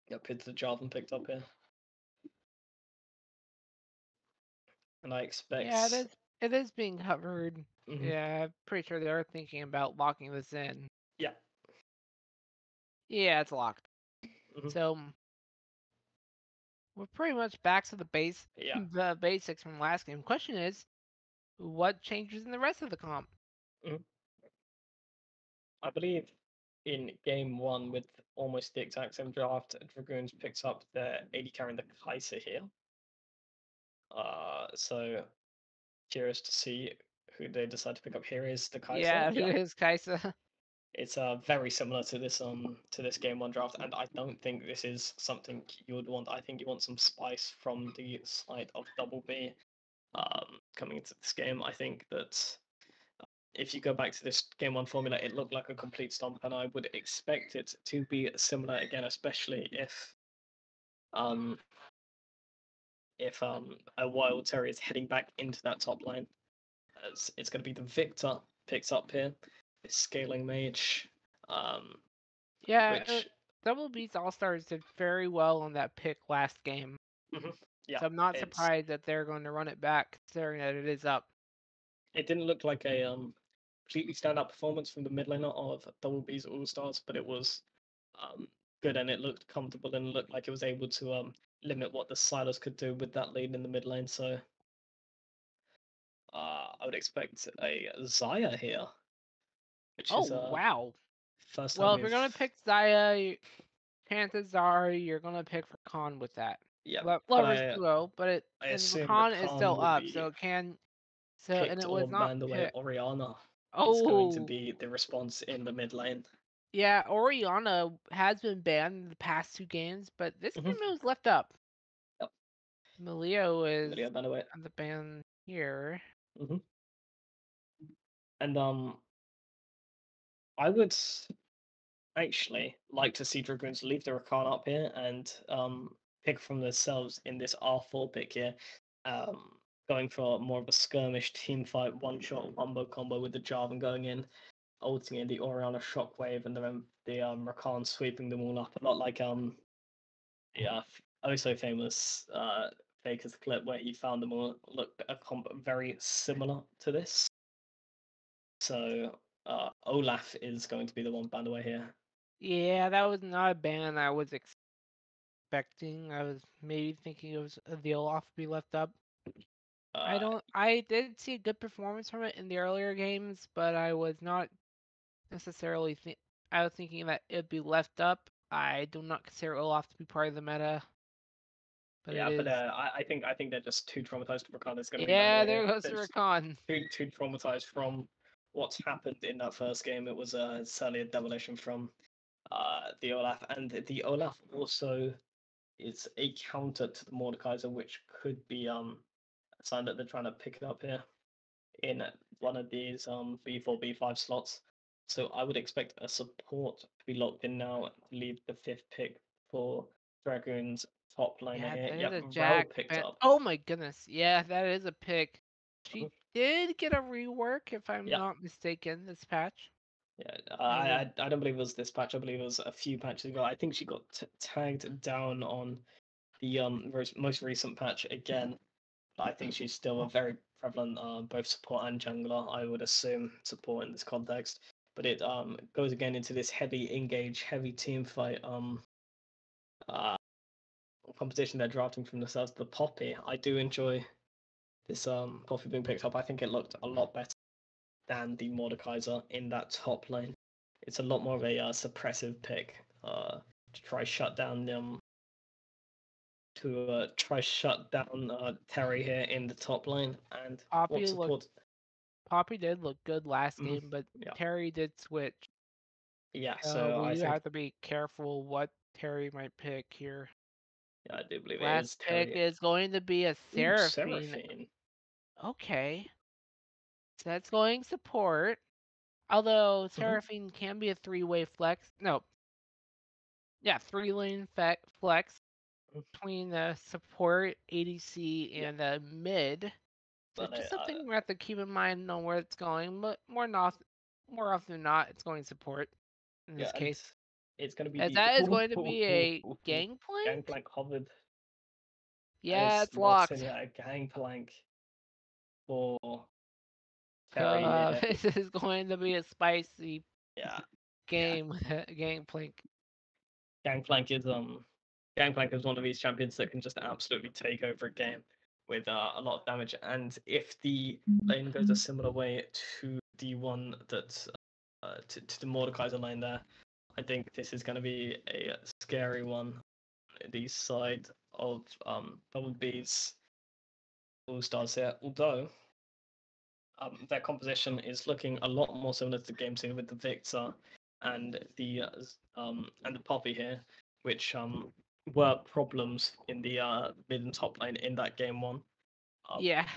yeah, the Jarvan picked up here. And I Yeah, expect. it is being covered. Yeah, I'm pretty sure they're thinking about locking this in. Yeah. Yeah, it's locked. So we're pretty much back to Yeah. the basics from last game. Question is, what changes in the rest of the comp? I believe in game 1 with almost the exact same draft, Dragoons picks up their 80 carrying the Kaiser here. So curious to see who they decide to pick up here is the Kaiser. Yeah, it is Kaisa. It's very similar to this game 1 draft, and I don't think this is something you would want. I think you want some spice from the side of Double B coming into this game. I think that if you go back to this game 1 formula, it looked like a complete stomp, and I would expect it to be similar again, especially if a Wild Terrier is heading back into that top line. As it's going to be the Victor picks up here, this scaling mage, Yeah, which Double Beats All Stars did very well on that pick last game. Yeah, So I'm not it's surprised that they're going to run it back, considering that it is up. it didn't look like a completely standout performance from the mid laner of Double B's All Stars, but it was good and it looked comfortable and looked like it was able to limit what the Silos could do with that lead in the mid lane. So I would expect a Zaya here, which Oh, is wow. first time Well, if we've you're going to pick Zaya, chances are you're going to pick Rakan with that. yeah, but Lovers duo, but I and assume Rakan is Rakan still will up, so be it can. So and picked it or was not banned away. picked. Oriana is going to Oh, be the response in the mid lane. yeah, Oriana has been banned in the past 2 games, but this game it was left up. Yep. Melio is Amelia banned away. on the ban here. And I would actually like to see Dragoons leave the Rakan up here and pick from themselves in this R4 pick here. Going for more of a skirmish team fight, one shot combo with the Jarvan going in, ulting in the Oriana shockwave, and then the Rakan sweeping them all up. A lot like yeah, oh so famous Faker's clip where he found them all looked a comp very similar to this. So Olaf is going to be the one banned away here. Yeah, that was not a ban I was expecting. I was maybe thinking it was the Olaf to be left up. Uh, I did see a good performance from it in the earlier games, but I was not necessarily I was thinking that it'd be left up. I do not consider Olaf to be part of the meta, but it yeah, but is. I think they're just too traumatized. Rakan is going to be that Yeah, way. there goes They're the just Rakan. too traumatized from what's happened in that first game. It was certainly a demolition from the Olaf, and the Olaf also is a counter to the Mordekaiser, which could be a sign that they're trying to pick it up here in one of these B4 B5 slots. So I would expect a support to be locked in now, leave the fifth pick for Dragoons top laner Yeah, here. there's a Yep, Rel Jack. picked up. Oh my goodness. Yeah, that is a pick. Mhm. She did get a rework, if I'm Yeah, not mistaken, this patch. yeah. Uh, I don't believe it was this patch. I believe it was a few patches ago. I think she got tagged down on the most recent patch again. But I think she's still a very prevalent both support and jungler. I would assume support in this context. But it goes again into this heavy engage, heavy team fight uh competition they're drafting from the south. The Poppy, I do enjoy this Poppy being picked up. I think it looked a lot better than the Mordekaiser in that top lane. It's a lot more of a suppressive pick to try shut down Terry here in the top lane and what Poppy looked. support. Poppy did look good last Mhm. game, but Yeah, Terry did switch. yeah. So So we I do think have to be careful what Terry might pick here. yeah, I do believe it Last is pick Terry. is going to be a Ooh, Seraphine. Seraphine. Okay, so that's going support. Although Mhm. Seraphine can be a three-way flex. No, yeah, three-lane flex Mhm. between the support, ADC, Yeah, and the mid. So but it's just something we have to keep in mind on where it's going. But more often than not, it's going support in yeah, this and case. it's gonna be As the that is going to be a gangplank. gangplank hovered. Yeah, It's it's locked in, locked. yeah, a gangplank for Terry here. This is going to be a spicy Yeah, yeah. game. Gangplank. Gangplank is Gangplank is one of these champions that can just absolutely take over a game with a lot of damage. And if the lane goes a similar way to the one that to the Mordekaiser lane there, I think this is going to be a scary one. The side of Double B's All Stars here, although their composition is looking a lot more similar to the game scene with the Victor and the Poppy here, which were problems in the mid and top lane in that game one. Yeah,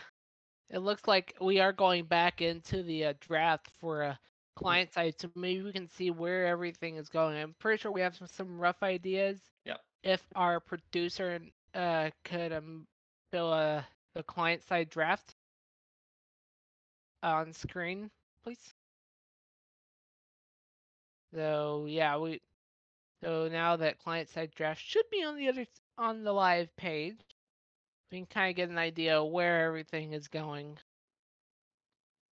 it looks like we are going back into the draft for a client side, so maybe we can see where everything is going. I'm pretty sure we have some rough ideas. Yeah, If our producer could fill the client side draft on screen, please. So yeah, so now that client side draft should be on the live page, we can kind of get an idea of where everything is going.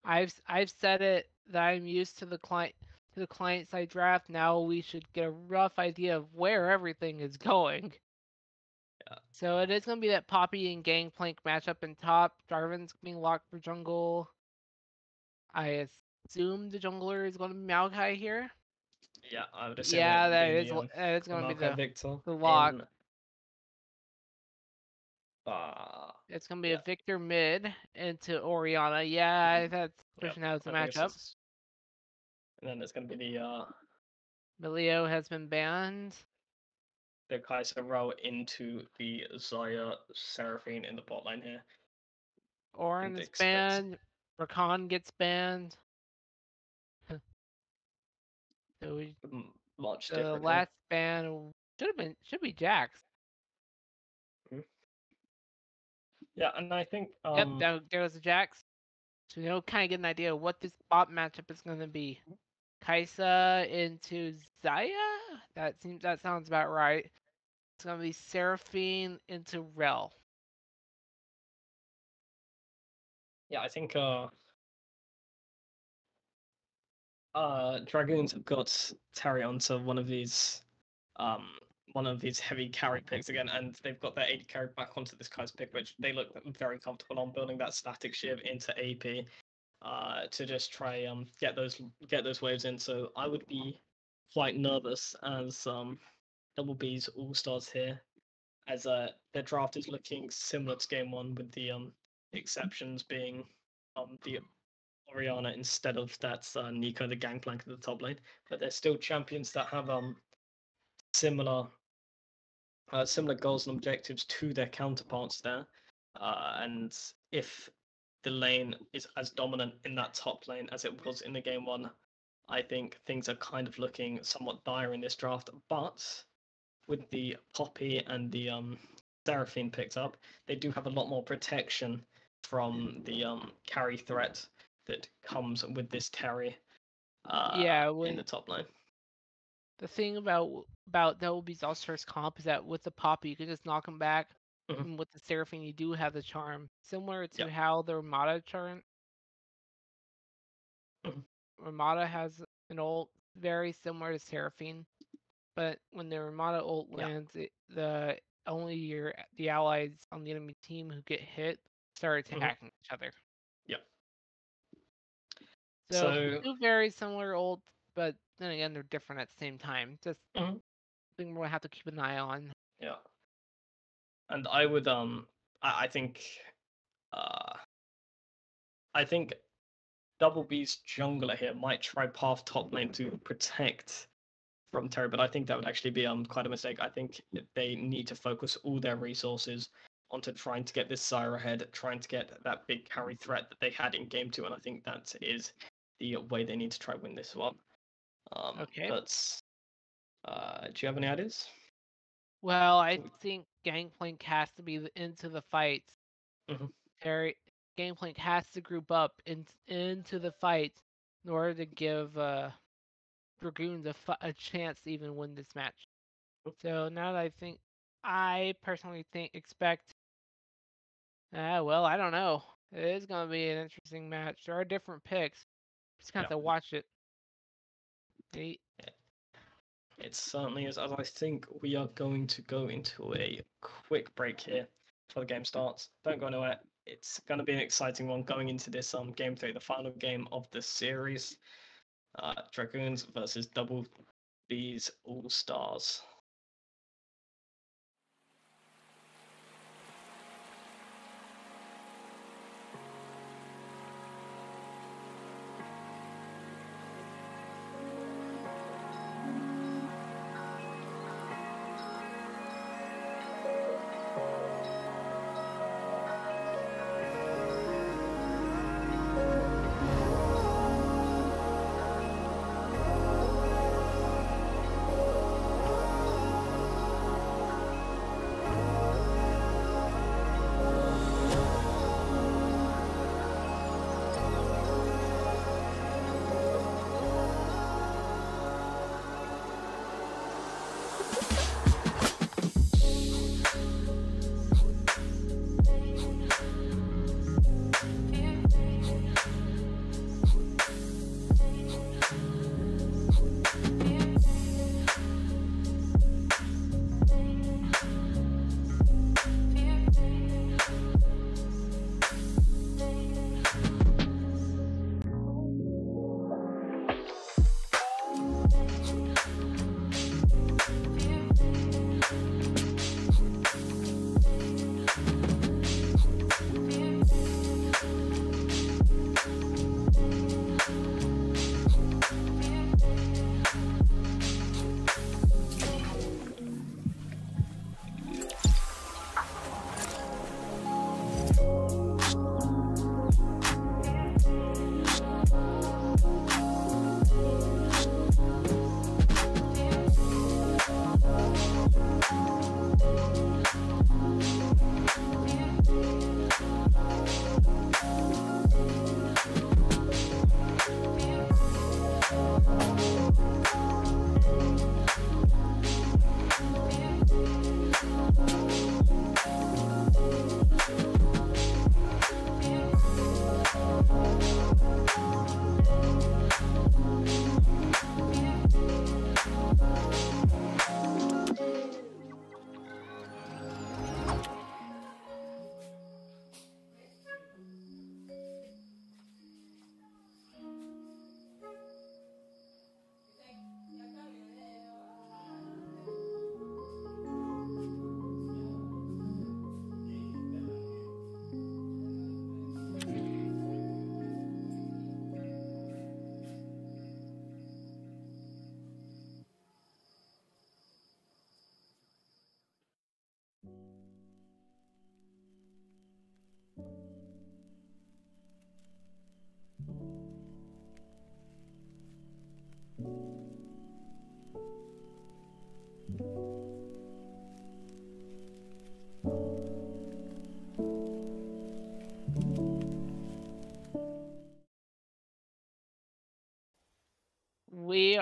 I've said it that I'm used to the client side draft. Now we should get a rough idea of where everything is going. yeah, So it is gonna be that Poppy and Gangplank matchup in top. Jarvan's being locked for jungle. I assume the jungler is gonna be Maokai here. yeah. I would assume it Yeah, would be that is the gonna be Maokai Victor the lock. in It's gonna be a yeah, Victor mid into Oriana. Yeah, that's yeah. pushing out the I think it's matchup. just, and then it's gonna be Milio has been banned. the Kaiser row into the Zaya Seraphine in the bot lane here. Orin And is expect banned. Rakan gets banned. So much the different here. last ban should be Jax. Mhm. Yeah, and I think Yep, there goes the Jax. So we know kind of get an idea of what this bot matchup is gonna be. Kaisa into Zaya? That sounds about right. It's gonna be Seraphine into Rel. yeah, I think Dragoons have got Terry onto one of these one of his heavy carry picks again, and they've got their 80 carry back onto this Kai's pick, which they look very comfortable on, building that static shiv into AP to just try get those waves in. So I would be quite nervous as Double B's All Stars here, as their draft is looking similar to game one, with the exceptions being the Oriana instead of that Nico, the gangplank at the top lane. But they're still champions that have similar goals and objectives to their counterparts there. And if the lane is as dominant in that top lane as it was in the game one, I think things are kind of looking somewhat dire in this draft. But with the Poppy and the Seraphine picked up, they do have a lot more protection from the carry threat that comes with this carry in the top lane. The thing about Doublebee's All-Stars comp is that with the Poppy, you can just knock him back. Mhm. And with the Seraphine, you do have the charm. Similar to Yep. how the Ramada charm. Mhm. Ramada has an ult very similar to Seraphine. But when the Ramada ult lands, the allies on the enemy team who get hit start attacking each other. Yep. So two very similar ults, but then again they're different at the same time. Just thing we'll have to keep an eye on. Yeah. And I would I think Double B's jungler here might try path top lane to protect from Terry, but I think that would actually be quite a mistake. I think they need to focus all their resources onto trying to get this Zyra ahead, trying to get that big carry threat that they had in game 2, and I think that is the way they need to try win this one. Okay. But do you have any ideas? Well, I think Gangplank has to be into the fights. Gangplank has to group up into the fight in order to give Dragoons a chance to even win this match. So now that I personally expect. Well, I don't know. It is going to be an interesting match. There are different picks. Just gonna have to watch it. It certainly is, as I think we are going to go into a quick break here before the game starts. Don't go anywhere. It's going to be an exciting one going into this game 3, the final game of the series. Dragoons versus Double B's All Stars.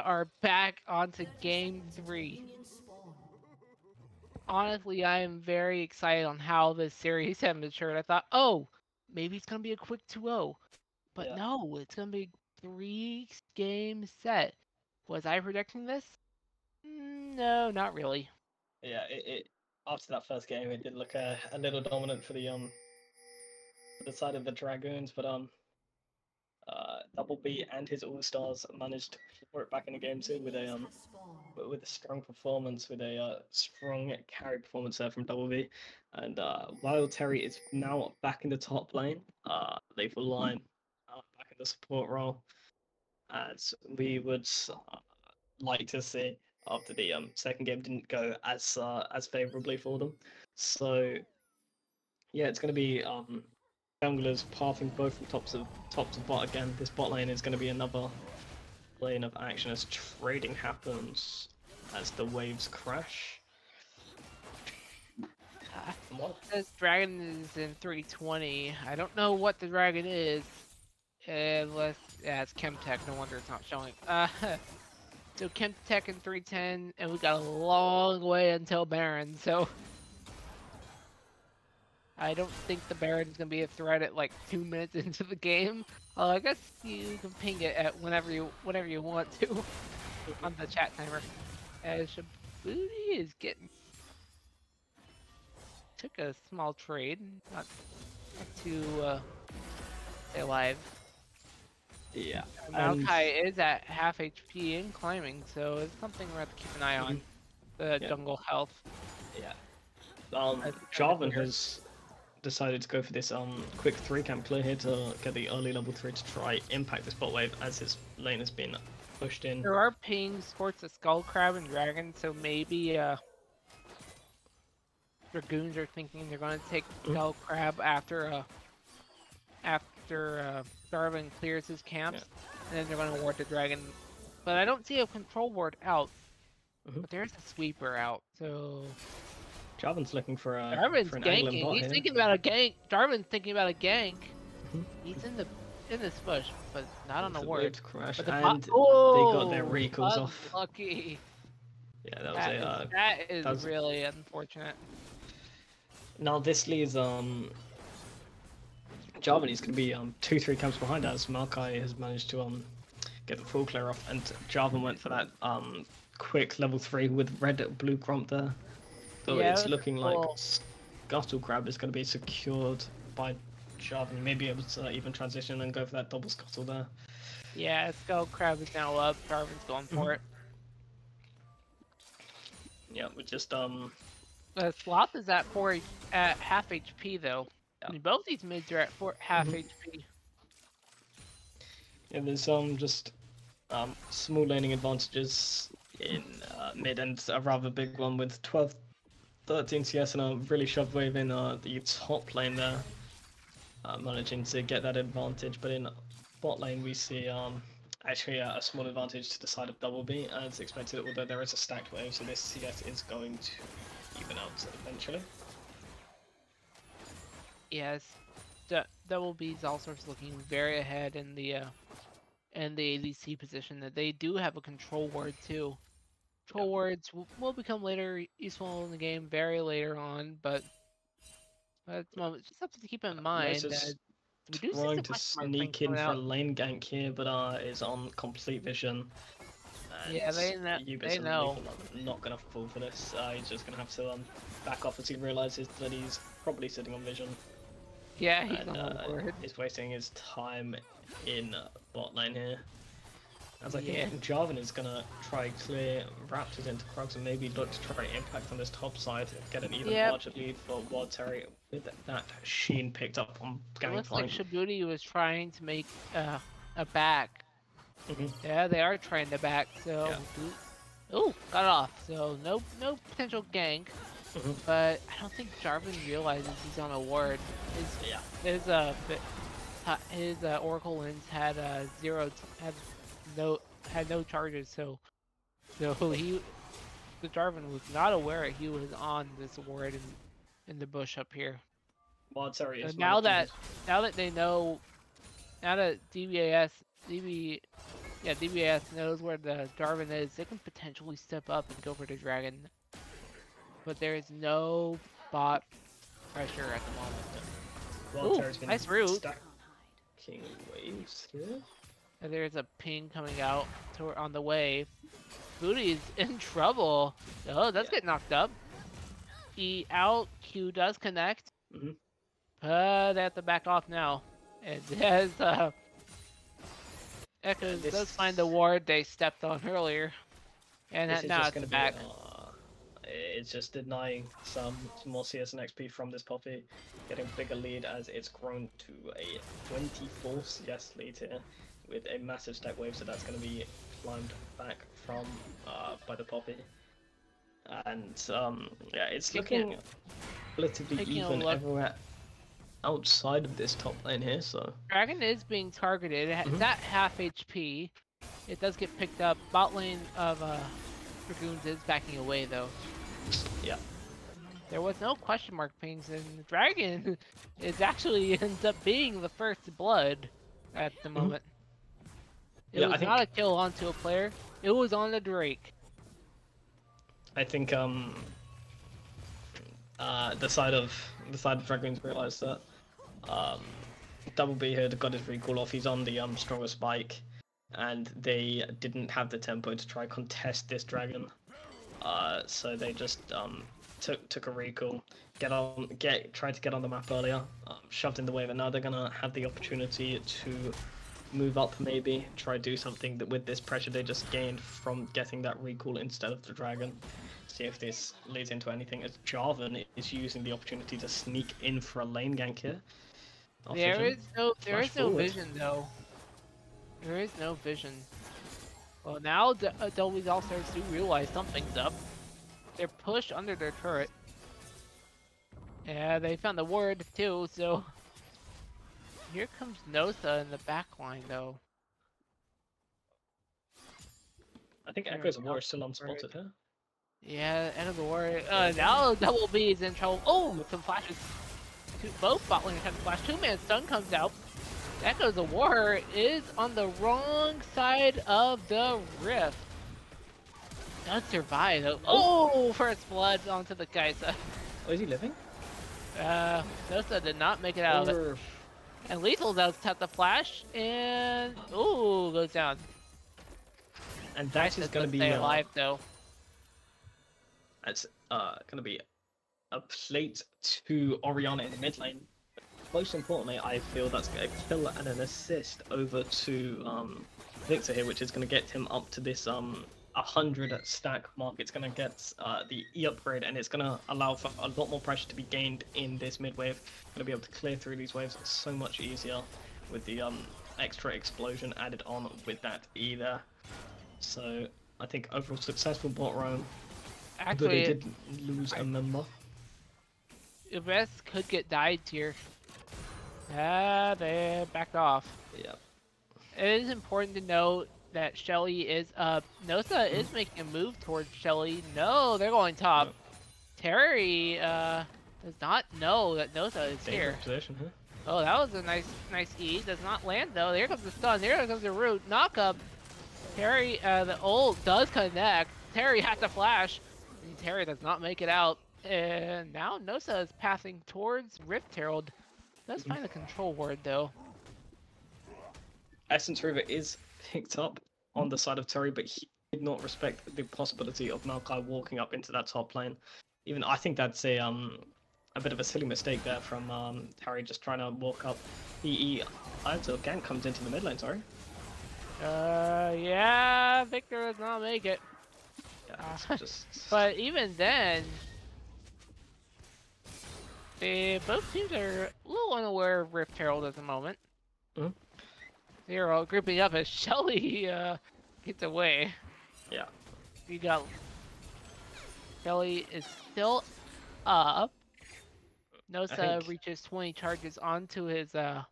are back onto game 3. Honestly, I am very excited on how this series has matured. I thought, oh, maybe it's gonna be a quick 2-0, but Yeah. no, it's gonna be 3-game set. Was I predicting this? No, not really. Yeah, it after that first game, it did look a little dominant for the side of the Dragoons, but Double B and his All Stars managed to claw it back in the game too with a strong performance, with a strong carry performance there from Double B, and Wild Terry is now back in the top lane, lethal line, back in the support role, as we would like to see after the second game didn't go as favorably for them. So yeah, it's going to be junglers pathing both from top to bot again. This bot lane is going to be another lane of action as trading happens as the waves crash. What? This dragon is in 320. I don't know what the dragon is. Unless, yeah, it's Chemtech. No wonder it's not showing. So Chemtech in 310, and we got a long way until Baron. So I don't think the Baron's gonna be a threat at like 2 minutes into the game. I guess you can ping it at whenever you want to on the chat timer. As Shabuti is getting took a small trade, not too stay alive. Yeah. Maokai is at half HP and climbing, so it's something we have to keep an eye on. The jungle health. Yeah. Jarvan has decided to go for this quick 3-camp clear here to get the early level 3 to try impact this bot wave as his lane has been pushed in. There are pings towards the Skull Crab and Dragon, so maybe Dragoons are thinking they're going to take Skull Crab after Jarvan clears his camps, and then they're going to ward the Dragon. But I don't see a control ward out. But there's a sweeper out, so Jarvan's looking for Jarvan's for an angle in ganking. bot He's here. thinking about a gank. Jarvan's thinking about a gank. He's in this bush, but not on the ward. Waves crash, But and they got their recalls off. Lucky. Yeah, that was That is really unfortunate. Now this leaves Jarvan is going to be 2-3 camps behind as Maokai has managed to get the full clear off, and Jarvan went for that quick level 3 with red blue gromp there. So Yeah, it's looking like cool. Scuttle Crab is going to be secured by Jarvan. He may be able to even transition and go for that double scuttle there. Yeah, Skull Crab is now up. Jarvan's going for it. Yeah, we just Sloth is at half HP though. Yeah. I mean, both these mids are at half HP. yeah, there's just small laning advantages in mid, and a rather big one with 13 CS and a really shoved wave in the top lane there, managing to get that advantage. But in bot lane we see actually a small advantage to the side of Double B as expected, although there is a stacked wave, so this CS is going to even out eventually. Yes, Double B's also looking very ahead in the ADC position. That they do have a control ward too. Control wards will become later useful in the game, very later on, but at the moment, just something to keep in mind. Just We do see trying some to question mark sneak things in coming for a out. lane gank here, but is on complete vision. And Yeah, they Ubis know. not gonna fall for this. He's just gonna have to back off as he realizes that he's probably sitting on vision. Yeah, he's And on the board. he's wasting his time in bot lane here. As I Yeah. think Jarvan is gonna try clear Raptors into Krugs and maybe look to try impact on this top side, get an even larger lead for Wild Terry with that Sheen picked up on It looks like Gangplank. Shabuti was trying to make a back. Yeah, they are trying to back. So, oh, got off. So no potential gank. But I don't think Jarvan realizes he's on a ward. His Oracle lens had no charges, so the Jarvan was not aware he was on this ward in the bush up here. Wild Terry is Now that they know, now that DB Yeah, DBS knows where the Darwin is. They can potentially step up and go for the Dragon. But there is no bot pressure at the moment. Well, Ooh, Terry's been nice route. stacking waves here. And there's a ping coming out on the way. Booty's in trouble. Oh, that's get knocked up. E out. Q does connect. Mm-hmm. But they have to back off now. And as Echoes does find the ward they stepped on earlier. And This is now just it's going to back. It's just denying some more CS and XP from this Poppy, getting a bigger lead as it's grown to a 24 CS lead here with a massive stack wave, so that's going to be climbed back from by the Poppy. And yeah, it's looking relatively even everywhere outside of this top lane here, so... Dragon is being targeted. It's at half HP. It does get picked up. Bot lane of Dragoons is backing away though. Yeah. There was no question mark pings, and the Dragon is actually ends up being the first blood at the moment. It was not a kill onto a player. It was on the Drake. I think the side of Dragoons realised that Double B had got his recall off. He's on the stronger spike, and they didn't have the tempo to try contest this dragon. So they just took a recall, tried to get on the map earlier, shoved in the wave, and now they're gonna have the opportunity to move up, maybe try to do something that with this pressure they just gained from getting that recall instead of the dragon. See if this leads into anything, as Jarvan is using the opportunity to sneak in for a lane gank here. There is no vision though. There is no vision. Well, now Dolby's All-Stars do realize something's up. They're pushed under their turret. Yeah, they found the ward too, so... Here comes Nosa in the back line though. I think Echoes of War is still unspotted here. Yeah, end of the war. Now Double B is in trouble. Oh, some flashes. Both bot lanes have flash. Two-man stun comes out. Echoes of War is on the wrong side of the rift. Does survive though. Oh, first blood onto the Kaisa. Oh, is he living? Nosa did not make it out of it. And Lethal does tap the flash, and ooh, goes down. And that is going to be stay alive though. That's going to be a plate to Orianna in the mid lane. Most importantly, I feel that's going to kill and an assist over to Victor here, which is going to get him up to this 100 stack mark. It's going to get the E upgrade, and it's going to allow for a lot more pressure to be gained in this mid wave. Going to be able to clear through these waves so much easier with the extra explosion added on with that E there. So I think overall successful bot roam. Actually, but they did lose a member. Ibis could get died here. They backed off. Yeah. It is important to note that Shelly is up. Nosa is making a move towards Shelly. No, they're going top. Yep. Terry does not know that Nosa is here. Position, huh? Oh, that was a nice E. Does not land though. Here comes the stun. Here comes the root. Knock up. Terry, the ult does connect. Terry has to flash. And Terry does not make it out. And now Nosa is passing towards Rift Herald. Does find a control ward though. Essence River is picked up on the side of Terry, but he did not respect the possibility of Maokai walking up into that top lane. Even I think that's a bit of a silly mistake there from Terry, just trying to walk up. So Gank comes into the mid lane, sorry. Yeah, Victor does not make it. Yeah, just... But even then, both teams are a little unaware of Rift Herald at the moment. They're all grouping up as Shelly gets away. Yeah. You got Shelly is still up. Nosa reaches 20 charges onto his head.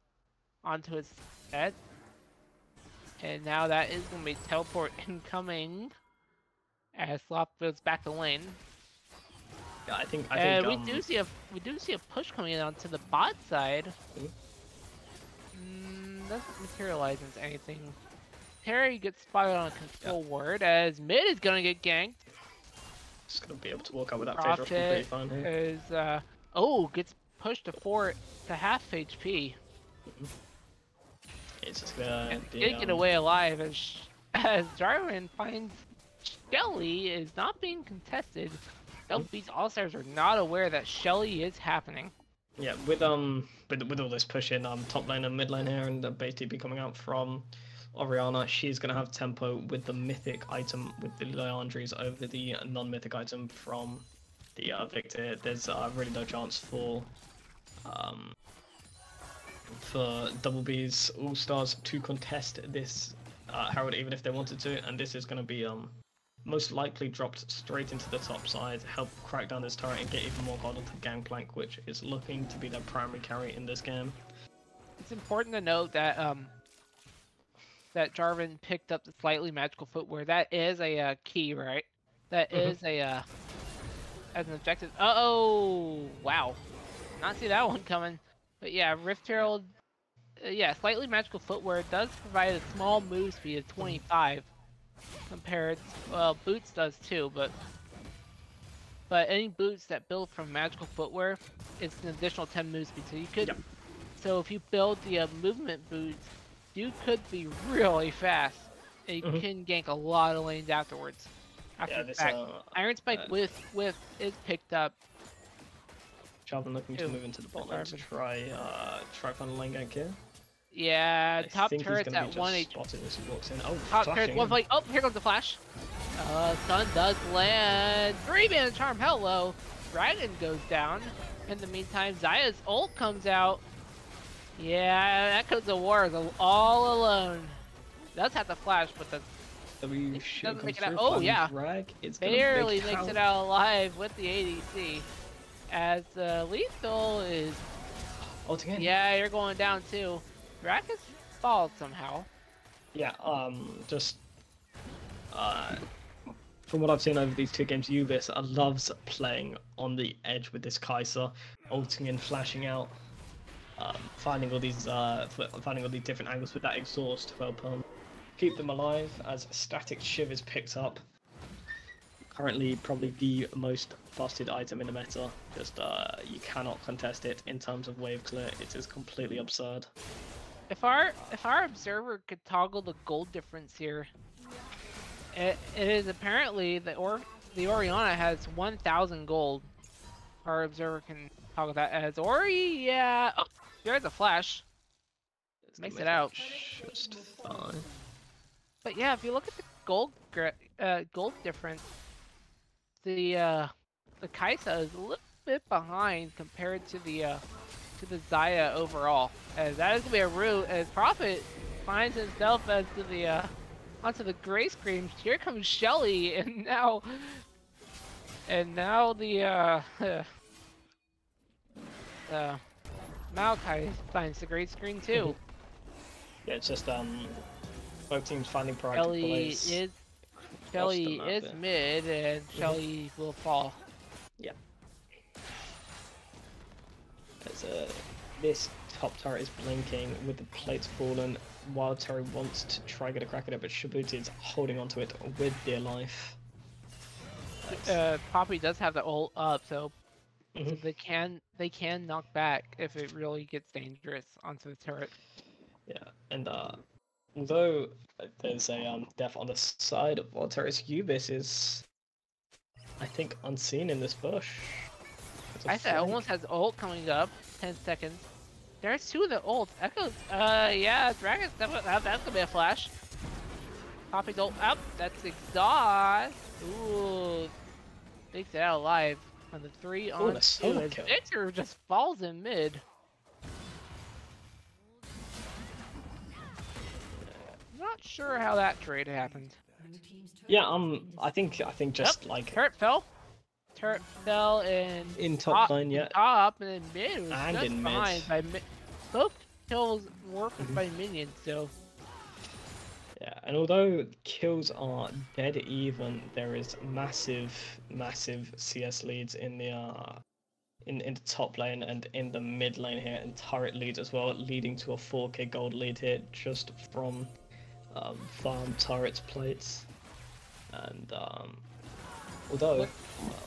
And now that is going to be teleport incoming as Slop goes back to lane. Yeah, I think we do see a push coming in onto the bot side. Doesn't materialize into anything. Terry gets spotted on a control ward as mid is gonna get ganked. Just gonna be able to walk out with that phase rush completely fine here. Is gets pushed to half HP. It's just gonna Get away alive as Jarwin finds Shelly is not being contested. LB's All-Stars are not aware that Shelly is happening. Yeah, with all this push in top lane and mid lane here, and the base TP coming out from Orianna, she's gonna have tempo with the mythic item with the Leandries over the non-mythic item from the Victor. There's really no chance for Double B's All-Stars to contest this Herald even if they wanted to, and this is gonna be most likely dropped straight into the top side, help crack down this turret and get even more gold onto the Gangplank, which is looking to be their primary carry in this game. It's important to note that that Jarvan picked up the slightly magical footwear. That is a key, right? That is as an objective. Oh, wow. Not see that one coming. But yeah, Rift Herald, slightly magical footwear does provide a small move speed of 25. Compared, well, boots does too, but any boots that build from magical footwear, it's an additional 10 move speed. So you could, so if you build the movement boots, you could be really fast, and you can gank a lot of lanes afterwards. Iron Spike with is picked up. Jarvan looking to move into the bot lane to try find a lane gank here. Yeah, top turret's at 1 HP. As he walks in. Oh, top turret's 1 point. Oh, here comes the flash. Stun does land. 3-man charm. Hello. Dragon goes down. In the meantime, Zaya's ult comes out. Yeah, that goes to war all alone. Does have to flash, but the doesn't make it out. Oh yeah, barely makes it out alive with the ADC. As Lethal is. Yeah, you're going down too. Drac has stalled somehow. Yeah, just from what I've seen over these two games, Ubis loves playing on the edge with this Kai'Sa, ulting in, flashing out, finding all these different angles with that exhaust to help keep them alive. As Static Shiv is picked up, currently probably the most busted item in the meta. Just you cannot contest it in terms of wave clear. It is completely absurd. If our observer could toggle the gold difference here, it is apparently the Orianna has 1,000 gold. Our observer can toggle that as Ori. Yeah, oh, there's a flash. Makes it out. Just fine. But yeah, if you look at the gold difference, the Kai'Sa is a little bit behind compared to the Xayah overall, as that is gonna be a route as Prophet finds himself as to the onto the gray scream. Here comes Shelly, and now the Maokai finds the great screen too. Yeah, it's just both teams finding proactive plays. Shelly is mid, and Shelly will fall. Yeah. This top turret is blinking with the plates fallen. Wild Terry wants to try and get a crack at it, but Shabuti is holding onto it with dear life. Poppy does have the ult up, so they can knock back if it really gets dangerous onto the turret. Yeah, and although there's a death on the side of Wild Terry's, Ubis is, I think, unseen in this push. I said almost has ult coming up. 10 seconds. There's 2 of the ults. Echoes. Yeah, Dragon's definitely. That's gonna be a flash. Poppy's ult up. That's exhaust. Ooh, makes it out alive on the 3 on 2. As Victor just falls in mid. Not sure how that trade happened. Yeah, I think just like turret fell. Turret fell in top lane, yeah. Top and then mid was and just in behind by both kills worked by minions, so. Yeah, and although kills are dead even, there is massive CS leads in the in the top lane and in the mid lane here, and turret leads as well, leading to a 4k gold lead here just from farm turrets plates, and although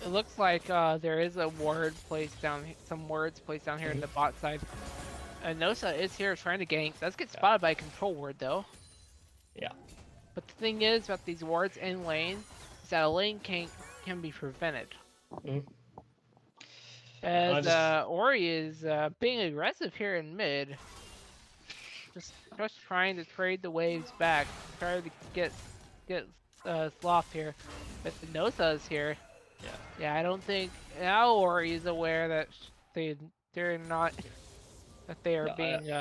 It looks like there is a ward placed down, some wards placed down here in the bot side. Nosa is here trying to gank. Does get spotted by a control ward though. yeah, But the thing is about these wards in lane is that a lane can be prevented. As Ori is being aggressive here in mid. Just trying to trade the waves back, trying to get Sloth here, but the Nosa is here. Yeah, I don't think now Ori is aware that they're not, that they are being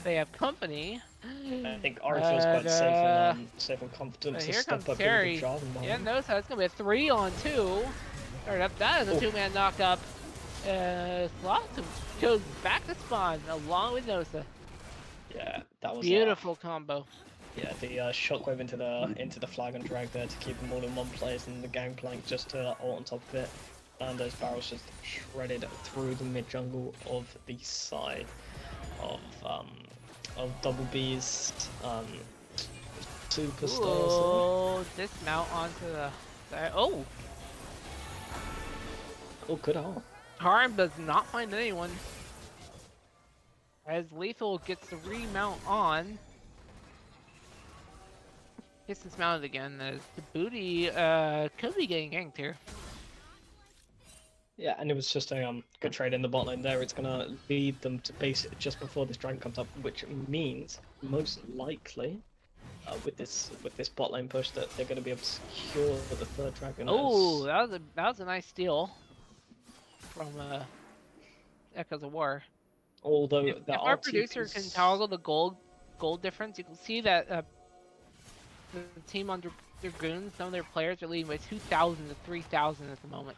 they have company. I think Ori feels quite safe and confident to here step comes up Terry. into the Jarvan line. Yeah, Nosa, it's gonna be a 3-on-2. Or that is a 2-man knock-up. Sloth goes back to spawn along with Nosa. Yeah, that was beautiful combo. Yeah, the shockwave into the flag and drag there to keep them all in one place, and the gangplank just to ult on top of it, and those barrels just shredded through the mid jungle of the side of Double B's superstars. Oh, dismount onto the side. Oh, good ult. Harm does not find anyone. As Lethal gets the remount on. Gets dismounted again as the booty could be getting ganked here. Yeah, and it was just a good trade in the bot lane there. It's gonna lead them to base just before this dragon comes up, which means most likely with this bot lane push that they're gonna be able to secure the third dragon. Oh, that was a nice steal from Echoes of War. Although if our producer can toggle the gold difference, you can see that the team on Dragoons, some of their players are leading by 2,000 to 3,000 at the moment.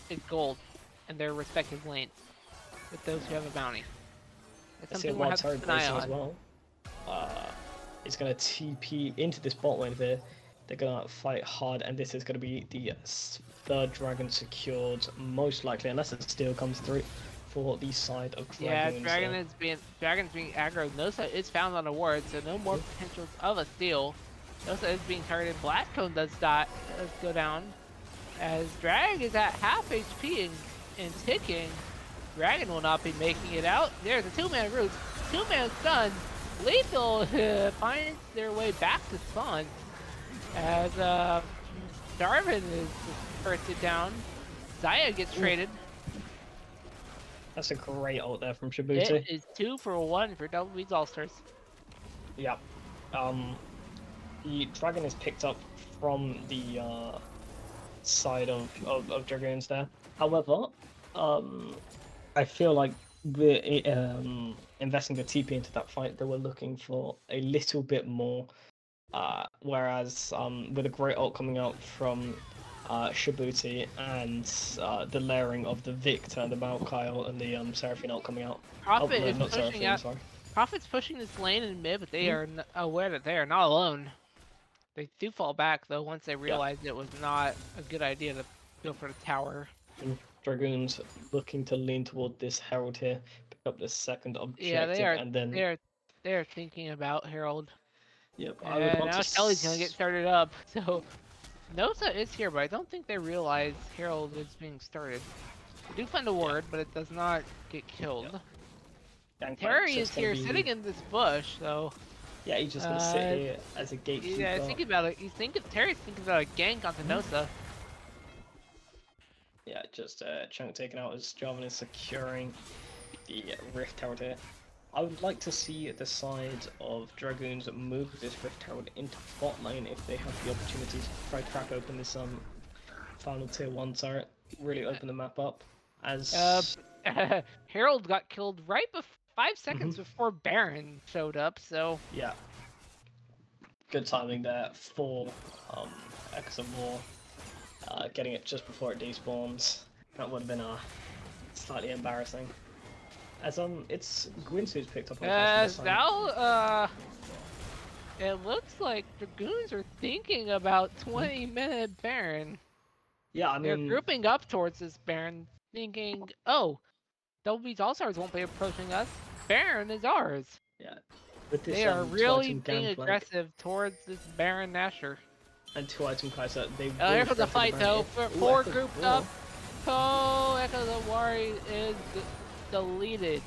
It's gold in their respective lanes with those who have a bounty. It's something we'll have to keep an eye on. As well. It's going to TP into this bot lane here. They're going to fight hard, and this is going to be the third dragon secured, most likely, unless a steal comes through for the side of Dragoons. Yeah, Dragon's being aggro. Nosa is found on a ward, so no more potentials of a steal. Nosa is being targeted. Blackcone does go down. As Drag is at half HP and ticking, Dragon will not be making it out. There's a 2-man root, 2-man stun. Lethal finds their way back to spawn. As Darwin is bursted down. Zaya gets traded. That's a great ult there from Shibuti. It is 2 for 1 for Double B's All-Stars. Yep. The dragon is picked up from the side of Dragoons there. However, I feel like we're investing the TP into that fight. They were looking for a little bit more. Whereas with a great ult coming out from Shibuti and the layering of the Victor, the Maokai ult, and the Seraphine ult coming out. Prophet is pushing out. Prophet's pushing this lane in mid, but they are aware that they are not alone. They do fall back though once they realize it was not a good idea to go for the tower. Dragoons looking to lean toward this Herald here, pick up the second objective, and then they are thinking about Herald. Yep. And now Shelly's gonna get started up. So Nosa is here, but I don't think they realize Herald is being started. They do find a ward, but it does not get killed. Yep. Terry is here sitting in this bush, so. Yeah, he's just gonna sit here as a gatekeeper. Yeah, think about it. Terry's thinking about a gank onto Nosa. Yeah, just chunk taken out as Jarvan is securing the Rift Herald here. I would like to see the side of Dragoons move this Rift Herald into bot lane if they have the opportunity to try to crack open this final tier 1 turret. Really open the map up. As Herald got killed right 5 seconds before Baron showed up, so yeah, good timing there for Echoes of War, getting it just before it despawns. That would have been slightly embarrassing. As it's Gwyn's who's picked up on now it looks like Dragoons are thinking about 20-minute Baron. Yeah, I mean they're grouping up towards this Baron, thinking, oh, Double B's All-Stars won't be approaching us. Baron is ours. Yeah, With this They are really two-item being Gangplank aggressive towards this Baron Nashor. and 2-item Kaiser, they Oh, will here comes a threaten fight the Baron though. in. Ooh, Four Echo grouped War. up. Oh, Echo the Wari is deleted.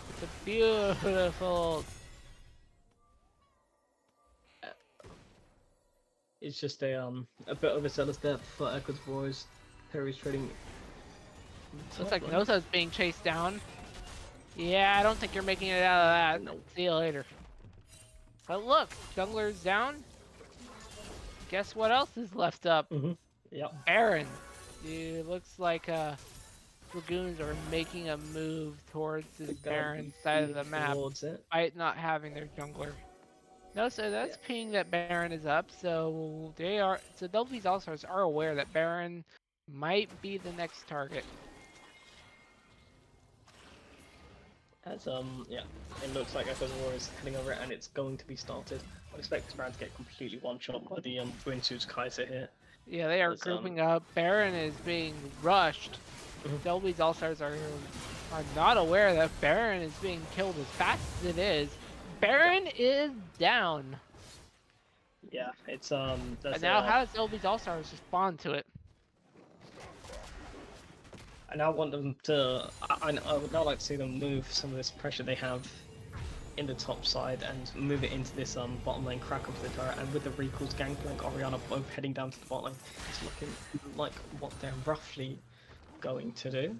It's a beautiful. It's just a bit of a zealous death for Echo's Boys. Harry's trading. Looks like Nosa's being chased down. Yeah, I don't think you're making it out of that. Nope. See you later. But look, jungler's down. Guess what else is left up? Yep. Baron. It looks like Dragoons are making a move towards the Baron side of the map, despite not having their jungler. No, so that's ping that Baron is up. So these All-Stars are aware that Baron might be the next target. As yeah, it looks like Echo's War is heading over it, and it's going to be started. I expect this Baron to get completely one-shot by the Twinsuits Kaiser here. Yeah, they are grouping up. Baron is being rushed. Dolby's All-Stars are not aware that Baron is being killed as fast as it is. Baron is down. Yeah, it's But now how does Dolby's All-Stars respond to it? I now want them to. I would now like to see them move some of this pressure they have in the top side and move it into this bottom lane, crack up the turret, and with the recalls, Gangplank, Orianna both heading down to the bottom lane. It's looking like what they're roughly going to do.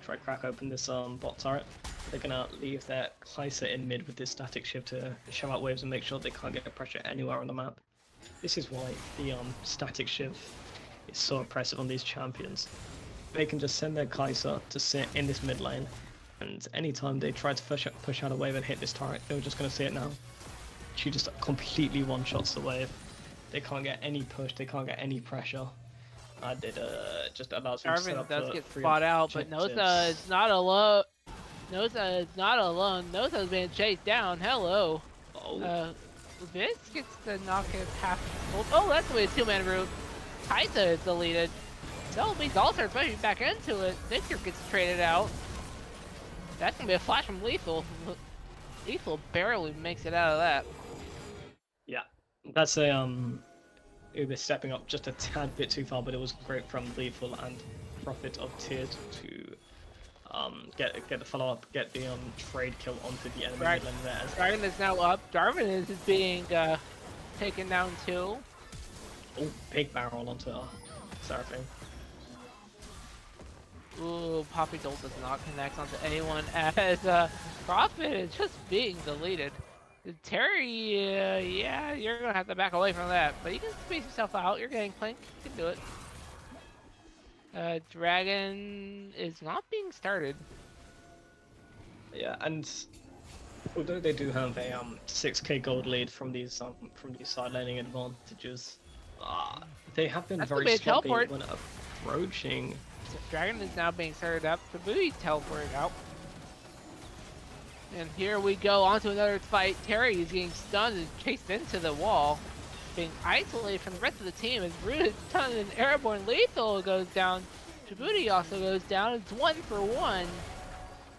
Try crack open this bot turret. They're gonna leave their Kaiser in mid with this static shift to show out waves and make sure they can't get pressure anywhere on the map. This is why the static shift is so oppressive on these champions. They can just send their Kaiser to sit in this mid lane, and anytime they try to push out a wave and hit this turret, they're just going to see it now. She just completely one-shots the wave. They can't get any push, they can't get any pressure. Just allows them to set up does get spot out, but Nosa is not alone. Nosa is not alone. Nosa's being chased down. Hello. Oh. This gets to knock it half. Oh, that's the way the two-man route. Kaisa is deleted. Dolby's All-Stars might be back into it. Victor gets traded out. That's gonna be a flash from Lethal. Lethal barely makes it out of that. Yeah, that's a Uber stepping up just a tad bit too far, but it was great from Lethal and Prophet of Tiered to get the follow up, get the trade kill onto the enemy mid lane there. Dragon is now up. Darwin is being taken down too. Oh, big barrel onto Seraphine. Ooh, Poppy Dolt does not connect onto anyone as Prophet is just being deleted. Terry, yeah, you're gonna have to back away from that, but you can space yourself out. You're getting Plank, you can do it. Dragon is not being started. Yeah, and although they do have a 6k gold lead from these side laning advantages, they have been very sloppy when approaching. Dragon is now being started up. The booty teleported out. And here we go on to another fight. Terry is getting stunned and chased into the wall, being isolated from the rest of the team as Rude is stunned and Airborne Lethal goes down. Djibouti also goes down. It's 1-for-1.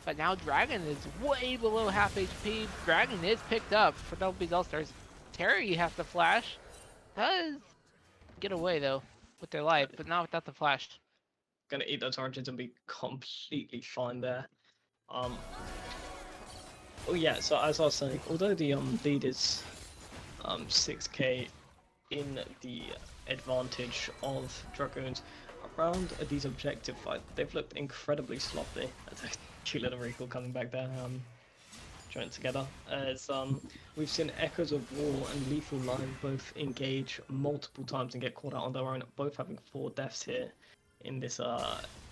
But now Dragon is way below half HP. Dragon is picked up for Dolby's All-Stars. Terry has to flash. Does get away though with their life, but not without the flash. Gonna eat those oranges and be completely fine there. Oh yeah, so as I was saying, although the lead is 6k in the advantage of Dragoons, around these objective fights, they've looked incredibly sloppy. That's a cute little recall coming back there, joined together. As we've seen Echoes of War and Lethal Line both engage multiple times and get caught out on their own, both having 4 deaths here in this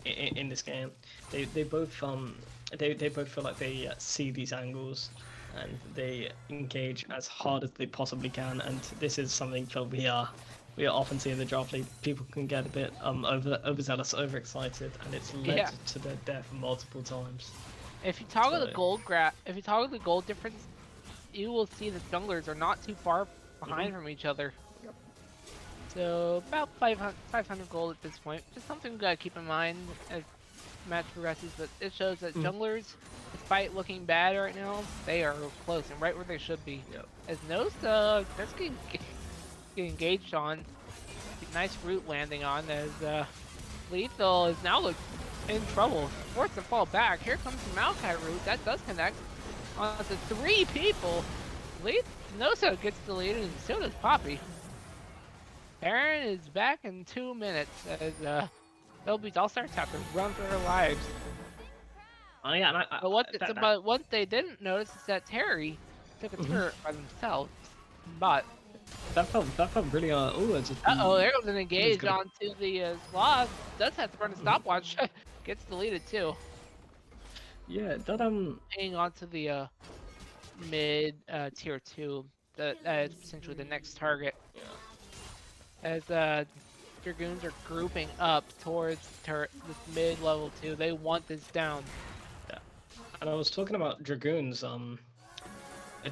in this game. They both feel like they see these angles and they engage as hard as they possibly can, and this is something that we often see in the draft league. People can get a bit overzealous, overexcited, and it's led to their death multiple times. If you toggle the gold difference, you will see the junglers are not too far behind from each other. So about 500 gold at this point. Just something we gotta keep in mind. match progresses, but it shows that junglers, despite looking bad right now, they are close and right where they should be. Yep. As Nosa that's getting engaged on, nice root landing on as Lethal is now in trouble, forced to fall back. Here comes the Maokai root, that does connect onto 3 people. Nosa gets deleted and so does Poppy. Baron is back in 2 minutes as Belby's All-Stars have to run for their lives. Oh yeah, But what they didn't notice is that Terry took a turret by themselves. But that felt really there goes an engage onto the Slav. Does have to run a stopwatch. Gets deleted too. Yeah, that Hanging onto the mid tier 2. That is potentially the next target. Yeah. As Dragoons are grouping up towards this mid level 2. They want this down. Yeah. And I was talking about Dragoons,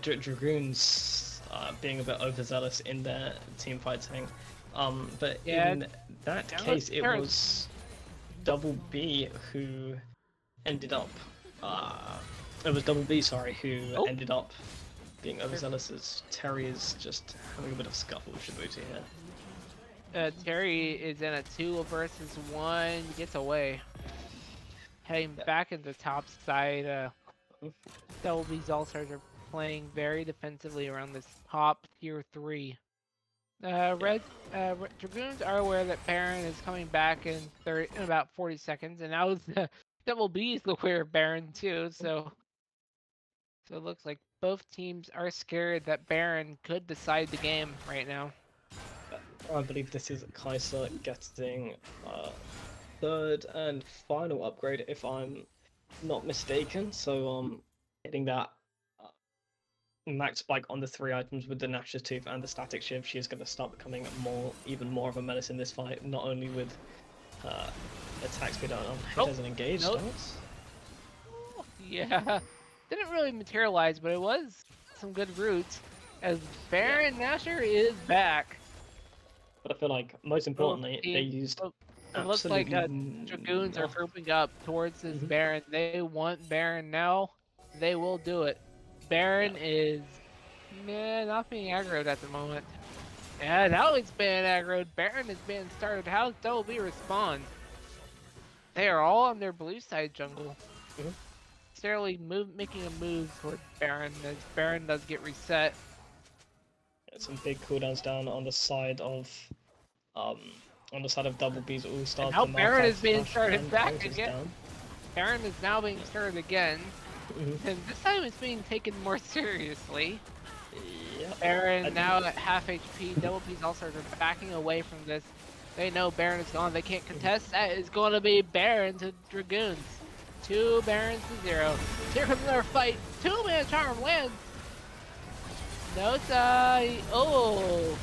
Dragoons being a bit overzealous in their team fighting. But in that case, it was Double B who ended up. It was Double B, sorry, who ended up being overzealous as Terry is just having a bit of scuffle with Shibuti here. Terry is in a 2 versus 1, gets away. Heading back into top side, Double B's All-Stars are playing very defensively around this top tier 3. Dragoons are aware that Baron is coming back in about 40 seconds, and now Double B is aware of Baron too, so it looks like both teams are scared that Baron could decide the game right now. I believe this is Kaiser getting third and final upgrade, if I'm not mistaken. So hitting that max spike on the 3 items with the Nash's Tooth and the Static Shiv, she is going to start becoming even more of a menace in this fight. Not only with attack speed on hit as an engaged stance. Yeah, didn't really materialize, but it was some good roots. As Baron Nasher is back. But I feel like, most importantly, they used it looks like Dragoons are grouping up towards this Baron. They want Baron now. They will do it. Baron is not being aggroed at the moment. Yeah, now he's being aggroed. Baron is being started. How does Double B respond? They are all on their blue side jungle. Necessarily making a move toward Baron as Baron does get reset. Some big cooldowns down on the side of Double B's All-Stars. Now Baron is being started back again. Baron is now being started again. And this time it's being taken more seriously. Yep. Baron now at half HP. Double B's All-Stars are backing away from this. They know Baron is gone. They can't contest. That is going to be Baron to Dragoons. 2 Barons to 0. Here comes another fight. 2-man charm lands. No die. Oh,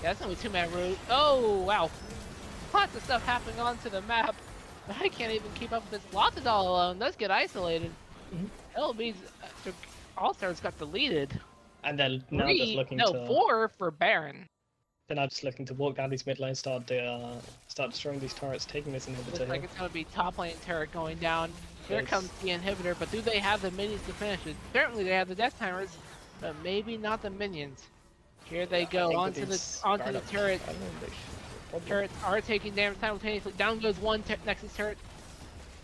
yeah, that's only 2-man root. Oh, wow. Lots of stuff happening onto the map. But I can't even keep up with this. Lottadol alone does get isolated. LB's All-Stars got deleted. And then now just looking to 4 for Baron. They're now just looking to walk down these mid lanes, start destroying these turrets, taking this inhibitor. Looks like it's going to be top lane turret going down. Here comes the inhibitor, but do they have the minions to finish it? Certainly they have the death timers, but maybe not the minions. Here they go onto the turret. Turrets are taking damage simultaneously. Down goes one Nexus turret.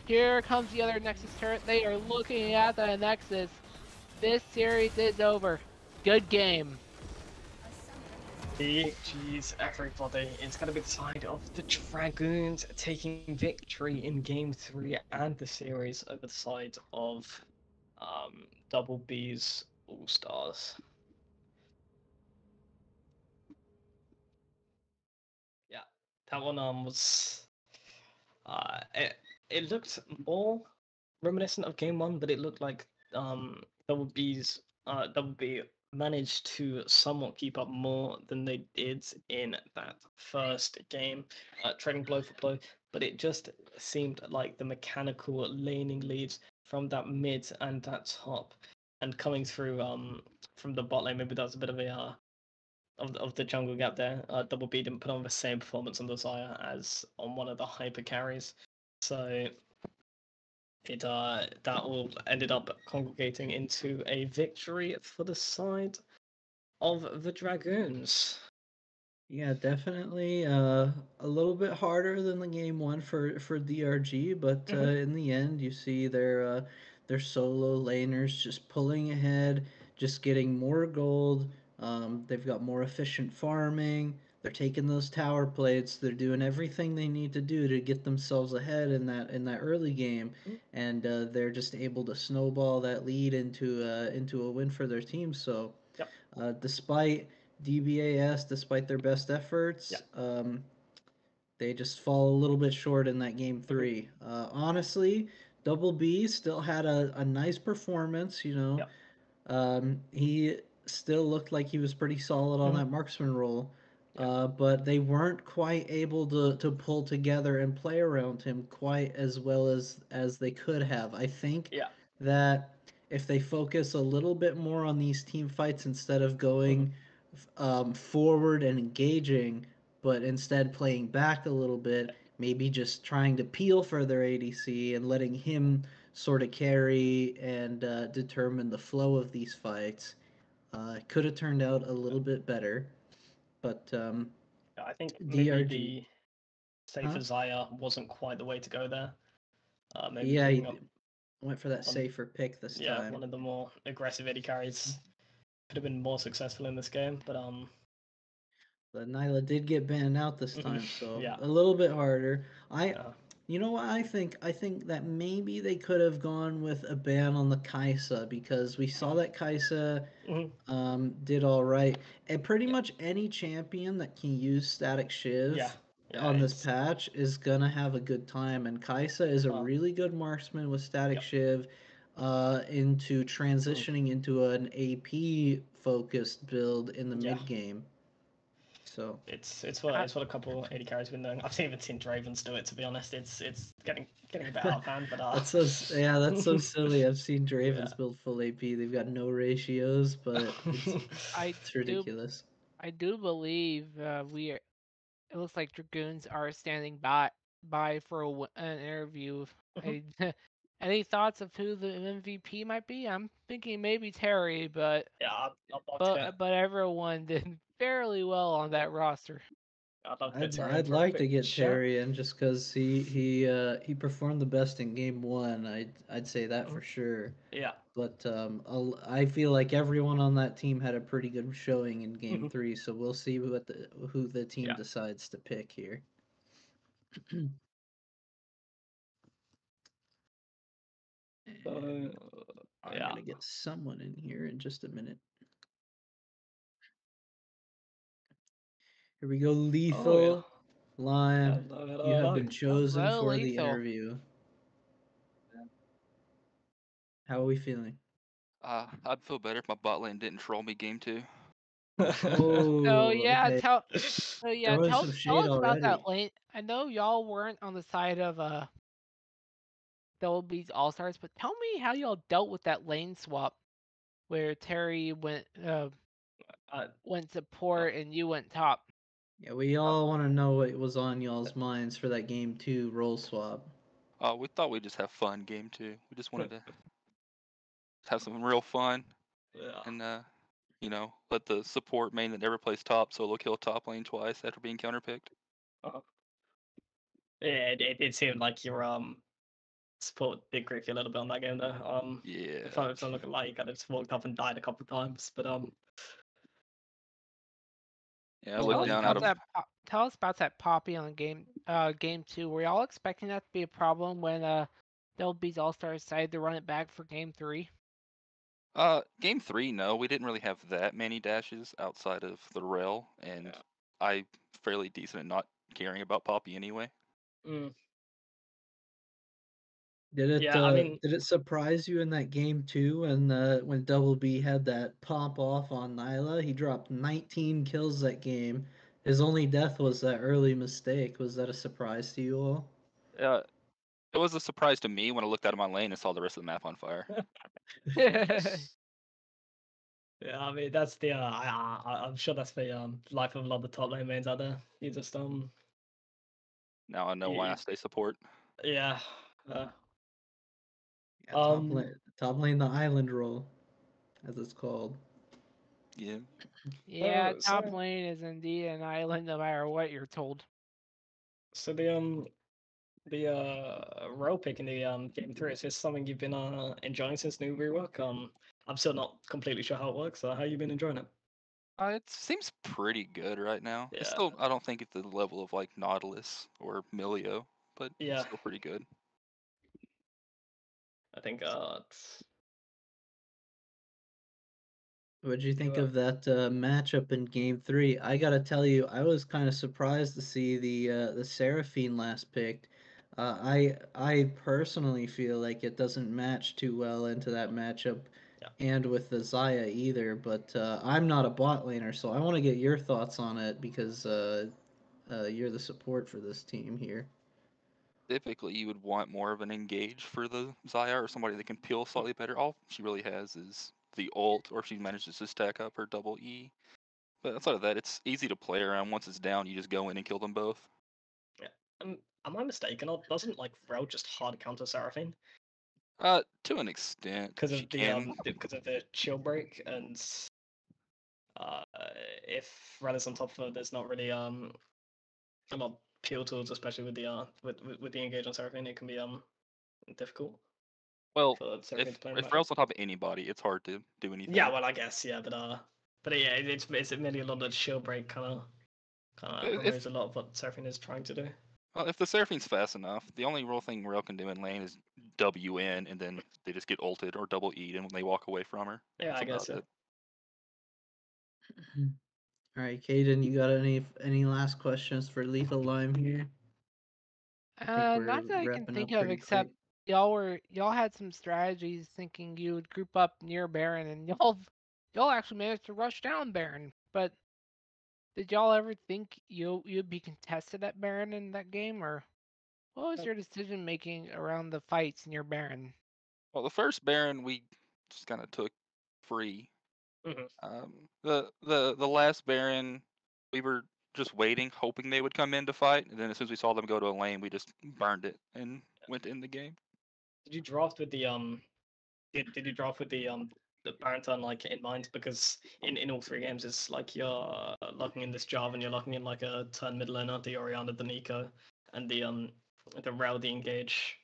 Here comes the other Nexus turret. They are looking at the Nexus. This series is over. Good game. GG's everybody. It's going to be the side of the Dragoons taking victory in Game 3 and the series over the side of Double B's All-Stars. Yeah, that one was... it looked more reminiscent of Game 1, but it looked like Double B managed to somewhat keep up more than they did in that first game, trading blow for blow, but it just seemed like the mechanical laning leads from that mid and that top and coming through from the bot lane, maybe that was a bit of a of the jungle gap there. Double B didn't put on the same performance on the Xayah as on one of the hyper carries, so it that all ended up congregating into a victory for the side of the Dragoons. Yeah, definitely a little bit harder than the game one for DRG, but in the end, you see their solo laners just pulling ahead, just getting more gold. They've got more efficient farming. They're taking those tower plates. They're doing everything they need to do to get themselves ahead in that early game, and they're just able to snowball that lead into a win for their team. So. Yep. Despite DBAS, despite their best efforts, they just fall a little bit short in that game three. Honestly, Double B still had a nice performance. Yep. He still looked like he was pretty solid on that marksman role. Yeah. But they weren't quite able to pull together and play around him quite as well as they could have. I think Yeah. that if they focus a little bit more on these team fights instead of going forward and engaging, but instead playing back a little bit, maybe just trying to peel for their ADC and letting him sort of carry and determine the flow of these fights. It could have turned out a little bit better, but I think maybe DRG, the huh? safer Zaya wasn't quite the way to go there. Maybe Yeah, picking he up went for that one, safer pick this one time. of the more aggressive AD carries could have been more successful in this game, but But Nyla did get banned out this time, so yeah, a little bit harder. uh, You know what I think? I think that maybe they could have gone with a ban on the Kaisa because we saw that Kaisa did all right. And pretty yeah, much any champion that can use Static Shiv yeah, on this it's patch is gonna have a good time. And Kaisa is a uh, really good marksman with Static yeah, Shiv into mhm, transitioning into an AP focused build in the yeah. mid game. So I, It's what a couple of AD carries been doing. I've even seen Dragoons do it. To be honest, it's getting a bit out of hand, but yeah, that's so silly. I've seen yeah. Dravens build full AP. They've got no ratios, but I it's do ridiculous. I do believe we are, it looks like Dragoons are standing by for an interview. I, any thoughts of who the MVP might be? I'm thinking maybe Terry, Yeah, I'd love to get but everyone did fairly well on yeah, that roster. I'd love to get Terry in I'd for a like to quick get chat. Terry in just because he performed the best in game one. I'd say that for Mhm. sure. Yeah. But I feel like everyone on that team had a pretty good showing in game Mhm. three. So we'll see who the team Yeah. decides to pick here. So And I'm yeah. gonna get someone in here in just a minute. Here we go, Oh yeah. Lethal. Lion, Hello, you hello, have hello. been chosen Hello, for the Lethal. interview. How are we feeling? I'd feel better if my bot lane didn't troll me game two. So Oh, yeah, okay. Throwing some tell shade us about that already. lane. I know y'all weren't on the side of Double B's All Stars, but tell me how y'all dealt with that lane swap where Terry uh, went uh, support and you went top. Yeah, we uh, all want to know what was on y'all's minds for that game two role swap. We thought we'd just have fun game two. We just wanted to have some real fun yeah. and let the support main that never plays top solo kill top lane twice after being counterpicked. Uh, yeah, it did seem like your support did grief you a little bit on that game though. Yeah. If I'm looking like you kind of just walked up and died a couple of times, but Yeah, I you looked know, Tell us you down about out kind of of tell us about that Poppy on game two. Were y'all expecting that to be a problem when Double B's All Stars decided to run it back for game three? game three, no, we didn't really have that many dashes outside of the rail, and yeah. I fairly decent at not caring about Poppy anyway. Mm, Did yeah, I mean, it surprise you in that game too when Double B had that pop off on Nyla? He dropped 19 kills that game. His only death was that early mistake. Was that a surprise to you all? Uh, it was a surprise to me when I looked out of my lane and saw the rest of the map on fire. yeah, I mean that's the I'm sure that's the life of a lot of the top lane mains out there. You just Now I know why I you, stay support. yeah, Yeah, Um, top lane, the island role, as it's called. Yeah. Yeah, top so lane is indeed an island no matter what you're told. so the role pick in the game three, is this something you've been enjoying since new rework? I'm still not completely sure how it works. So how you been enjoying it? It seems pretty good right now. It's Yeah, still, I don't think it's the level of like Nautilus or Milio, but yeah. still pretty good. I think What'd you you think of that matchup in Game Three? I gotta tell you, I was kind of surprised to see the Seraphine last picked. I personally feel like it doesn't match too well into that matchup, yeah. and with the Zaya either. But I'm not a bot laner, so I want to get your thoughts on it because you're the support for this team here. Typically, you would want more of an engage for the Xayah or somebody that can peel slightly better. All she really has is the ult, or if she manages to stack up her double E. But outside of that, it's easy to play around. Once it's down, you just go in and kill them both. Yeah. Am I mistaken? Or doesn't like Ro just hard counter Seraphine To an extent, because she of can. the shield break, and uh if Red is on top of her, there's not really a lot of peel tools, especially with the with the engage on Seraphine. It can be difficult Well, for Seraphine if to play in a if matchup. Rail's on top of anybody, it's hard to do Yeah, anything. well, I guess yeah, but yeah, it's mainly a lot of shield break kind of If removes a lot of what Seraphine is trying to do. well, if the Seraphine's fast enough, the only real thing Rail can do in lane is WN, and then they just get ulted or double E'd, and when they walk away from her, Yeah, that's I guess about yeah. it. All right, Caden, you got any last questions for Lethal Lime here? I think we're Not that I can wrapping think up of, pretty except quick. y'all had some strategies thinking you would group up near Baron, and y'all actually managed to rush down Baron. But did y'all ever think you'd be contested at Baron in that game, or what was Uh, your decision making around the fights near Baron? Well, the first Baron we just kind of took free. mhm. The last Baron, we were just waiting, hoping they would come in to fight, and then as soon as we saw them go to a lane, we just burned it and went to end the game. Did you draft with the did you draft with the Barenton like in mind? Because in all three games, it's like you're locking in this Java and you're locking in like a turn mid laner, the Oriana, the Nico, and the Rel, the Engage,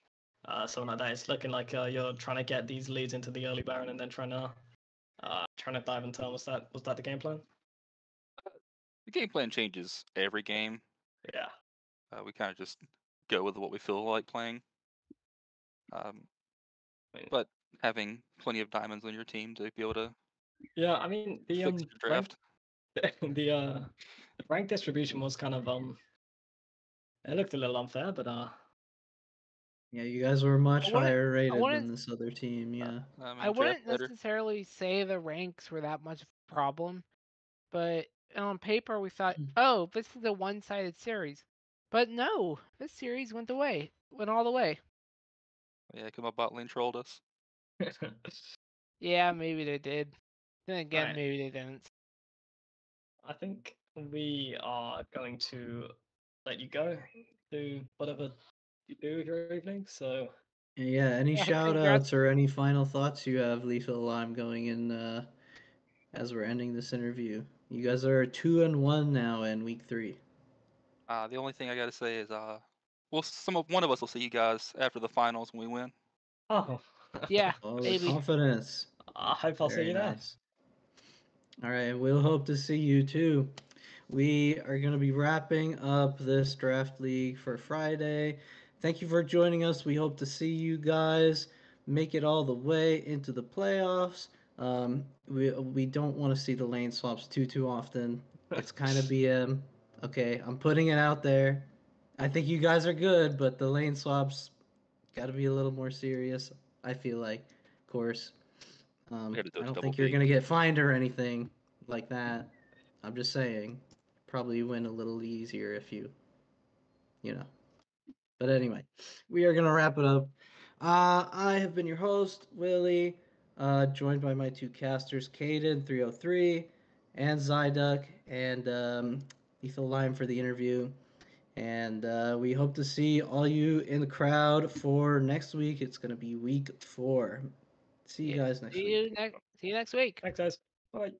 something like that. It's looking like you're trying to get these leads into the early Baron and then trying to dive in turn. Was that the game plan? The game plan changes every game. Yeah. We kind of just go with what we feel like playing. Um, I mean, but having plenty of diamonds on your team to be able to yeah. I mean the fix your rank draft. the rank distribution was kind of it looked a little unfair, but Yeah, you guys were I much wouldn't higher I rated than wouldn't this other team. Yeah. I I mean, draft wouldn't better. necessarily say the ranks were that much of a problem, but on paper we thought, oh, this is a one-sided series. But no, this series went all the way. Yeah, come up bot lane trolled us. Yeah, maybe they did. Then again, right. maybe they didn't. I think we are going to let you go do whatever you do with your evening. So Yeah, any Yeah, shout congrats. outs or any final thoughts you have, Lethal Lime, going in as we're ending this interview? You guys are 2-1 now in week 3. The only thing I gotta say is, one of us will see you guys after the finals when we win. oh, Yeah, Oh, the maybe. confidence. I hope I'll see Very you there. nice. All right, we'll hope to see you too. We are going to be wrapping up this draft league for Friday. Thank you for joining us. We hope to see you guys make it all the way into the playoffs. We don't want to see the lane swaps too often. It's kind of BM. Okay, I'm putting it out there. I think you guys are good, but the lane swaps got to be a little more serious. I feel like, of course. We had to I touch don't double think you're B. gonna get fined or anything like that. I'm just saying, probably win a little easier if you know. But anyway, we are gonna wrap it up. I have been your host, Willie, joined by my two casters, Caden 303 and Zyduk, and Lethal Lime for the interview. And we hope to see all you in the crowd for next week. It's going to be week 4. See you guys next week. See you next week. Thanks, guys. Bye.